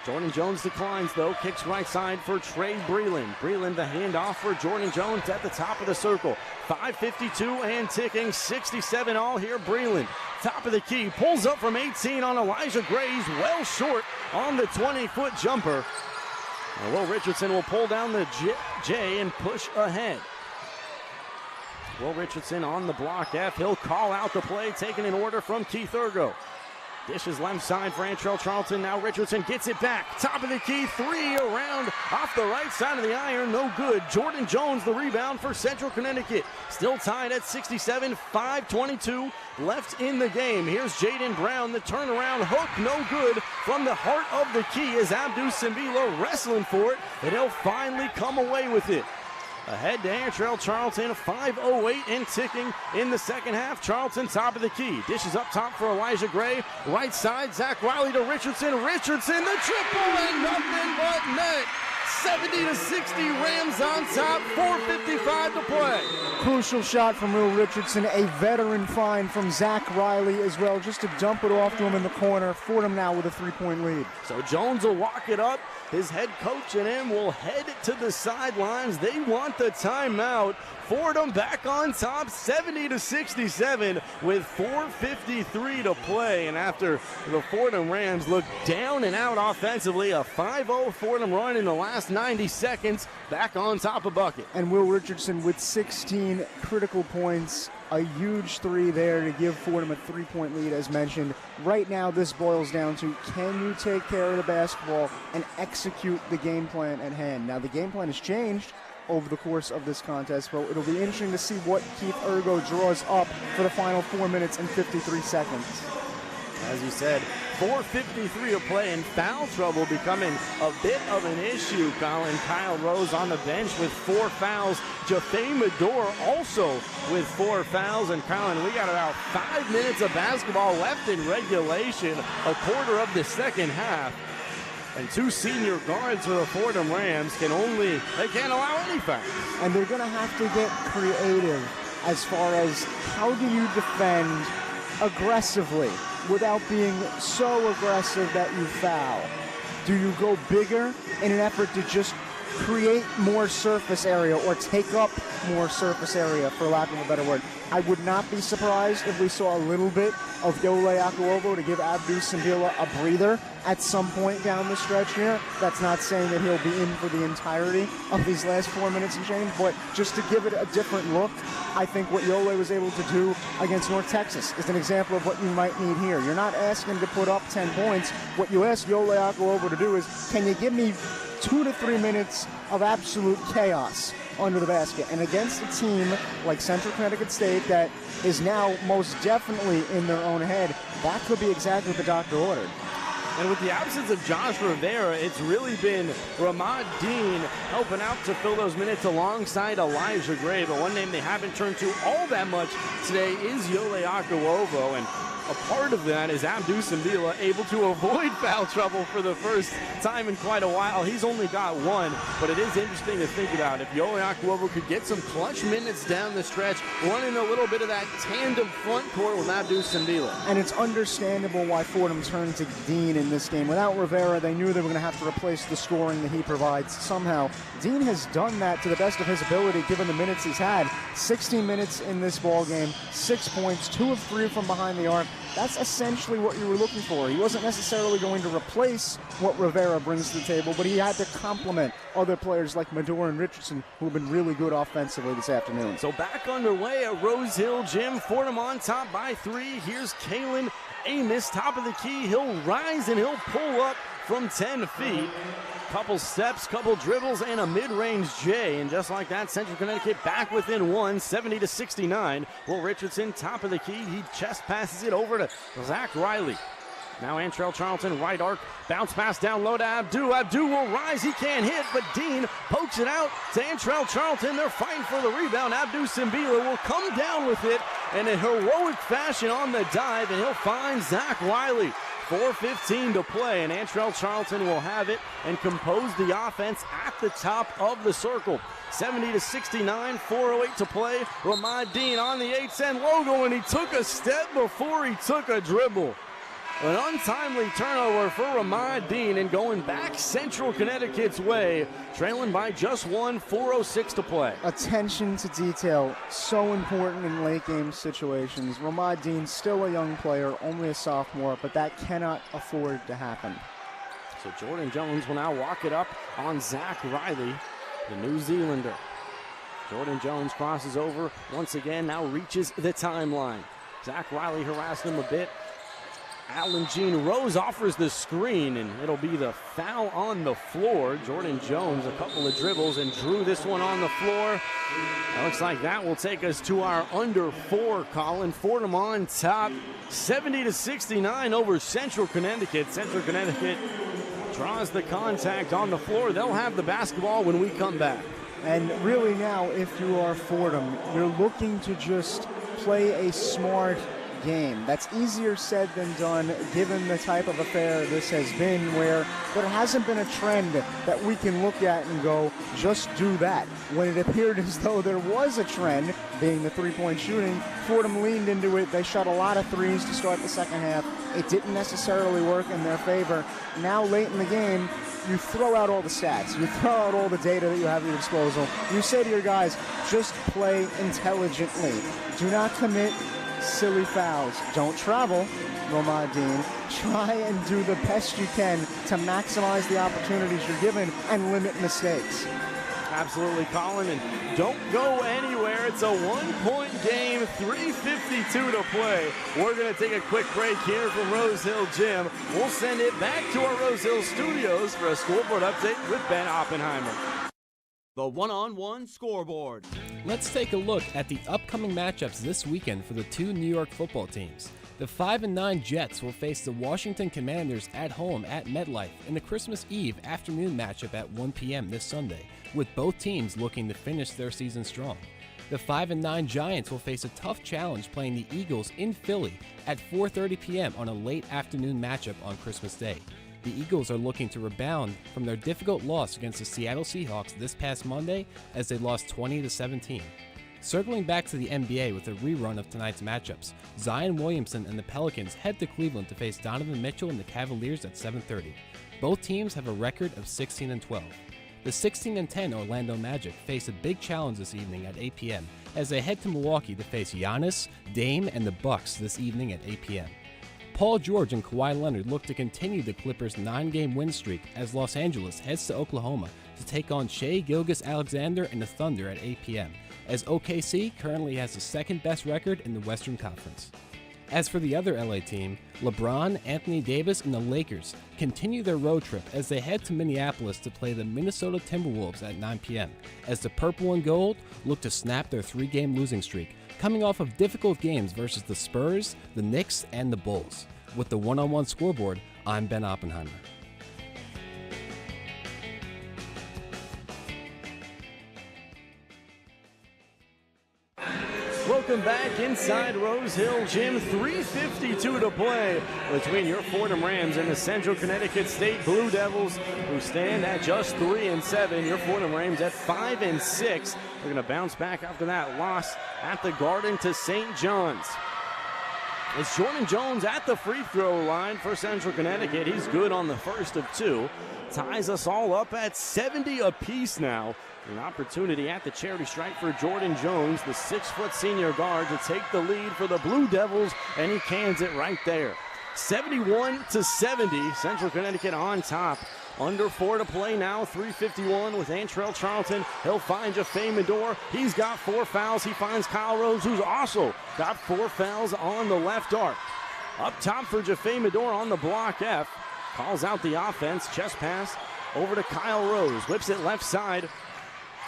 Jordan Jones declines, though. Kicks right side for Trey Breland. Breland, the handoff for Jordan Jones at the top of the circle. 5:52 and ticking. 67 all here. Breland, top of the key. Pulls up from 18 on Elijah Gray. He's well short on the 20-foot jumper. And Will Richardson will pull down the J and push ahead. Will Richardson on the block F. He'll call out the play, taking an order from Keith Ergo. Dishes left side for Antrell Charlton. Now Richardson gets it back. Top of the key, 3 around off the right side of the iron. No good. Jordan Jones the rebound for Central Connecticut. Still tied at 67. 5:22 left in the game. Here's Jaden Brown. The turnaround hook. No good from the heart of the key as Abdou Simbila wrestling for it. And he'll finally come away with it. Ahead to Antrell Charlton, 5:08 and ticking in the second half. Charlton top of the key. Dishes up top for Elijah Gray. Right side, Zach Riley to Richardson. Richardson, the triple and nothing but net. 70-60, Rams on top, 4:55 to play. Crucial shot from Will Richardson, a veteran find from Zach Riley as well, just to dump it off to him in the corner. Fordham now with a 3-point lead. So Jones will walk it up. His head coach and him will head to the sidelines. They want the timeout. Fordham back on top, 70-67 with 4:53 to play. And after the Fordham Rams look down and out offensively, a 5-0 Fordham run in the last 90 seconds, back on top of bucket. And Will Richardson with 16 critical points. A huge 3 there to give Fordham a 3-point lead, as mentioned. Right now, this boils down to, can you take care of the basketball and execute the game plan at hand? Now, the game plan has changed over the course of this contest, but it'll be interesting to see what Keith Ergo draws up for the final 4 minutes and 53 seconds. As you said, 4:53 to play, and foul trouble becoming a bit of an issue, Colin. Kyle Rose on the bench with 4 fouls. Jaffe Medor also with 4 fouls. And Colin, we got about 5 minutes of basketball left in regulation, a quarter of the second half. And 2 senior guards for the Fordham Rams can't allow any fouls. And they're going to have to get creative as far as how do you defend aggressively without being so aggressive that you foul. Do you go bigger in an effort to just create more surface area or take up more surface area, for lack of a better word. I would not be surprised if we saw a little bit of Yole Akuovo to give Abdou Simbila a breather at some point down the stretch here. That's not saying that he'll be in for the entirety of these last 4 minutes and change, but just to give it a different look, I think what Yole was able to do against North Texas is an example of what you might need here. You're not asking to put up 10 points. What you ask Yole Akuovo to do is, can you give me 2 to 3 minutes of absolute chaos under the basket? And against a team like Central Connecticut State that is now most definitely in their own head, that could be exactly what the doctor ordered. And with the absence of Josh Rivera, it's really been Ramad Dean helping out to fill those minutes alongside Elijah Gray. But one name they haven't turned to all that much today is Yole Akuovo. And a part of that is Abdou Simbila able to avoid foul trouble for the first time in quite a while. He's only got one, but it is interesting to think about. If Yole Akuovo could get some clutch minutes down the stretch, running a little bit of that tandem front court with Abdou Simbila. And it's understandable why Fordham turned to Dean in this game. Without Rivera, they knew they were going to have to replace the scoring that he provides somehow. Dean has done that to the best of his ability given the minutes he's had. 16 minutes in this ball game, 6 points, 2 of 3 from behind the arc. That's essentially what you were looking for. He wasn't necessarily going to replace what Rivera brings to the table, but he had to complement other players like Medor and Richardson, who have been really good offensively this afternoon. So back underway at Rose Hill Gym. Fordham on top by 3. Here's Kalen Amos, top of the key. He'll rise and he'll pull up from 10 feet. Couple steps, couple dribbles, and a mid-range J. And just like that, Central Connecticut back within 1, 70-69. Will Richardson, top of the key. He chest passes it over to Zach Riley. Now Antrell Charlton, right arc, bounce pass down low to Abdou. Abdou will rise, he can't hit, but Dean pokes it out to Antrell Charlton. They're fighting for the rebound. Abdou Simbila will come down with it in a heroic fashion on the dive, and he'll find Zach Riley. 4:15 to play, and Antrell Charlton will have it and compose the offense at the top of the circle. 70-69, 4:08 to play. Ramad Dean on the 8-10 logo, and he took a step before he took a dribble. An untimely turnover for Ramad Dean, and going back Central Connecticut's way, trailing by just 1, 4:06 to play. Attention to detail, so important in late game situations. Ramad Dean, still a young player, only a sophomore, but that cannot afford to happen. So Jordan Jones will now walk it up on Zach Riley, the New Zealander. Jordan Jones crosses over once again, now reaches the timeline. Zach Riley harassed him a bit. Alan Jean Rose offers the screen, and it'll be the foul on the floor. Jordan Jones, a couple of dribbles, and drew this one on the floor. It looks like that will take us to our under 4, Colin. Fordham on top, 70-69 over Central Connecticut. Central Connecticut draws the contact on the floor. They'll have the basketball when we come back. And really now, if you are Fordham, you're looking to just play a smart game. That's easier said than done given the type of affair this has been, where there hasn't been a trend that we can look at and go, just do that. When it appeared as though there was a trend, being the three-point shooting, Fordham leaned into it. They shot a lot of threes to start the second half. It didn't necessarily work in their favor. Now late in the game, you throw out all the stats. You throw out all the data that you have at your disposal. You say to your guys, just play intelligently. Do not commit silly fouls. Don't travel, Ramad Dean. Try and do the best you can to maximize the opportunities you're given and limit mistakes. Absolutely, Colin, and don't go anywhere. It's a one-point game, 3:52 to play. We're going to take a quick break here from Rose Hill Gym. We'll send it back to our Rose Hill studios for a scoreboard update with Ben Oppenheimer. The one-on-one scoreboard. Let's take a look at the upcoming matchups this weekend for the two New York football teams. The 5-9 Jets will face the Washington Commanders at home at MetLife in the Christmas Eve afternoon matchup at 1 p.m. this Sunday, with both teams looking to finish their season strong. The 5-9 Giants will face a tough challenge playing the Eagles in Philly at 4:30 p.m. on a late afternoon matchup on Christmas Day. The Eagles are looking to rebound from their difficult loss against the Seattle Seahawks this past Monday as they lost 20-17. Circling back to the NBA with a rerun of tonight's matchups, Zion Williamson and the Pelicans head to Cleveland to face Donovan Mitchell and the Cavaliers at 7:30. Both teams have a record of 16-12. The 16-10 Orlando Magic face a big challenge this evening at 8 p.m. as they head to Milwaukee to face Giannis, Dame, and the Bucks this evening at 8 p.m. Paul George and Kawhi Leonard look to continue the Clippers' 9-game win streak as Los Angeles heads to Oklahoma to take on Shai Gilgeous-Alexander and the Thunder at 8 p.m., as OKC currently has the second-best record in the Western Conference. As for the other LA team, LeBron, Anthony Davis, and the Lakers continue their road trip as they head to Minneapolis to play the Minnesota Timberwolves at 9 p.m., as the Purple and Gold look to snap their 3-game losing streak, coming off of difficult games versus the Spurs, the Knicks, and the Bulls. With the one-on-one scoreboard, I'm Ben Oppenheimer. Welcome back inside Rose Hill Gym. 3:52 to play between your Fordham Rams and the Central Connecticut State Blue Devils, who stand at just 3-7. Your Fordham Rams at 5-6. They're going to bounce back after that loss at the Garden to St. John's. It's Jordan Jones at the free throw line for Central Connecticut. He's good on the first of 2. Ties us all up at 70 apiece now. An opportunity at the charity stripe for Jordan Jones, the 6-foot senior guard, to take the lead for the Blue Devils, and he cans it right there. 71-70, Central Connecticut on top. Under 4 to play now, 3:51 with Antrell Charlton. He'll find Jaffe Medor. He's got 4 fouls. He finds Kyle Rose, who's also got 4 fouls on the left arc. Up top for Jaffe Medor on the block F. Calls out the offense. Chest pass over to Kyle Rose. Whips it left side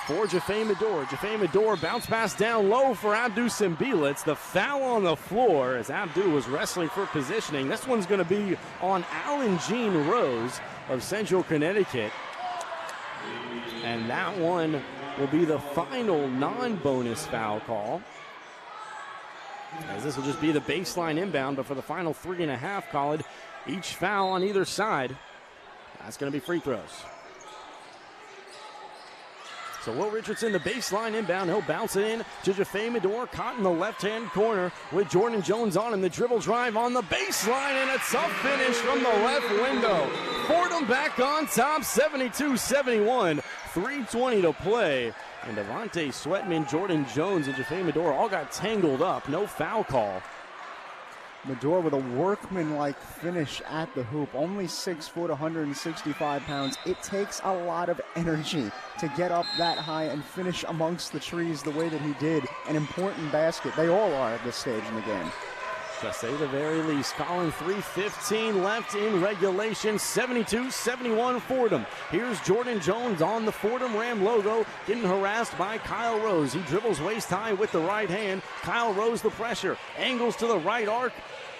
for Jaffe Medor. Jaffe Medor bounce pass down low for Abdu Simbila. It's the foul on the floor as Abdu was wrestling for positioning. This one's going to be on Alan Jean Rose of Central Connecticut. And that one will be the final non-bonus foul call, as this will just be the baseline inbound, but for the final 3.5, call it each foul on either side. That's going to be free throws. So Will Richardson, the baseline inbound, he'll bounce it in to Jaffe Medor, caught in the left-hand corner with Jordan Jones on him. The dribble drive on the baseline, and a tough finish from the left window. Fordham back on top, 72-71, 3:20 to play. And Devontae Sweatman, Jordan Jones, and Jaffe Medor all got tangled up. No foul call. Medor with a workman-like finish at the hoop. Only 6 foot, 165 pounds. It takes a lot of energy to get up that high and finish amongst the trees the way that he did. An important basket. They all are at this stage in the game. To say the very least. Colin, 3:15 left in regulation. 72-71 Fordham. Here's Jordan Jones on the Fordham Ram logo, getting harassed by Kyle Rose. He dribbles waist high with the right hand. Kyle Rose the pressure. Angles to the right arc.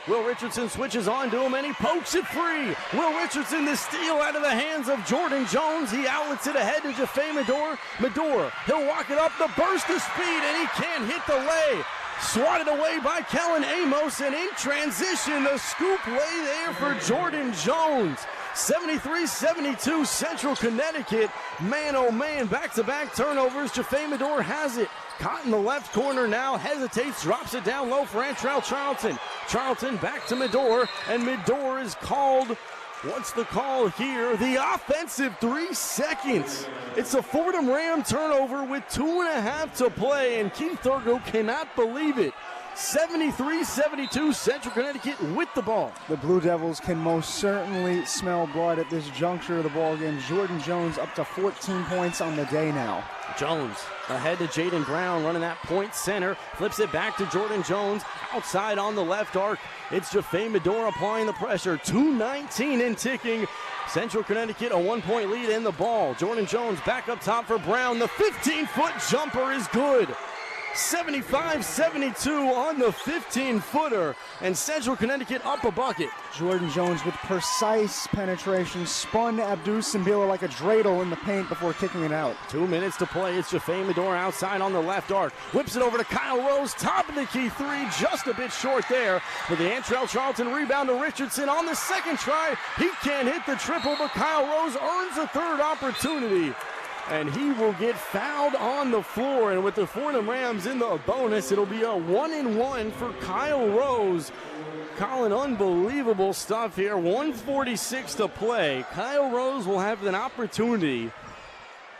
Will Richardson switches on to him, and he pokes it free. Will Richardson, the steal out of the hands of Jordan Jones. He outlets it ahead to Jaffe Medor. Medor, he'll walk it up, the burst of speed, and he can't hit the lay. Swatted away by Kellen Amos, and in transition, the scoop lay there for Jordan Jones. 73-72 Central Connecticut. Man, oh man, back-to-back turnovers. Jaffe Medor has it. Caught in the left corner now, hesitates, drops it down low for Antrell Charlton. Charlton back to Medor, and Medor is called. What's the call here? The offensive 3 seconds. It's a Fordham Ram turnover with 2.5 to play, and Keith Thurgood cannot believe it. 73-72 Central Connecticut with the ball. The Blue Devils can most certainly smell blood at this juncture of the ball game. Jordan Jones up to 14 points on the day now. Jones ahead to Jaden Brown, running that point center. Flips it back to Jordan Jones. Outside on the left arc. It's Jaffe Medor applying the pressure. 2:19 and ticking. Central Connecticut a 1-point lead in the ball. Jordan Jones back up top for Brown. The 15-foot jumper is good. 75-72 on the 15-footer, and Central Connecticut up a bucket. Jordan Jones with precise penetration, spun Abdu Simbila like a dreidel in the paint before kicking it out. 2 minutes to play. It's Jaffe Medor outside on the left arc. Whips it over to Kyle Rose, top of the key three, just a bit short there. But the Antrell Charlton rebound to Richardson on the second try. He can't hit the triple, but Kyle Rose earns a third opportunity. And he will get fouled on the floor. And with the Fordham Rams in the bonus, it'll be a 1-and-1 for Kyle Rose. Colin, unbelievable stuff here. 1:46 to play. Kyle Rose will have an opportunity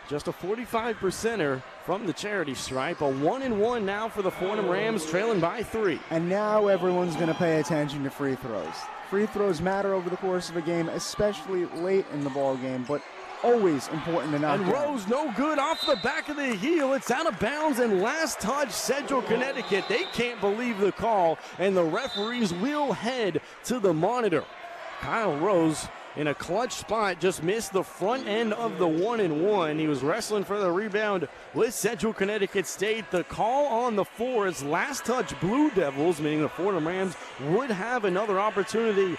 Just a 45%er from the charity stripe. A 1-1 now for the Fordham Rams, trailing by 3. And now everyone's going to pay attention to free throws. Free throws matter over the course of a game, especially late in the ball game, but always important to knock And down. Rose, no good, off the back of the heel. It's out of bounds, and last touch, Central Connecticut. They can't believe the call, and the referees will head to the monitor. Kyle Rose, in a clutch spot, just missed the front end of the 1-1. He was wrestling for the rebound with Central Connecticut State. The call on the 4 is last touch Blue Devils, meaning the Fordham Rams would have another opportunity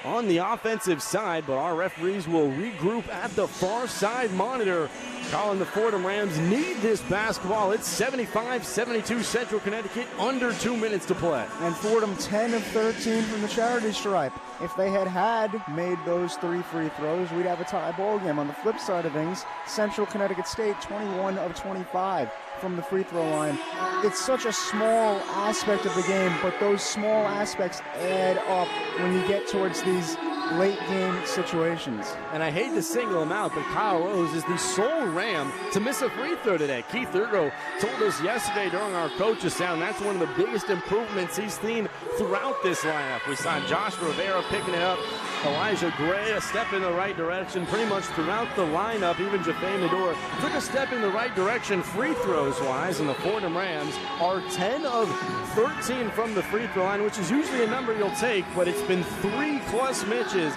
on the offensive side, but our referees will regroup at the far side monitor. Colin, the Fordham Rams need this basketball. It's 75-72 Central Connecticut, under 2 minutes to play. And Fordham 10 of 13 from the charity stripe. If they had made those 3 free throws, we'd have a tie ball game. On the flip side of things, Central Connecticut State 21 of 25 from the free throw line. It's such a small aspect of the game, but those small aspects add up when you get towards these late game situations. And I hate to single him out, but Kyle Rose is the sole Ram to miss a free throw today. Keith Urgo told us yesterday during our coaches sound that's one of the biggest improvements he's seen throughout this lineup. We saw Josh Rivera picking it up, Elijah Gray a step in the right direction pretty much throughout the lineup. Even Jaffe Medor took a step in the right direction free throws wise, and the Fordham Rams are 10 of 13 from the free throw line, which is usually a number you'll take, but it's been 3 clutch misses,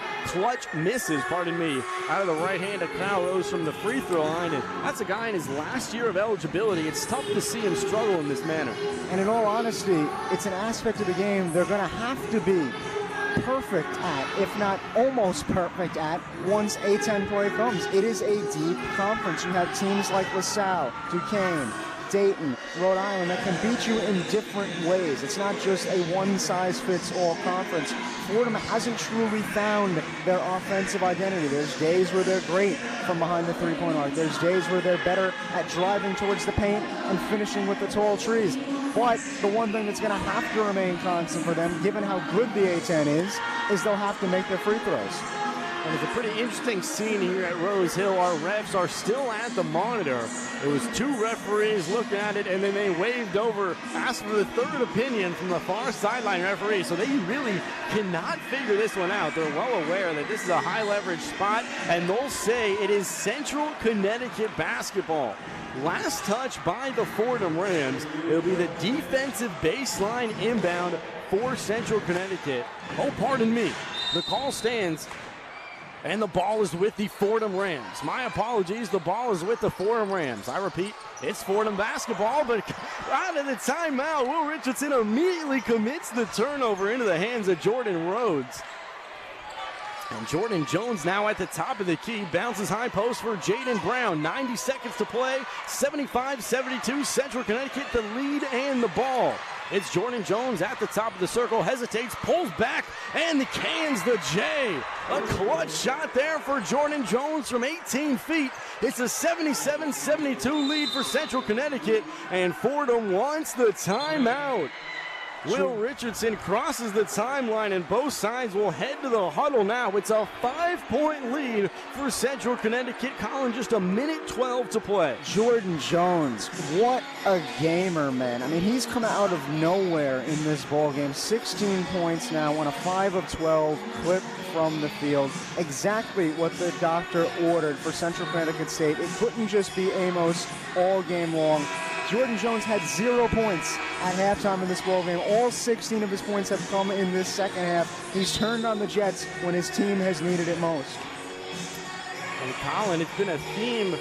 out of the right hand of Kyle Rose from the free throw line, and that's a guy in his last year of eligibility. It's tough to see him struggle in this manner. And in all honesty, it's an aspect of the game they're going to have to be perfect at, if not almost perfect at, once A-10 play comes. It is a deep conference. You have teams like LaSalle, Duquesne, Dayton, Rhode Island that can beat you in different ways. It's not just a one-size-fits-all conference. Fordham hasn't truly found their offensive identity. There's days where they're great from behind the three-point arc. There's days where they're better at driving towards the paint and finishing with the tall trees. But the one thing that's going to have to remain constant for them, given how good the A-10 is they'll have to make their free throws. And it's a pretty interesting scene here at Rose Hill. Our refs are still at the monitor. It was 2 referees looking at it, and then they waved over, asked for the third opinion from the far sideline referee. So they really cannot figure this one out. They're well aware that this is a high leverage spot, and they'll say it is Central Connecticut basketball. Last touch by the Fordham Rams. It'll be the defensive baseline inbound for Central Connecticut. Oh, pardon me. The call stands. And the ball is with the Fordham Rams. My apologies, the ball is with the Fordham Rams. I repeat, it's Fordham basketball, but out of the timeout, Will Richardson immediately commits the turnover into the hands of Jordan Rhodes. And Jordan Jones now at the top of the key, bounces high post for Jaden Brown. 90 seconds to play, 75-72, Central Connecticut, the lead and the ball. It's Jordan Jones at the top of the circle, hesitates, pulls back, and the cans the J. A clutch shot there for Jordan Jones from 18 feet. It's a 77-72 lead for Central Connecticut, and Fordham wants the timeout. Will Richardson crosses the timeline, and both sides will head to the huddle now. It's a 5-point lead for Central Connecticut. Colin, just a minute 12 to play. Jordan Jones, what a gamer, man. I mean, he's come out of nowhere in this ball game. 16 points now on a 5 of 12 clip from the field. Exactly what the doctor ordered for Central Connecticut State. It couldn't just be Amos all game long. Jordan Jones had 0 points at halftime in this ball game. All 16 of his points have come in this second half. He's turned on the Jets when his team has needed it most. And Colin, it's been a theme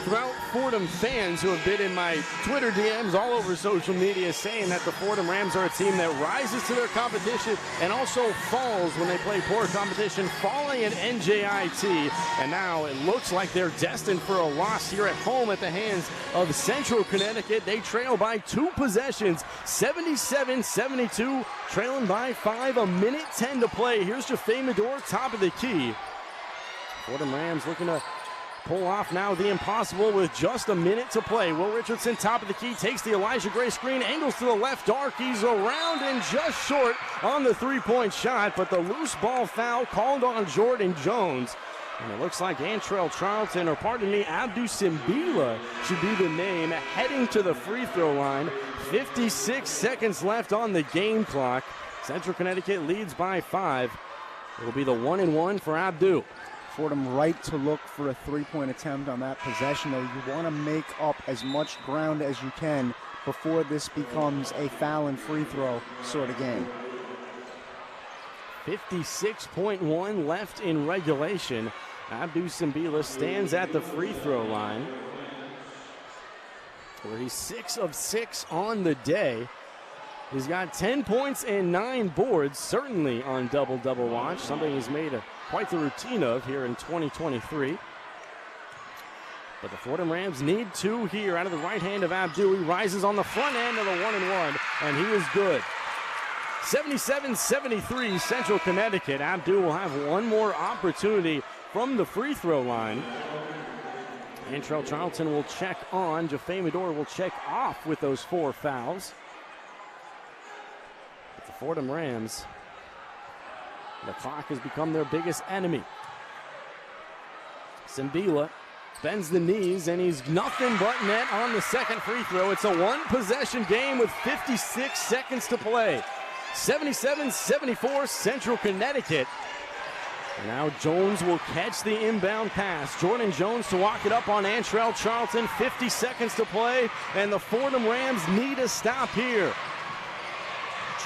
throughout Fordham fans who have been in my Twitter DMs all over social media saying that the Fordham Rams are a team that rises to their competition and also falls when they play poor competition, falling at NJIT. And now it looks like they're destined for a loss here at home at the hands of Central Connecticut. They trail by 2 possessions, 77-72, trailing by 5, a minute 10 to play. Here's Jaffe Medor, top of the key. Fordham Rams looking to pull off now the impossible with just a minute to play. Will Richardson, top of the key, takes the Elijah Gray screen, angles to the left arc. He's around and just short on the 3-point shot, but the loose ball foul called on Jordan Jones. And it looks like Antrell Charlton, or pardon me, Abdou Simbila should be the name, heading to the free throw line. 56 seconds left on the game clock. Central Connecticut leads by 5. It will be the 1-and-1 for Abdou. Fordham right to look for a three-point attempt on that possession, though. You want to make up as much ground as you can before this becomes a foul and free throw sort of game. 56.1 left in regulation. Abdou Simbila stands at the free throw line, where he's 6 of 6 on the day. He's got 10 points and 9 boards, certainly on double-double watch, something he's made quite the routine of here in 2023. But the Fordham Rams need 2 here out of the right hand of Abdou. He rises on the front end of the 1-and-1, and he is good. 77-73 Central Connecticut. Abdou will have one more opportunity from the free throw line. Antrell Charlton will check on. Jaffe Medor will check off with those 4 fouls. But the Fordham Rams, the clock has become their biggest enemy. Simbila bends the knees, and he's nothing but net on the second free throw. It's a one-possession game with 56 seconds to play. 77-74 Central Connecticut. And now Jones will catch the inbound pass. Jordan Jones to walk it up on Antrell Charlton. 50 seconds to play, and the Fordham Rams need a stop here.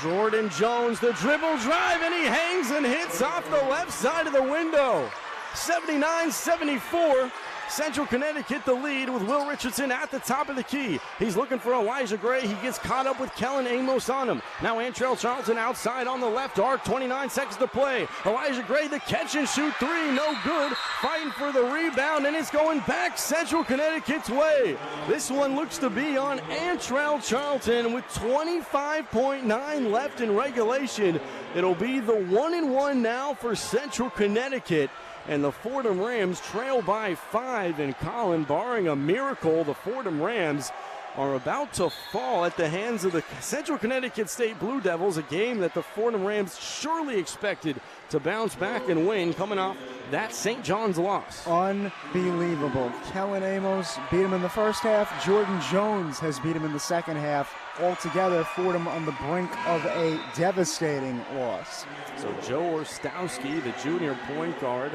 Jordan Jones, the dribble drive, and he hangs and hits off the left side of the window. 79-74. Central Connecticut the lead with Will Richardson at the top of the key. He's looking for Elijah Gray. He gets caught up with Kellen Amos on him. Now Antrell Charlton outside on the left arc. 29 seconds to play. Elijah Gray, the catch and shoot 3. No good. Fighting for the rebound, and it's going back Central Connecticut's way. This one looks to be on Antrell Charlton with 25.9 left in regulation. It'll be the 1-and-1 now for Central Connecticut. And the Fordham Rams trail by 5. And Colin, barring a miracle, the Fordham Rams are about to fall at the hands of the Central Connecticut State Blue Devils, a game that the Fordham Rams surely expected to bounce back and win, coming off that St. John's loss. Unbelievable. Kellen Amos beat him in the first half. Jordan Jones has beat him in the second half. Altogether, Fordham on the brink of a devastating loss. So Joe Orstowski, the junior point guard,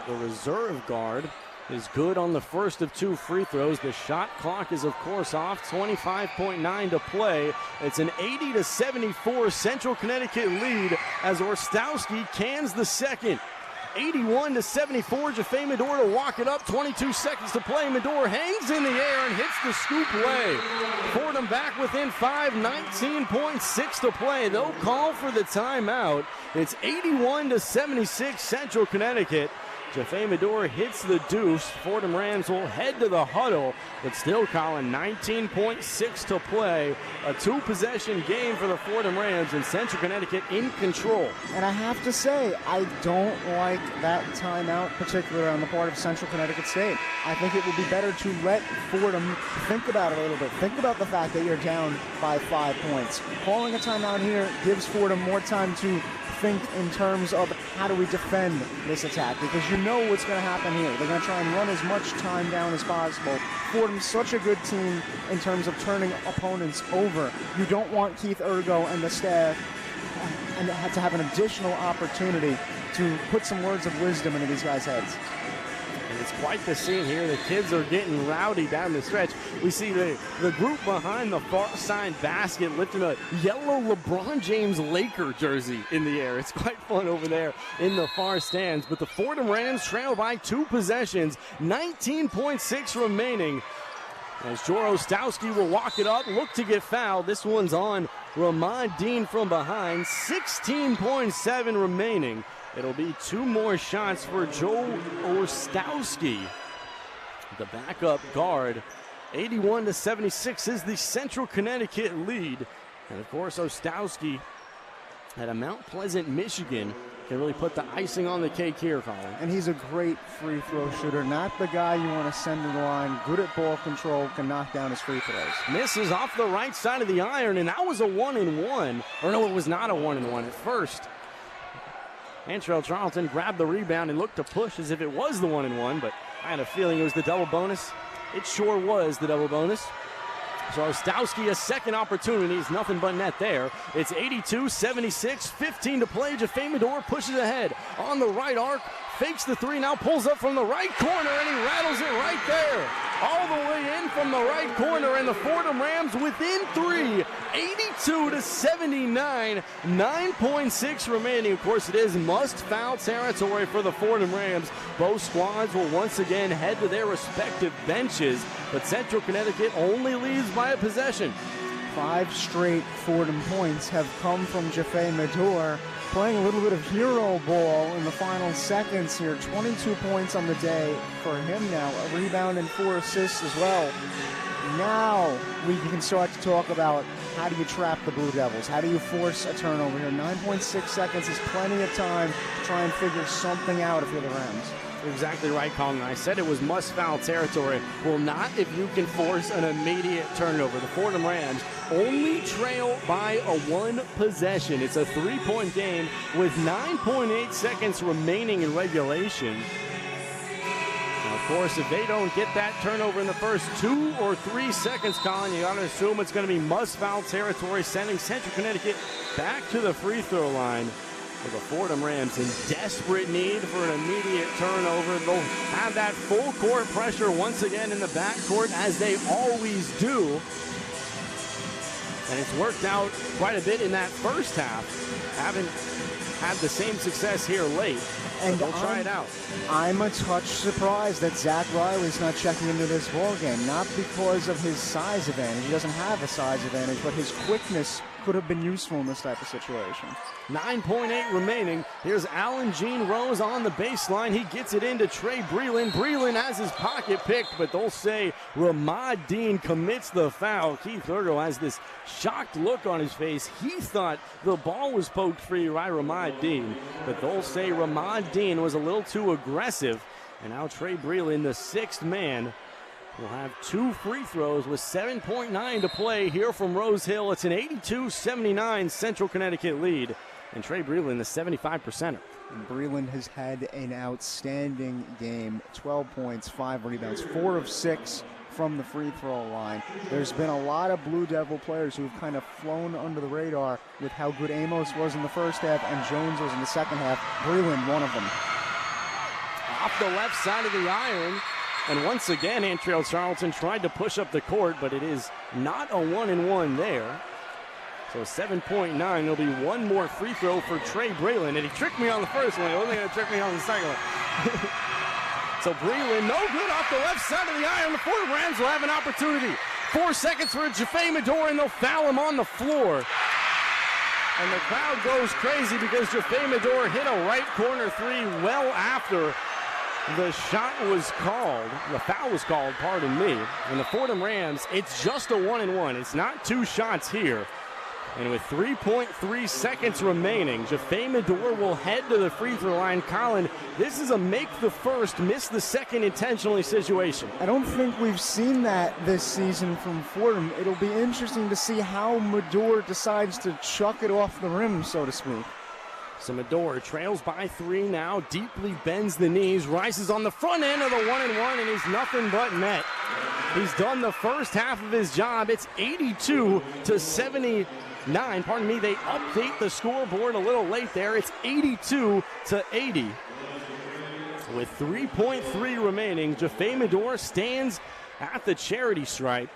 the reserve guard, is good on the first of 2 free throws. The shot clock is, of course, off. 25.9 to play. It's an 80-74 Central Connecticut lead as Orstowski cans the second. 81-74, Jaffe Medor to walk it up. 22 seconds to play. Medor hangs in the air and hits the scoop lay. Fordham back within 5, 19.6 to play. They'll call for the timeout. It's 81-76 Central Connecticut. Jaffe Medor hits the deuce. Fordham Rams will head to the huddle, but still, Colin, 19.6 to play. A 2-possession game for the Fordham Rams, and Central Connecticut in control. And I have to say, I don't like that timeout, particularly on the part of Central Connecticut State. I think it would be better to let Fordham think about it a little bit. Think about the fact that you're down by 5 points. Calling a timeout here gives Fordham more time to think in terms of how do we defend this attack, because you know what's going to happen here. They're going to try and run as much time down as possible. Fordham's such a good team in terms of turning opponents over. You don't want Keith Ergo and the staff and to have an additional opportunity to put some words of wisdom into these guys' heads. And it's quite the scene here. The kids are getting rowdy down the stretch. We see the group behind the far side basket lifting a yellow LeBron James Laker jersey in the air. It's quite fun over there in the far stands. But the Fordham Rams trail by 2 possessions, 19.6 remaining. As Jor Ostowski will walk it up, look to get fouled. This one's on Ramad Dean from behind, 16.7 remaining. It'll be 2 more shots for Joe Orstowski, the backup guard. 81-76 is the Central Connecticut lead. And, of course, Ostowski at a Mount Pleasant, Michigan, can really put the icing on the cake here, Colin. And he's a great free throw shooter. Not the guy you want to send to the line. Good at ball control, can knock down his free throws. Misses off the right side of the iron, and that was a 1-and-1. Or no, it was not a 1-and-1 at first. Antrell Charlton grabbed the rebound and looked to push as if it was the 1-and-1, but I had a feeling it was the double bonus. It sure was the double bonus. So Ostowski, a second opportunity. It's nothing but net there. It's 82-76, 15 to play. Jaffe Medor pushes ahead on the right arc, fakes the three, now pulls up from the right corner, and he rattles it right there. All the way in from the right corner, and the Fordham Rams within three, 82-79, 9.6 remaining. Of course, it is must-foul territory for the Fordham Rams. Both squads will once again head to their respective benches, but Central Connecticut only leads by a possession. 5 straight Fordham points have come from Jaffe Medor, playing a little bit of hero ball in the final seconds here. 22 points on the day for him now, a rebound and 4 assists as well. Now we can start to talk about how do you trap the Blue Devils? How do you force a turnover here? 9.6 seconds is plenty of time to try and figure something out if you're the Rams. You're exactly right, Colin. I said it was must-foul territory. Well, not if you can force an immediate turnover. The Fordham Rams only trail by a 1 possession. It's a 3-point game with 9.8 seconds remaining in regulation. Now, of course, if they don't get that turnover in the first 2 or 3 seconds, Colin, you got to assume it's going to be must-foul territory, sending Central Connecticut back to the free throw line. With the Fordham Rams in desperate need for an immediate turnover. They'll have that full court pressure once again in the backcourt, as they always do. And it's worked out quite a bit in that first half. Haven't had the same success here late. And they'll try it out. I'm a touch surprised that Zach Riley's not checking into this ballgame. Not because of his size advantage. He doesn't have a size advantage, but his quickness could have been useful in this type of situation. 9.8 remaining. Here's Alan Jean Rose on the baseline. He gets it into Trey Breland. Breland has his pocket picked, but they'll say Ramad Dean commits the foul. Keith Urgo has this shocked look on his face. He thought the ball was poked free by Ramad Dean, but they'll say Ramad Dean was a little too aggressive. And now Trey Breland, the 6th man, will have 2 free throws with 7.9 to play here from Rose Hill. It's an 82-79 Central Connecticut lead. And Trey Breland, the 75%er. Breland has had an outstanding game. 12 points, 5 rebounds, 4 of 6 from the free throw line. There's been a lot of Blue Devil players who've kind of flown under the radar with how good Amos was in the first half and Jones was in the second half. Breland, one of them. Off the left side of the iron. And once again, Antrell Charlton tried to push up the court, but it is not a 1-and-1 there. So 7.9, there'll be one more free throw for Trey Breland. And he tricked me on the first one. He wasn't going to trick me on the second one. So Breland, no good off the left side of the iron. The Fordham Rams will have an opportunity. 4 seconds for Jaffe Medor, and they'll foul him on the floor. And the crowd goes crazy because Jaffe Medor hit a right corner 3 well after the shot was called. The foul was called, pardon me. And the Fordham Rams, it's just a 1-and-1. It's not 2 shots here. And with 3.3 seconds remaining, Jaffe Medor will head to the free throw line. Colin, this is a make the first, miss the second intentionally situation. I don't think we've seen that this season from Fordham. It'll be interesting to see how Medor decides to chuck it off the rim, so to speak. So Medor trails by 3 now, deeply bends the knees, rises on the front end of the 1-and-1, and he's nothing but net. He's done the first half of his job. It's 82-79. Pardon me, they update the scoreboard a little late there. It's 82-80. With 3.3 remaining, Jaffe Medor stands at the charity stripe.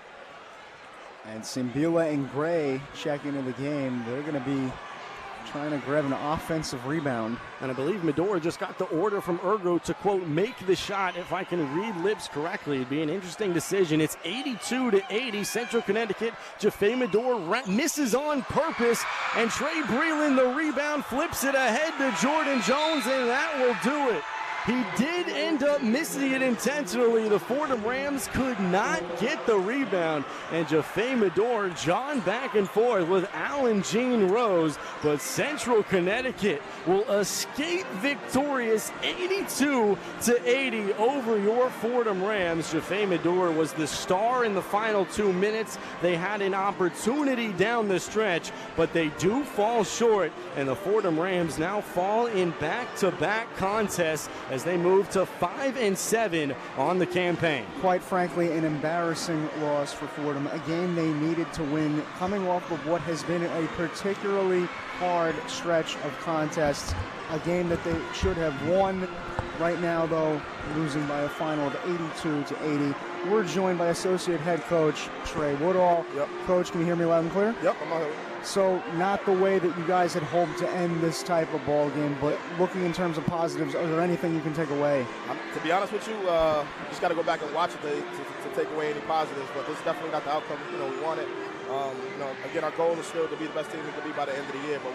And Simbila and Gray check into the game. They're going to be trying to grab an offensive rebound. And I believe Medor just got the order from Urgo to, quote, make the shot. If I can read lips correctly, it'd be an interesting decision. It's 82-80, Central Connecticut. Jaffe Medor misses on purpose, and Trey Breland, the rebound, flips it ahead to Jordan Jones, and that will do it. He did end up missing it intentionally. The Fordham Rams could not get the rebound, and Jaffe Medor John back and forth with Alan Jean Rose, but Central Connecticut will escape victorious 82-80 over your Fordham Rams. Jaffe Medor was the star in the final 2 minutes. They had an opportunity down the stretch, but they do fall short, and the Fordham Rams now fall in back-to-back contests as they move to 5-7 on the campaign. Quite frankly, an embarrassing loss for Fordham, a game they needed to win, coming off of what has been a particularly hard stretch of contests, a game that they should have won. Right now, though, losing by a final of 82-80. We're joined by Associate Head Coach Trey Woodall. Yep. Coach, can you hear me loud and clear? Yep, I'm out here. So, not the way that you guys had hoped to end this type of ball game, but looking in terms of positives, are there anything you can take away? To be honest with you, just got to go back and watch it to take away any positives, but this is definitely not the outcome we wanted. Again, our goal is still to be the best team we can be by the end of the year, but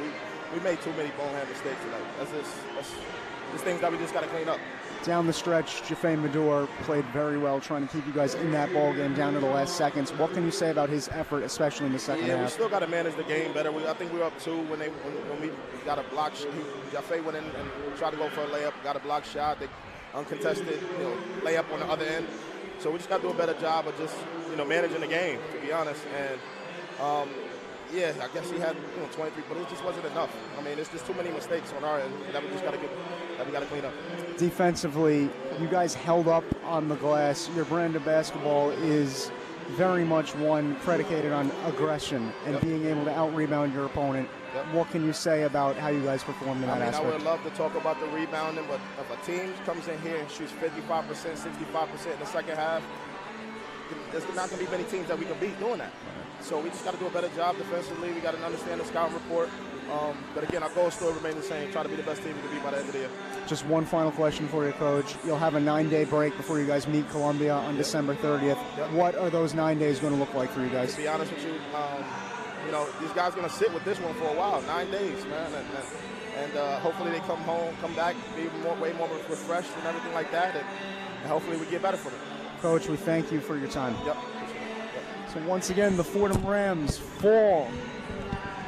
we made too many bonehead mistakes tonight. That's things that we just got to clean up. Down the stretch, Jaffe Medor played very well, trying to keep you guys in that ball game down to the last seconds. What can you say about his effort, especially in the second half? Yeah, we still got to manage the game better. I think we were up 2 when we got a block shot. Jaffe went in and tried to go for a layup, got a block shot. They uncontested, layup on the other end. So we just got to do a better job of just, managing the game, to be honest. And yeah, I guess he had 23, but it just wasn't enough. I mean, it's just too many mistakes on our end that we just got to clean up. Defensively, you guys held up on the glass. Your brand of basketball is very much one predicated on aggression and being able to out-rebound your opponent. What can you say about how you guys performed in that aspect? I would love to talk about the rebounding, but if a team comes in here and shoots 55%, 65% in the second half, there's not going to be many teams that we can beat doing that. So we just got to do a better job defensively. We got to understand the scout report. But again, our goal still remains the same, try to be the best team we can be by the end of the year. Just one final question for you, Coach. You'll have a 9-day break before you guys meet Columbia on December 30th. What are those 9 days going to look like for you guys? To be honest with you, these guys are going to sit with this one for a while, 9 days, man. And hopefully they come back, be way more refreshed and everything like that. And hopefully we get better from it. Coach, we thank you for your time. Yep. So once again, the Fordham Rams fall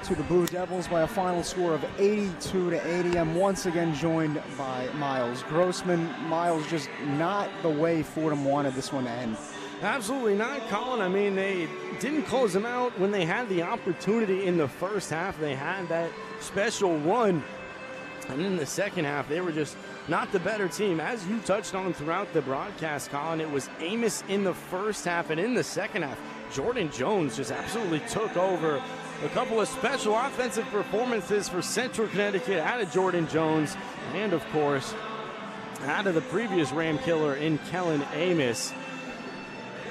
to the Blue Devils by a final score of 82-80. I'm once again joined by Miles Grossman. Miles, just not the way Fordham wanted this one to end. Absolutely not, Colin. I mean, they didn't close them out when they had the opportunity in the first half. They had that special run. And in the second half, they were just not the better team. As you touched on throughout the broadcast, Colin, it was Amos in the first half, and in the second half, Jordan Jones just absolutely took over. A couple of special offensive performances for Central Connecticut out of Jordan Jones, and of course, out of the previous Ram killer in Kellen Amos.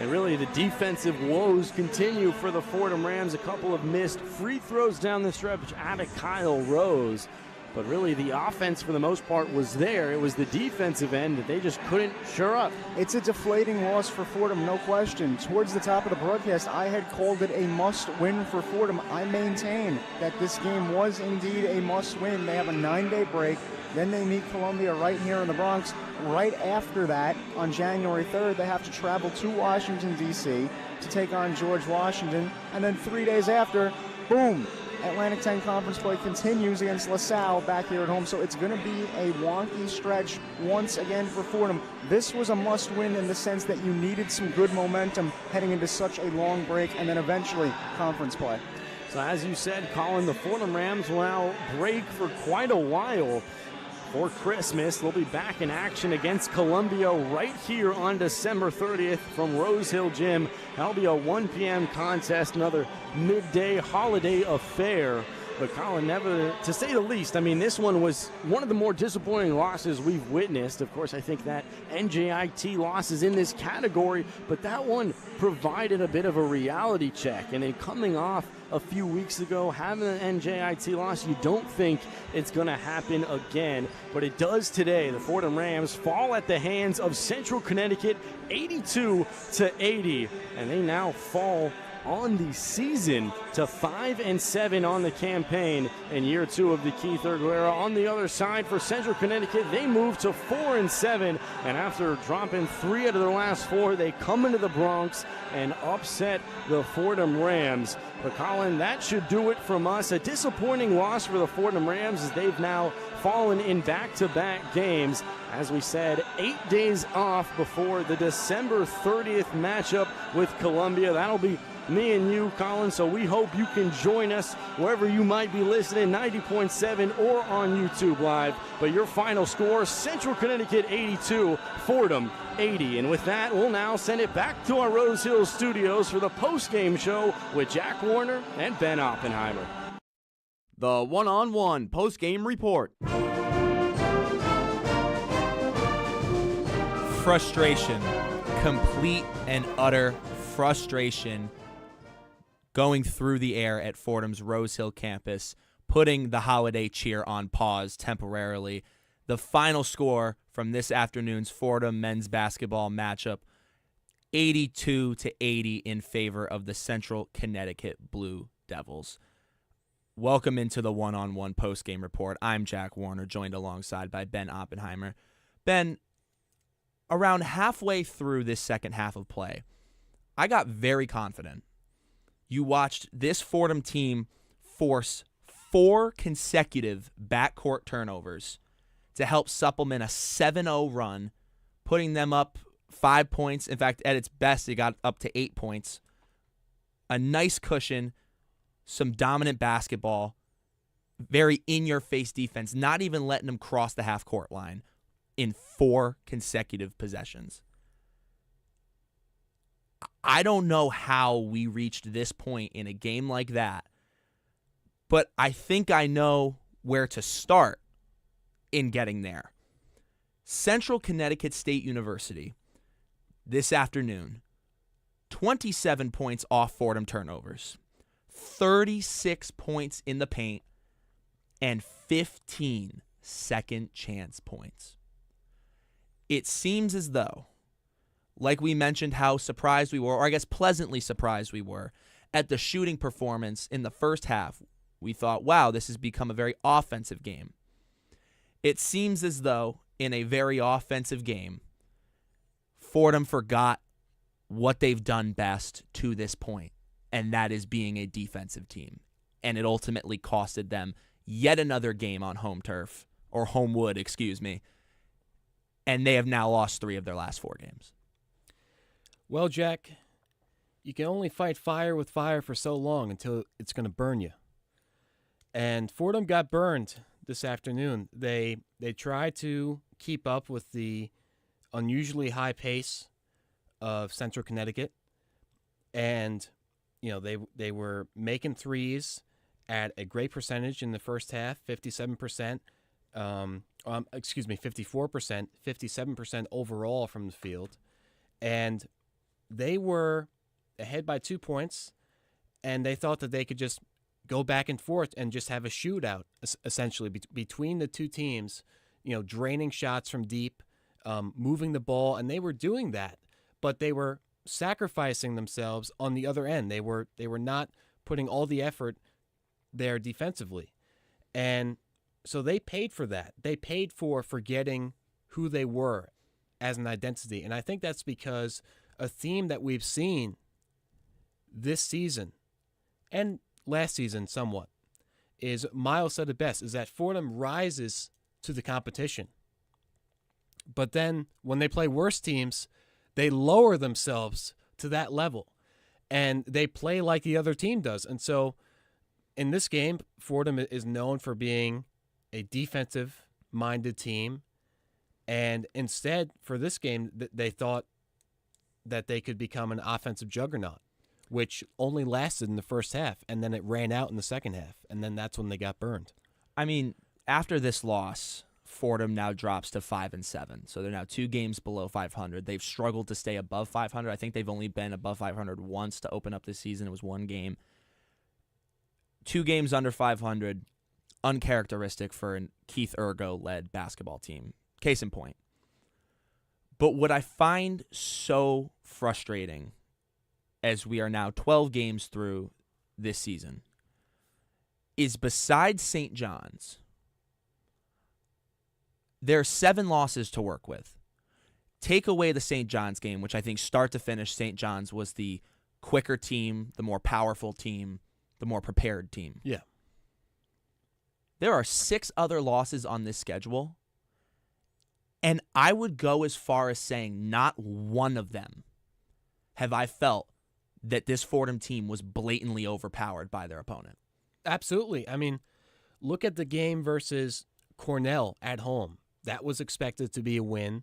And really, the defensive woes continue for the Fordham Rams. A couple of missed free throws down the stretch out of Kyle Rose. But really, the offense, for the most part, was there. It was the defensive end that they just couldn't shore up. It's a deflating loss for Fordham, no question. Towards the top of the broadcast, I had called it a must-win for Fordham. I maintain that this game was indeed a must-win. They have a 9-day break. Then they meet Columbia right here in the Bronx. Right after that, on January 3rd, they have to travel to Washington, D.C. to take on George Washington. And then 3 days after, boom, Atlantic 10 Conference play continues against LaSalle back here at home, so it's going to be a wonky stretch once again for Fordham. This was a must-win in the sense that you needed some good momentum heading into such a long break and then eventually conference play. So as you said, Colin, the Fordham Rams will now break for quite a while. For Christmas, they'll be back in action against Columbia right here on December 30th from Rose Hill Gym. That'll be a 1 p.m. contest, another midday holiday affair. But Colin, never, to say the least, I mean, this one was one of the more disappointing losses we've witnessed. Of course, I think that NJIT loss is in this category, but that one provided a bit of a reality check. And then coming off a few weeks ago, having an NJIT loss, you don't think it's going to happen again. But it does today. The Fordham Rams fall at the hands of Central Connecticut 82-80. And they now fall on the season to 5-7 on the campaign in year 2 of the Keith Urgo era. On the other side for Central Connecticut, they move to 4-7, and after dropping 3 out of their last 4, they come into the Bronx and upset the Fordham Rams. But Colin, that should do it from us. A disappointing loss for the Fordham Rams as they've now fallen in back-to-back games. As we said, 8 days off before the December 30th matchup with Columbia. That'll be me and you, Colin, so we hope you can join us wherever you might be listening, 90.7 or on YouTube Live. But your final score, Central Connecticut 82, Fordham 80. And with that, we'll now send it back to our Rose Hills studios for the postgame show with Jack Warner and Ben Oppenheimer. The one-on-one postgame report. Frustration, complete and utter frustration going through the air at Fordham's Rose Hill campus, putting the holiday cheer on pause temporarily. The final score from this afternoon's Fordham men's basketball matchup, 82-80 in favor of the Central Connecticut Blue Devils. Welcome into the one-on-one postgame report. I'm Jack Warner, joined alongside by Ben Oppenheimer. Ben, around halfway through this second half of play, I got very confident. You watched this Fordham team force 4 consecutive backcourt turnovers to help supplement a 7-0 run, putting them up 5 points. In fact, at its best, it got up to 8 points. A nice cushion, some dominant basketball, very in-your-face defense, not even letting them cross the half-court line in 4 consecutive possessions. I don't know how we reached this point in a game like that, but I think I know where to start in getting there. Central Connecticut State University this afternoon, 27 points off Fordham turnovers, 36 points in the paint, and 15 second chance points. It seems as though, like we mentioned how surprised we were, or I guess pleasantly surprised we were, at the shooting performance in the first half, we thought, wow, this has become a very offensive game. It seems as though in a very offensive game, Fordham forgot what they've done best to this point, and that is being a defensive team. And it ultimately costed them yet another game on home turf, or home wood, excuse me, and they have now lost 3 of their last 4 games. Well, Jack, you can only fight fire with fire for so long until it's going to burn you. And Fordham got burned this afternoon. They tried to keep up with the unusually high pace of Central Connecticut, and they were making threes at a great percentage in the first half, 57%. 54%, 57% overall from the field, and they were ahead by 2 points, and they thought that they could just go back and forth and just have a shootout, essentially, between the two teams, draining shots from deep, moving the ball, and they were doing that, but they were sacrificing themselves on the other end. They were not putting all the effort there defensively, and so they paid for that. They paid for forgetting who they were as an identity, and I think that's because a theme that we've seen this season and last season somewhat is, Miles said it best, is that Fordham rises to the competition. But then when they play worse teams, they lower themselves to that level, and they play like the other team does. And so in this game, Fordham is known for being a defensive-minded team, and instead, for this game, they thought that they could become an offensive juggernaut, which only lasted in the first half, and then it ran out in the second half, and then that's when they got burned. I mean, after this loss, Fordham now drops to 5-7, so they're now 2 games below 500. They've struggled to stay above 500. I think they've only been above 500 once to open up this season. It was 1 game. 2 games under 500, uncharacteristic for a Keith Urgo-led basketball team. Case in point. But what I find so frustrating as we are now 12 games through this season, is besides St. John's, there are 7 losses to work with. Take away the St. John's game, which I think start to finish, St. John's was the quicker team, the more powerful team, the more prepared team. Yeah. There are 6 other losses on this schedule, and I would go as far as saying not one of them have I felt that this Fordham team was blatantly overpowered by their opponent. Absolutely. I mean, look at the game versus Cornell at home. That was expected to be a win.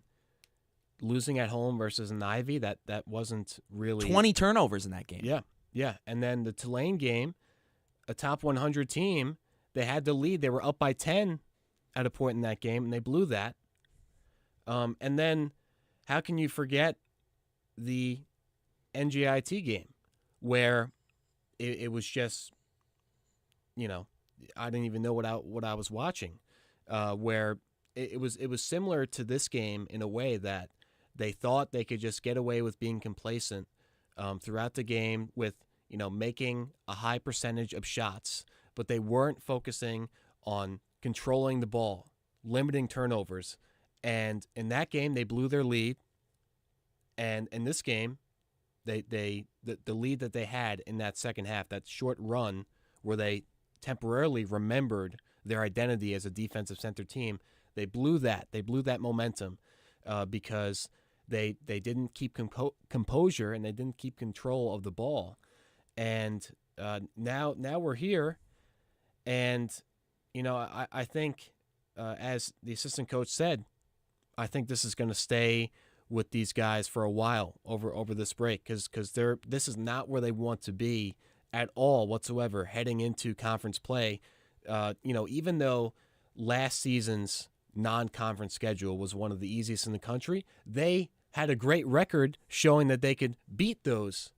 Losing at home versus an Ivy, that wasn't really... 20 turnovers in that game. Yeah. And then the Tulane game, a top 100 team, they had the lead. They were up by 10 at a point in that game, and they blew that. And then how can you forget the NJIT game where it was just, I didn't even know what I was watching, where it was similar to this game in a way that they thought they could just get away with being complacent throughout the game with, making a high percentage of shots, but they weren't focusing on controlling the ball, limiting turnovers. And in that game, they blew their lead. And in this game, the lead that they had in that second half, that short run where they temporarily remembered their identity as a defensive center team, they blew that. They blew that momentum because they didn't keep composure and they didn't keep control of the ball. And now we're here, and I think as the assistant coach said, I think this is going to stay with these guys for a while over this break because this is not where they want to be at all whatsoever heading into conference play. Even though last season's non-conference schedule was one of the easiest in the country, they had a great record showing that they could beat those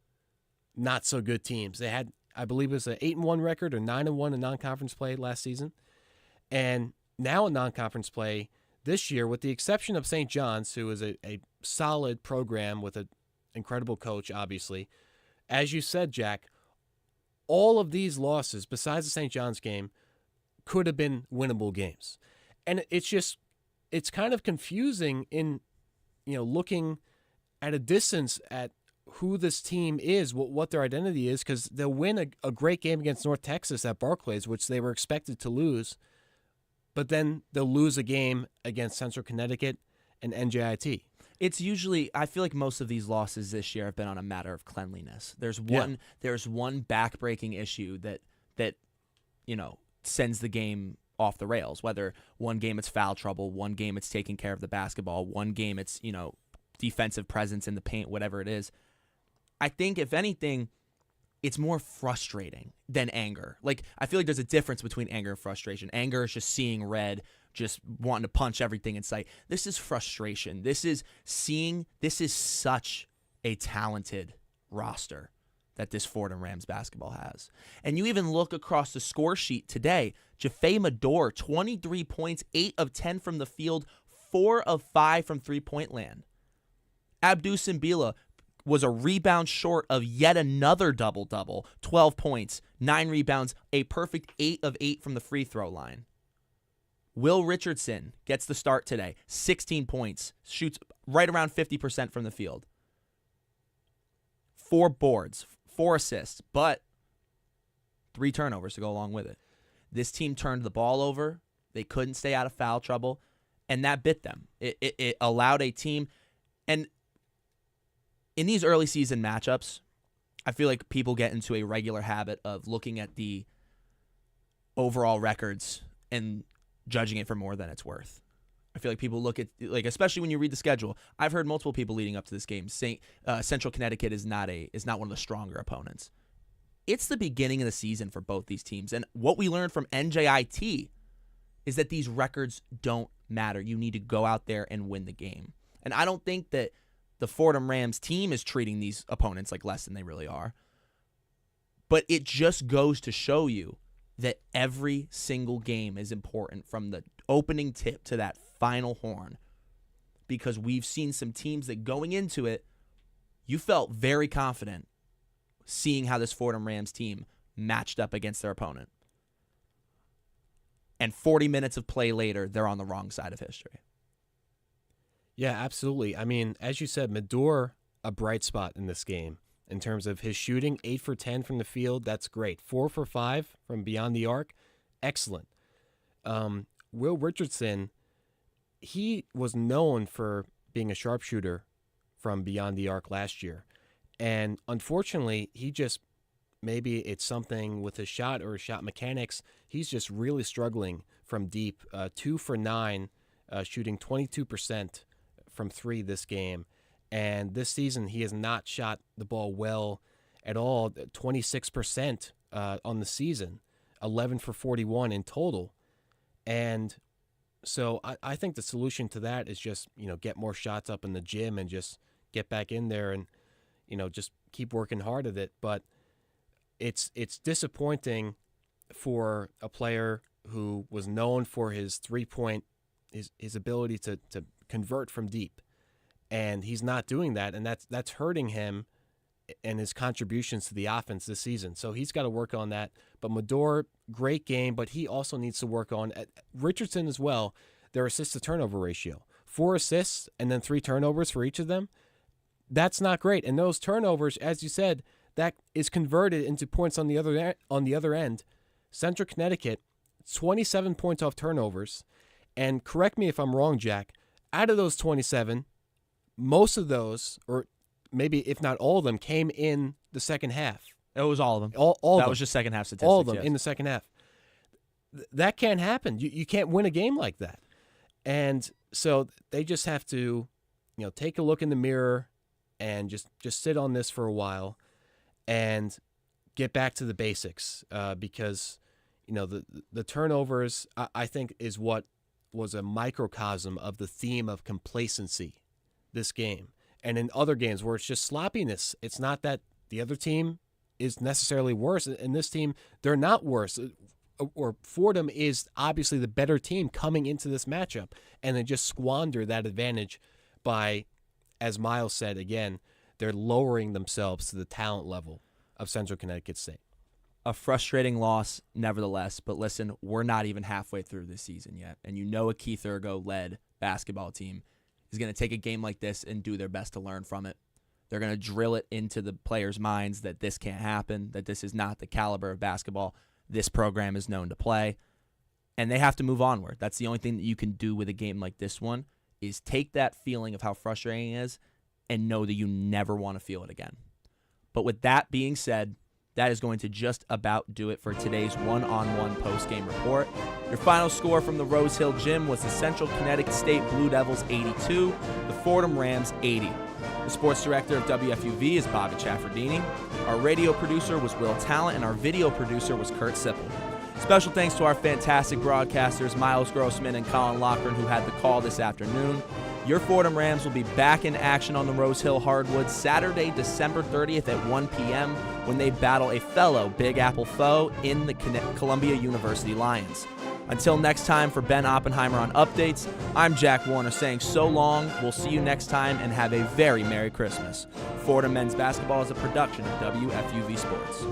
not so good teams. They had, I believe it was an 8-1 record or 9-1 in non-conference play last season. And now in non-conference play this year, with the exception of St. John's, who is a solid program with an incredible coach, obviously, as you said, Jack, all of these losses, besides the St. John's game, could have been winnable games. And it's kind of confusing in, looking at a distance at who this team is, what their identity is, because they'll win a great game against North Texas at Barclays, which they were expected to lose, but then they'll lose a game against Central Connecticut and NJIT. It's usually, I feel like most of these losses this year have been on a matter of cleanliness. There's one backbreaking issue that sends the game off the rails. Whether one game it's foul trouble, one game it's taking care of the basketball, one game it's defensive presence in the paint, whatever it is. I think if anything, it's more frustrating than anger. Like, I feel like there's a difference between anger and frustration. Anger is just seeing red, just wanting to punch everything in sight. This is frustration. This is such a talented roster that this Fordham Rams basketball has. And you even look across the score sheet today. Jaffe Medor, 23 points, 8 of 10 from the field, 4 of 5 from three-point land. Abdou Simbila was a rebound short of yet another double-double, 12 points, 9 rebounds, a perfect 8 of 8 from the free throw line. Will Richardson gets the start today, 16 points, shoots right around 50% from the field. 4 boards, 4 assists, but 3 turnovers to go along with it. This team turned the ball over. They couldn't stay out of foul trouble, and that bit them. It allowed a team, and in these early season matchups, I feel like people get into a regular habit of looking at the overall records and judging it for more than it's worth. I feel like people look at, especially when you read the schedule. I've heard multiple people leading up to this game saying Central Connecticut is not one of the stronger opponents. It's the beginning of the season for both these teams, and what we learned from NJIT is that these records don't matter. You need to go out there and win the game. And I don't think that the Fordham Rams team is treating these opponents like less than they really are. But it just goes to show you that every single game is important from the opening tip to that final horn. Because we've seen some teams that going into it, you felt very confident seeing how this Fordham Rams team matched up against their opponent. And 40 minutes of play later, they're on the wrong side of history. Yeah, absolutely. I mean, as you said, Medor, a bright spot in this game in terms of his shooting, 8 for 10 from the field. That's great. 4 for 5 from beyond the arc. Excellent. Will Richardson, he was known for being a sharpshooter from beyond the arc last year. And unfortunately, maybe it's something with his shot or his shot mechanics. He's just really struggling from deep. 2 for 9, shooting 22% from 3 this game. And this season, he has not shot the ball well at all. 26% on the season, 11 for 41 in total. And so I think the solution to that is just, get more shots up in the gym and just get back in there and, just keep working hard at it. But it's disappointing for a player who was known for his 3-point, his ability to convert from deep. And he's not doing that, and that's hurting him and his contributions to the offense this season. So he's got to work on that. But Medor, great game, but he also needs to work on Richardson as well. Their assist-to-turnover ratio, 4 assists and then 3 turnovers for each of them. That's not great. And those turnovers, as you said, that is converted into points on the other end. Central Connecticut, 27 points off turnovers. And correct me if I'm wrong, Jack, out of those 27, most of those, or maybe if not all of them, came in the second half. It was all of them. All that of was just second half statistics. All of them yes. in the second half. That can't happen. You can't win a game like that. And so they just have to, take a look in the mirror and just sit on this for a while and get back to the basics because, the turnovers, I think, is what was a microcosm of the theme of complacency this game. And in other games where it's just sloppiness, it's not that the other team is necessarily worse. In this team, they're not worse. Or Fordham is obviously the better team coming into this matchup, and they just squander that advantage by, as Miles said again, they're lowering themselves to the talent level of Central Connecticut State. A frustrating loss, nevertheless. But listen, we're not even halfway through this season yet, and a Keith Urgo-led basketball team is going to take a game like this and do their best to learn from it. They're going to drill it into the players' minds that this can't happen, that this is not the caliber of basketball this program is known to play, and they have to move onward. That's the only thing that you can do with a game like this one is take that feeling of how frustrating it is and know that you never want to feel it again. But with that being said, that is going to just about do it for today's one-on-one post-game report. Your final score from the Rose Hill Gym was the Central Connecticut State Blue Devils 82, the Fordham Rams 80. The sports director of WFUV is Bobby Chaffardini. Our radio producer was Will Talent, and our video producer was Kurt Sipple. Special thanks to our fantastic broadcasters, Miles Grossman and Colin Loughran, who had the call this afternoon. Your Fordham Rams will be back in action on the Rose Hill Hardwood Saturday, December 30th at 1 p.m. when they battle a fellow Big Apple foe in the Columbia University Lions. Until next time, for Ben Oppenheimer on Updates, I'm Jack Warner saying so long. We'll see you next time and have a very Merry Christmas. Fordham Men's Basketball is a production of WFUV Sports.